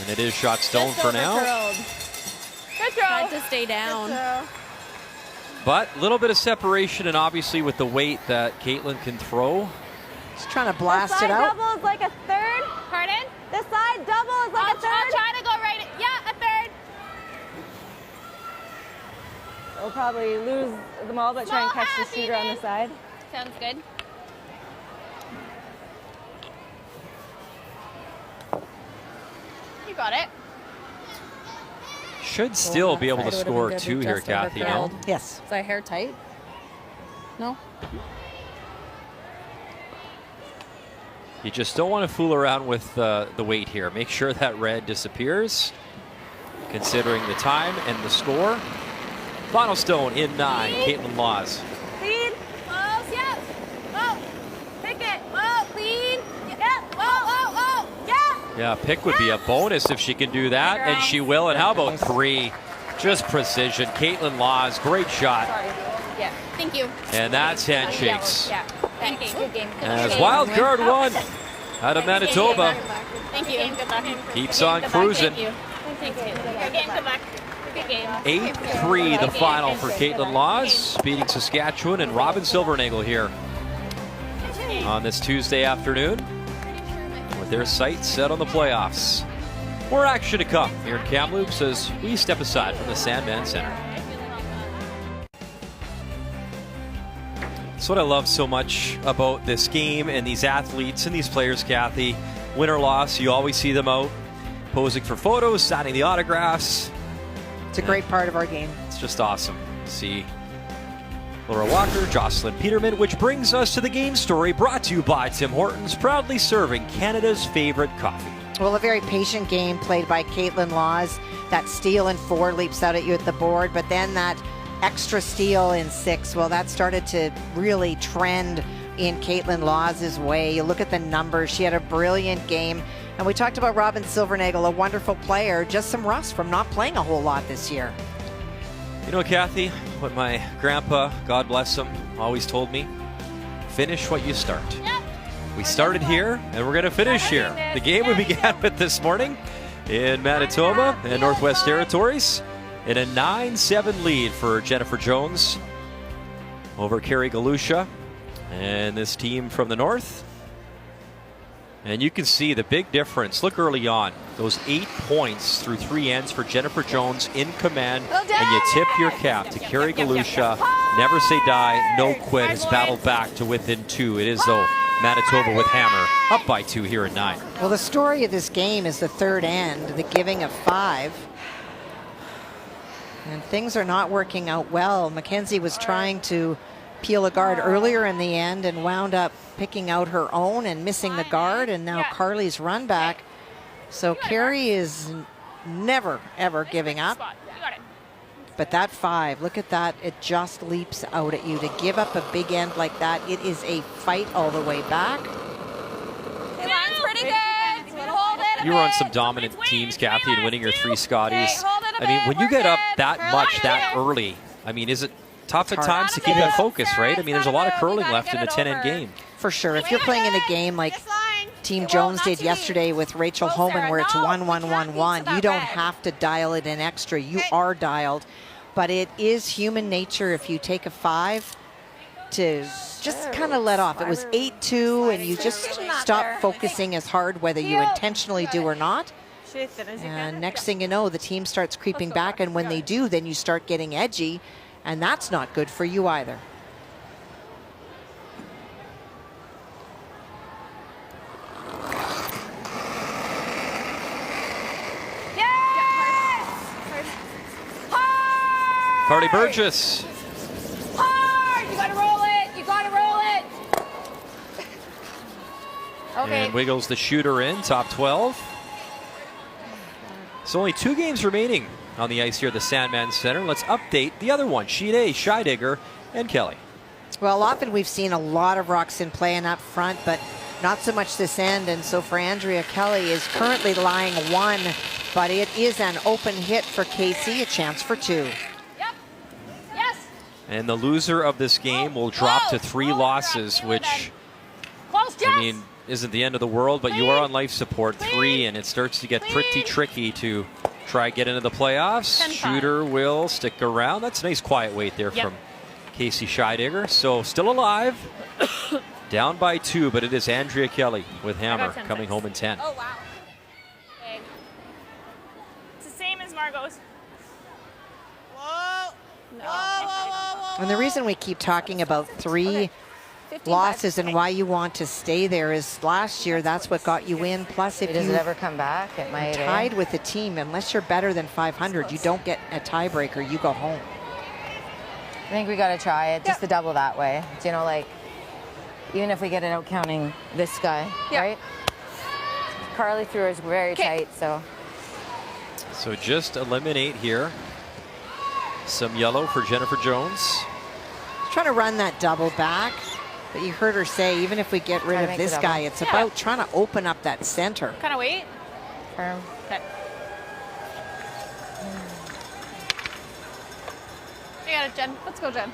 And it is shot stone for now. Good throw. Tried to stay down. But a little bit of separation, and obviously with the weight that Caitlin can throw. Just trying to blast it out. Double is like a third. Pardon? This side double is like a third. I'll try to go right. Yeah, a third. We'll probably lose them all, but try and catch the shooter on the side. Sounds good. You got it. Should still be able to score 2 here, Kathy, no? Yes. Is that hair tight? No? You just don't want to fool around with the weight here. Make sure that red disappears, considering the time and the score. Final stone in 9, Caitlin Laws. Lead. Close, yeah. Oh, pick it. Oh, lead. Yeah. Oh. Yeah. Yeah, pick would be a bonus if she can do that, and she will. And how about 3? Just precision. Caitlin Laws, great shot. Yeah, thank you. And that's handshakes. Yeah, thank you. Good game. As wild card 1 out of Manitoba. Thank you. Good luck. Keeps on cruising. Thank you. Good game. Good luck. Good game. 8-3 the final for Caitlin Laws, beating Saskatchewan and Robin Silvernagle here on this Tuesday afternoon with their sights set on the playoffs. More action to come here in Kamloops as we step aside from the Sandman Center. That's what I love so much about this game and these athletes and these players, Kathy. Win or loss, you always see them out posing for photos, signing the autographs. It's a great part of our game. It's just awesome to see Laura Walker, Jocelyn Peterman, which brings us to the game story brought to you by Tim Hortons, proudly serving Canada's favorite coffee. Well, a very patient game played by Caitlin Laws. That steal in 4 leaps out at you at the board, but then that extra steal in 6, well, that started to really trend in Caitlin Laws' way. You look at the numbers. She had a brilliant game. And we talked about Robin Silvernagle, a wonderful player, just some rust from not playing a whole lot this year. You know, Kathy, what my grandpa, God bless him, always told me, finish what you start. Yep. We started here, and we're going to finish here. The game we began with this morning in Manitoba and Northwest Territories in a 9-7 lead for Jennifer Jones over Carrie Galusha and this team from the north. And you can see the big difference. Look early on. Those 8 points through 3 ends for Jennifer Jones in command. And you tip your cap to Carrie Galusha. Never say die, no quit. Has battled back to within 2. It is, though, Manitoba with hammer up by 2 here in 9. Well, the story of this game is the third end, the giving of 5. And things are not working out well. Mackenzie was trying to peel a guard earlier in the end and wound up picking out her own and missing the guard, and now Carly's run back. So Carrie is never, ever giving up. But that 5, look at that, it just leaps out at you. To give up a big end like that, it is a fight all the way back. The line's pretty good. Hold it. You were on some dominant teams, Kathy, and winning your 3 Scotties. I mean, when you get up that much that early, I mean, is it tough at times to keep that focus, right? I mean, there's a lot of curling left in a 10-end game. For sure. If you're playing in a game like Team Jones did yesterday with Rachel Homan, where it's 1-1-1-1, you don't have to dial it in extra. You are dialed. But it is human nature if you take a 5 to just kind of let off. It was 8-2, and you just stop focusing as hard, whether you intentionally do or not. And next thing you know, the team starts creeping back, and when they do, then you start getting edgy. And that's not good for you either. Yes! Hard! Carly Burgess. Hard! You gotta roll it! You gotta roll it! Okay. And wiggles the shooter in, top 12. So only 2 games remaining on the ice here at the Sandman Center. Let's update the other one, Sheet A, Scheidegger, and Kelly. Well, often we've seen a lot of Roxon playing up front, but not so much this end. And so for Andrea Kelly is currently lying 1, but it is an open hit for Casey, a chance for 2. And the loser of this game will drop to 3 losses, which, I mean, isn't the end of the world, but you are on life support 3, and it starts to get pretty tricky to try get into the playoffs. Shooter will stick around. That's a nice quiet wait there from Casey Scheidegger. So still alive, down by 2, but it is Andrea Kelly with hammer coming home in 10. Oh, wow. Okay. It's the same as Margot's. Whoa. No. And the reason we keep talking about 3 losses and why you want to stay there is last year that's what got you in. Plus, if Does you it ever come back? It might. Tied with the team, unless you're better than 500, you don't get a tiebreaker. You go home. I think we got to try it just to double that way. You know, like even if we get it out counting this guy, right? Carly threw hers very tight, so. So just eliminate here. Some yellow for Jennifer Jones. Trying to run that double back, but you heard her say, even if we get rid of this guy, it's about trying to open up that center. Kind of wait. Firm. Okay. You got it, Jen. Let's go, Jen.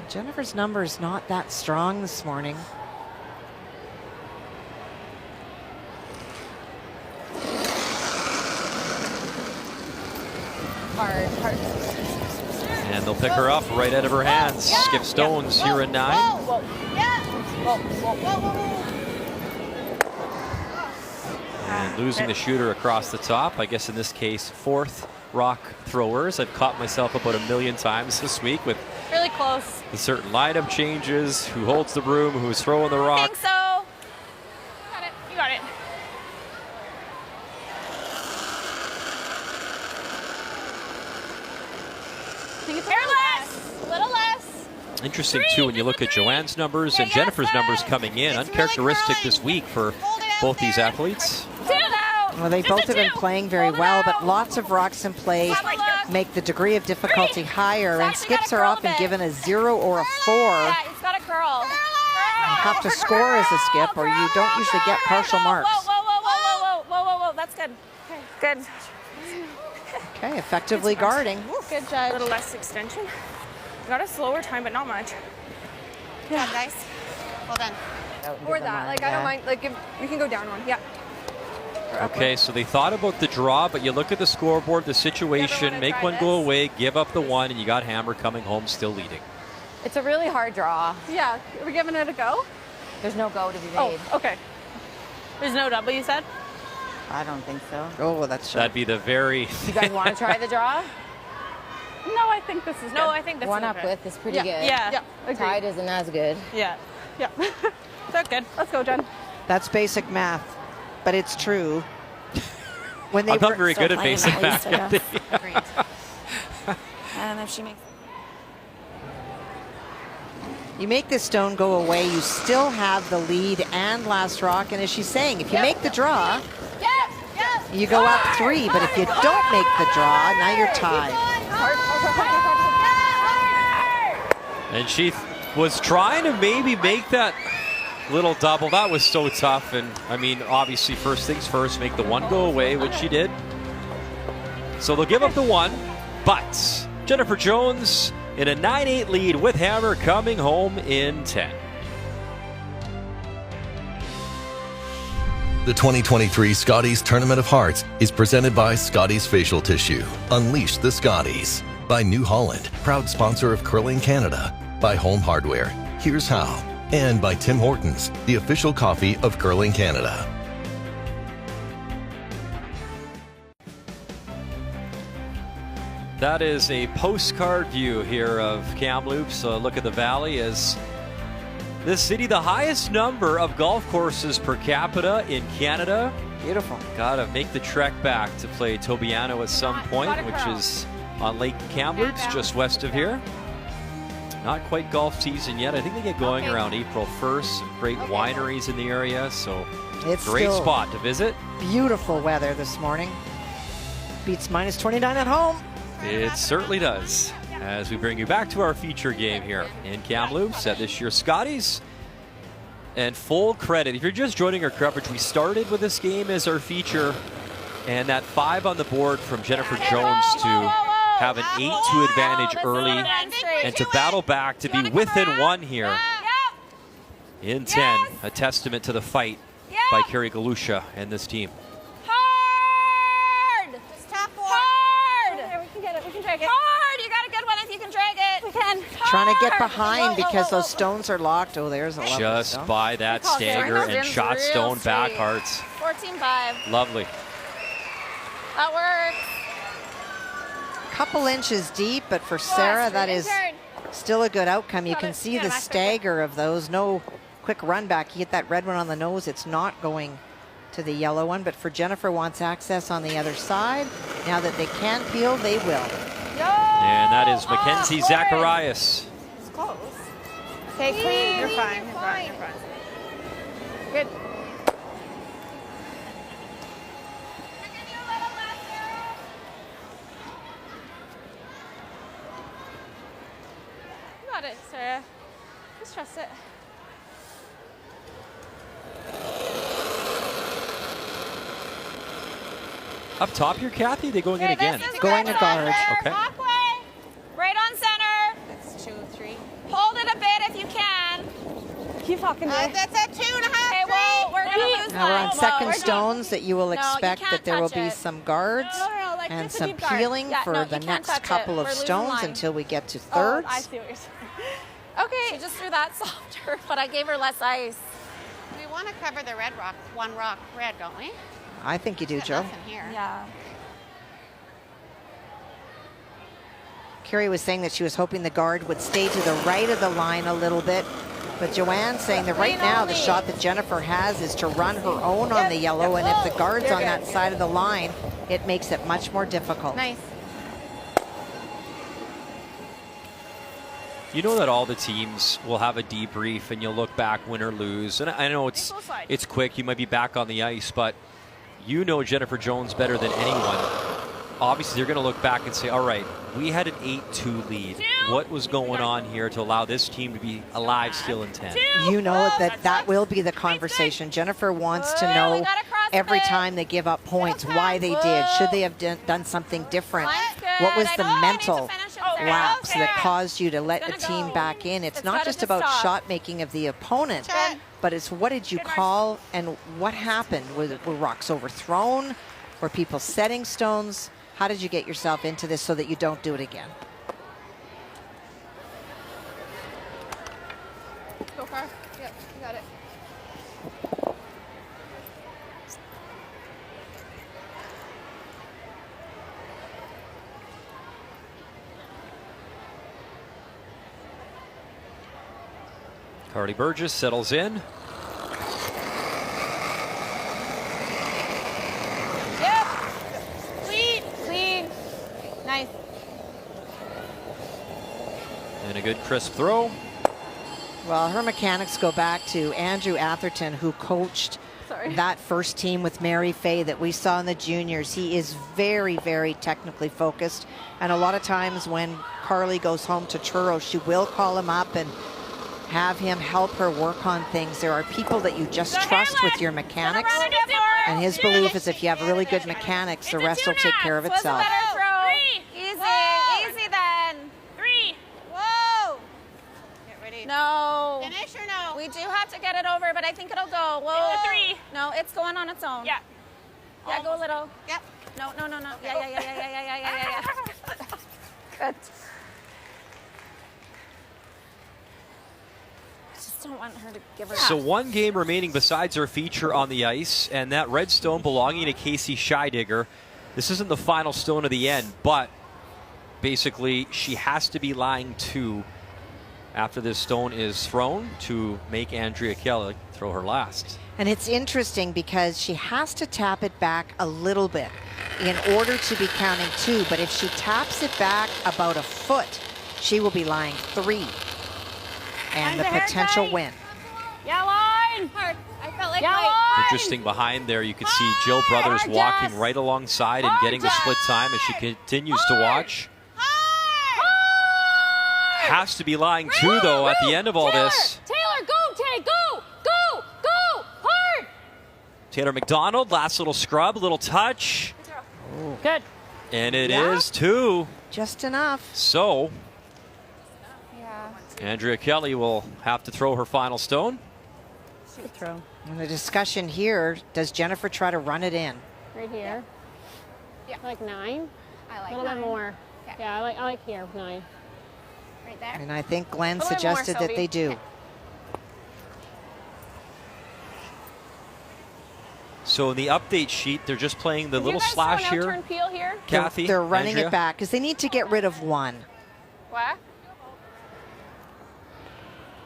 Jennifer's number is not that strong this morning. Hard. And they'll pick her up right out of her hands. Skip Stones here in 9. And losing the shooter across the top. I guess in this case, 4th rock throwers. I've caught myself about 1 million times this week with really close. The certain lineup changes, who holds the broom, who's throwing the rock. I think so. Got it. You got it. I think it's a little less. Interesting, too, when you look at Joanne's numbers and Jennifer's numbers coming in. Uncharacteristic this week for both these athletes. Well, they both have been playing very well, but lots of Roxon plays make the degree of difficulty higher, and skips are often given a 0 or a 4. Yeah, it's got a curl. You have to score as a skip, or you don't usually get partial marks. Whoa. That's good. Okay. Good. Okay, effectively guarding. Good job. A little less extension. Got a slower time, but not much. Yeah, guys. Well done. Or that. Like, I don't mind. Like, if you can go down 1. Yeah. Okay, so they thought about the draw, but you look at the scoreboard, the situation, make one go away, give up the 1, and you got Hammer coming home still leading. It's a really hard draw. Yeah. Are we giving it a go? There's no go to be made. Oh, okay. There's no double, you said? I don't think so. Oh, that's That'd be the very... You guys want to try the draw? No, I think this is good. No, I think this One is up good. with is pretty good. Yeah. Tied isn't as good. Yeah. That's good. Let's go, Jen. That's basic math, but it's true. When they I'm not very good at basic math. Great. And if she makes... You make this stone go away, you still have the lead and last rock, and as she's saying, if you make the draw, you go up 3, but if you don't make the draw, now you're tied. And she was trying to maybe make that little double. That was so tough. And I mean, obviously, first things first, make the 1 go away, which she did. So they'll give up the 1, but Jennifer Jones in a 9-8 lead with Hammer coming home in 10. The 2023 Scotties Tournament of Hearts is presented by Scotties Facial Tissue. Unleash the Scotties. By New Holland, proud sponsor of Curling Canada. By Home Hardware, Here's How. And by Tim Hortons, the official coffee of Curling Canada. That is a postcard view here of Kamloops. Look at the valley as this city, the highest number of golf courses per capita in Canada. Beautiful. Gotta make the trek back to play Tobiano at some point, which is on Lake Kamloops, just west of here. Not quite golf season yet. I think they get going around April 1st. Some great wineries in the area, so it's great spot to visit. Beautiful weather this morning. Beats minus 29 at home. It certainly does. As we bring you back to our feature game here in Kamloops at this year's Scotties. And full credit, if you're just joining our coverage, we started with this game as our feature, and that 5 on the board from Jennifer Jones to have an 8-2 advantage early and to battle back to be within 1 here in 10. A testament to the fight by Carrie Galusha and this team. Hard! Just tap hard! We can get it, we can drag it. Hard! You got a good one if you can drag it. We can. Trying to get behind because those stones are locked. Oh, there's a lovely Just stone. by that stagger and shot stone back hearts. 14-5. Lovely. That works. Couple inches deep, but for Sarah, that is still a good outcome. You can see the stagger of those. No quick run back. You get that red one on the nose, it's not going to the yellow one, but for Jennifer wants access on the other side. Now that they can peel, they will. And that is Mackenzie Zacharias. It's close. Okay, clean. You're fine. You're fine. You're fine. Good. You got it, Sarah. Just trust it. Up top here, Kathy, they going in again. Going to guard. Okay. Halfway. Right on center. That's 2, 3. Hold it a bit if you can. Keep fucking That's at 2.5. Okay, well, we're going to lose Now we're on one. second stones that you will No, you expect can't that there will touch be it. some guards Like and just a some deep guard. peeling Yeah, for no, the you can't next touch couple it. of We're losing stones line. until we get to thirds. I see what you're saying. Okay. She just threw that softer, but I gave her less ice. We want to cover the red rock, one rock red, don't we? I think you do, Joe. Nothing here. Yeah. Carrie was saying that she was hoping the guard would stay to the right of the line a little bit. But Joanne's saying that right now the shot that Jennifer has is to run her own on the yellow, and if the guard's on that side of the line, it makes it much more difficult. Nice. You know that all the teams will have a debrief and you'll look back, win or lose. And I know it's quick, you might be back on the ice, but you know Jennifer Jones better than anyone. Obviously, they're going to look back and say, all right, we had an 8-2 lead. What was going on here to allow this team to be alive still in 10? You know that will be the conversation. Jennifer wants to know every time they give up points why they did. Should they have done something different? What was the mental lapse that caused you to let a team back in? It's not just about shot making of the opponent, but it's what did you call and what happened? Were rocks overthrown? Were people setting stones? How did you get yourself into this so that you don't do it again? Go far. Yep, you got it. Carly Burgess settles in. Yep. Clean. Clean. Nice. And a good crisp throw. Well, her mechanics go back to Andrew Atherton, who coached that first team with Mary Fay that we saw in the juniors. He is very, very technically focused. And a lot of times when Carly goes home to Truro, she will call him up and have him help her work on things. There are people that you just trust with your mechanics. And his belief is if you have really good mechanics, the rest will take care of itself. Easy. Easy then. 3. Whoa. Get ready. No. Finish or no? We do have to get it over, but I think it'll go. Whoa. 3. No, it's going on its own. Yeah. Yeah, go a little. Yep. No. Yeah. Good. Don't want her to give her So one game remaining besides our feature on the ice, and that red stone belonging to Casey Scheidegger. This isn't the final stone of the end, but basically she has to be lying 2 after this stone is thrown to make Andrea Kelly throw her last. And it's interesting because she has to tap it back a little bit in order to be counting 2, but if she taps it back about a foot, she will be lying 3. and the potential win. Yeah, line. Hard. I felt like Interesting behind there, you can see Jill Brothers walking right alongside and getting the split time as she continues to watch. Has to be lying too, though, at the end of all this. Taylor, go, Tay, go, go, go, hard. Taylor McDonald, last little scrub, little touch. Good. And it is two. Just enough. So, Andrea Kelly will have to throw her final stone. Good throw. And the discussion here, does Jennifer try to run it in? Right here. Yeah. Like 9. I like a little 9. bit more. Okay. Yeah, I like here 9. Right there. And I think Glenn A little more, suggested that Sylvie. they do. Okay. So in the update sheet, they're just playing the little slash here. Turn peel here? Kathy, They're running Andrea? it back because they need to get rid of one. What?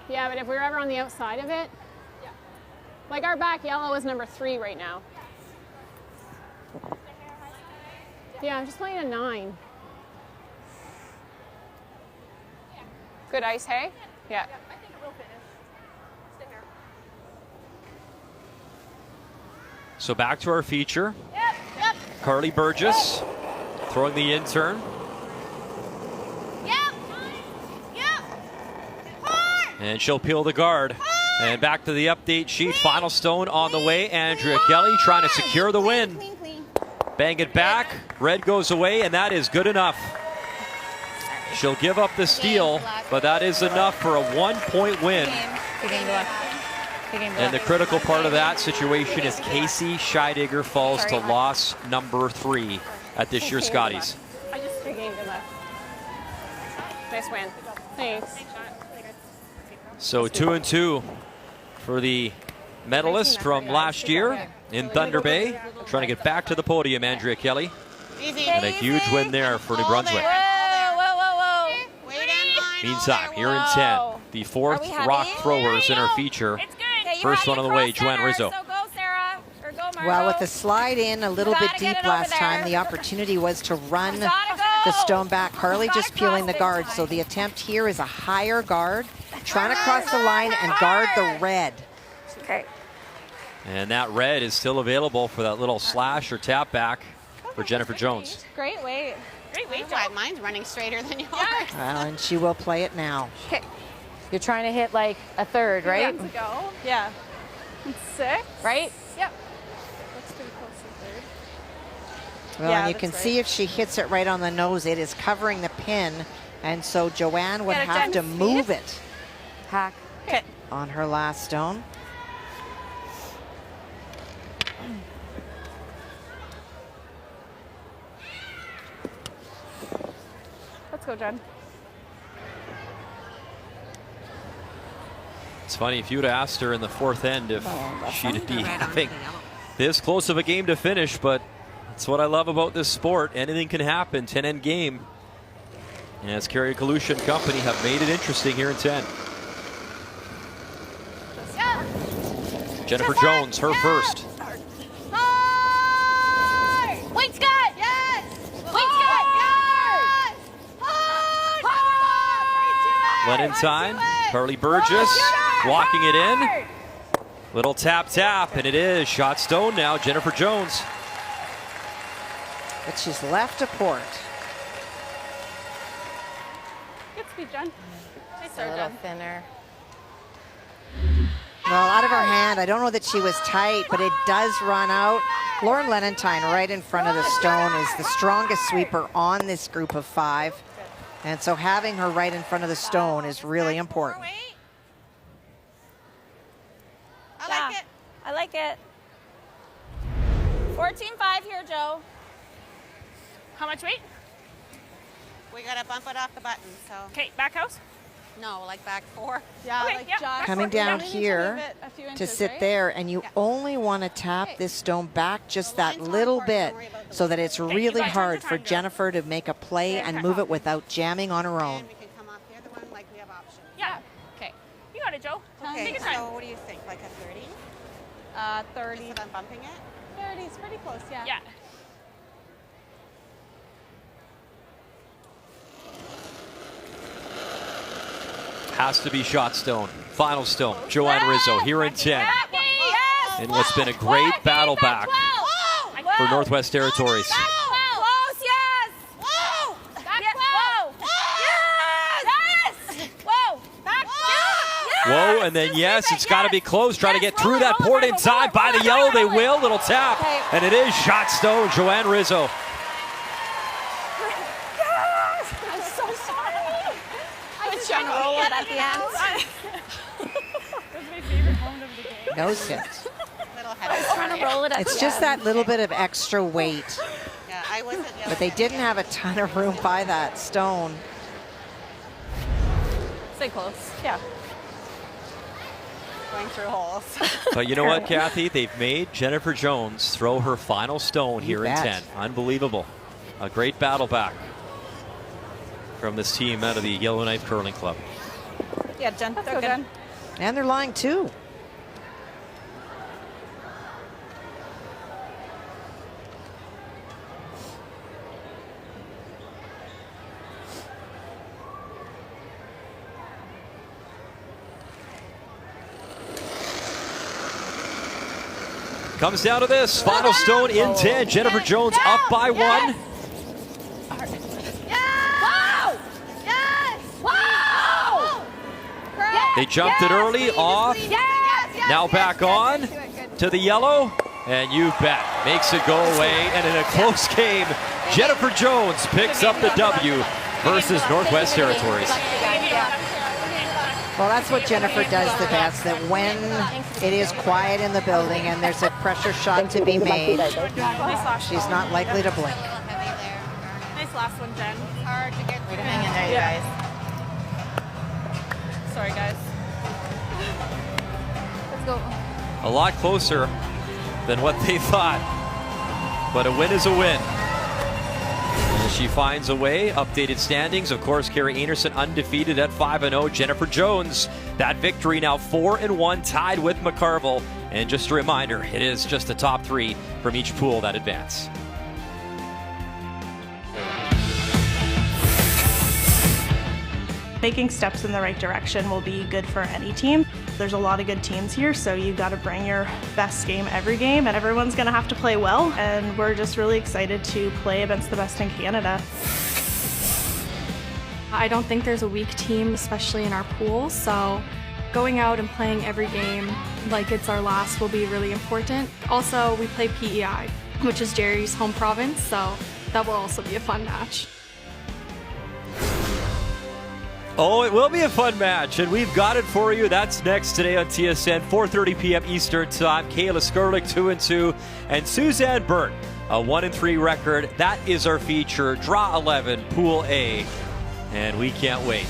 Yeah, but if we were ever on the outside of it, like our back yellow is number 3 right now. Yeah, I'm just playing a 9. Good ice, hey? Yeah. I think it will finish. Stay here. So back to our feature. Yep. Carly Burgess throwing the intern. Yep. And she'll peel the guard. And back to the update sheet. Final stone on the way. Andrea Kelly trying to secure the win. Bang it back. Red goes away, and that is good enough. She'll give up the steal, but that is enough for a 1-point win. And the critical part of that situation is Casey Scheidegger falls to loss number 3 at this year's Scotties. I just gained it left. Nice win. Thanks. So 2-2 for the medalist from last year in Thunder Bay. Trying to get back to the podium, Andrea Kelly. And a huge win there for New Brunswick. Meantime, here in 10, the 4th rock throwers in our feature. First one on the way, Joanne Rizzo. So go, Sarah. Or go, Margot. Well, with the slide in a little bit Gotta get deep it last over time, there. the opportunity was to run Gotta go. the stone back. Carly Gotta just peeling the cross guard. this So line. the attempt here is a higher guard, trying to cross the line and guard the red. Okay. And that red is still available for that little slash or tap back for Jennifer Jones. Great weight. Great weight, Joe. Mine's running straighter than yours. Well, and she will play it now. Okay. You're trying to hit like a third, right? To go. Yeah. 6. Right? Yep. That's pretty close to 3rd. Well, Yeah, and you that's can right. see if she hits it right on the nose, it is covering the pin. And so Joanne would Get it, have to Jen. move it Hack. Okay. on her last stone. Let's go, Jen. It's funny, if you would have asked her in the 4th end if she'd be having this close of a game to finish, but that's what I love about this sport. Anything can happen, 10-end game. And as Carrie Galusha and company have made it interesting here in 10. Jennifer Jones, her first. Wait, Scott. Yes. Wait, Scott. Yes. Hard. Lennon time. Carly Burgess walking it in. Little tap tap, and it is shot stone now. Jennifer Jones. But she's left a port. Good speed, Jen. Nice A start, little Jen. thinner. Well, out of her hand. I don't know that she was tight, but it does run out. Lauren Lenentine right in front of the stone is the strongest sweeper on this group of 5. And so having her right in front of the stone is really important. I like it. I like it. 14-5 here, Joe. How much weight? We gotta bump it off the button, so. Okay, back house. No, like back 4. Yeah, okay, like Josh. Coming down here to sit there, and you only want to tap this stone back just that little bit so that it's really hard for Jennifer to make a play and move it without jamming on her own. We can come off the other one like we have options. Yeah. Okay. You got it, Joe. Okay, Take your time. so what do you think? Like a 30? 30. Just so I'm bumping it? 30 is pretty close, yeah. Yeah. has to be shot stone. Final stone, Joanne Rizzo here in 10. In what's been a great battle back for Northwest Territories. Close, yes! Whoa! Back whoa! Yes! Whoa! Back Whoa, and then yes, it's got to be close. Trying to get through that port in time by the yellow. They will. Little tap. And it is shot stone, Joanne Rizzo. I'm so sorry. I was trying to roll it at the end. No sit. I was trying to roll it at It's the just end. that little bit of extra weight. Yeah, I wasn't. But they didn't have a ton of room by that stone. Stay close. Yeah. Going through holes. But you know what, Kathy? They've made Jennifer Jones throw her final stone here in 10. Unbelievable. A great battle back from this team out of the Yellowknife Curling Club. Yeah, Jen. Let's go, Jen. And they're lying too. Comes down to this. Final stone in 10. Jennifer Jones up by 1. Yes! Wow! Yes! Wow! They jumped it early, off. Now back on to the yellow. And you bet. Makes it go away. And in a close game, Jennifer Jones picks up the W versus Northwest Territories. Well, that's what Jennifer does the best, that when it is quiet in the building and there's a pressure shot to be made, she's not likely to blink. Nice last one, Jen. Hard to get through. Hang in there, you guys. Sorry, guys. Let's go. A lot closer than what they thought. But a win is a win. And she finds a way. Updated standings. Of course, Carrie Anderson undefeated at 5-0. Jennifer Jones, that victory now 4-1, tied with McCarville. And just a reminder, it is just the top 3 from each pool that advance. Making steps in the right direction will be good for any team. There's a lot of good teams here, so you've got to bring your best game every game, and everyone's going to have to play well, and we're just really excited to play against the best in Canada. I don't think there's a weak team, especially in our pool, so going out and playing every game like it's our last will be really important. Also, we play PEI, which is Jerry's home province, so that will also be a fun match. Oh, it will be a fun match, and we've got it for you. That's next today on TSN, 4:30 p.m. Eastern Time. Kayla Skurlik, 2-2, and Suzanne Burt, a 1-3 record. That is our feature, Draw 11, Pool A, and we can't wait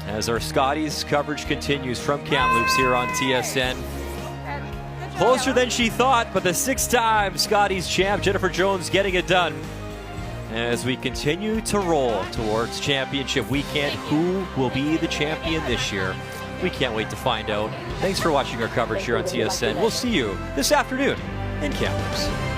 as our Scotties coverage continues from Kamloops here on TSN. Closer than she thought, but the 6-time Scotties champ, Jennifer Jones, getting it done. As we continue to roll towards championship weekend, who will be the champion this year? We can't wait to find out. Thanks for watching our coverage here on TSN. We'll see you this afternoon in Kamloops.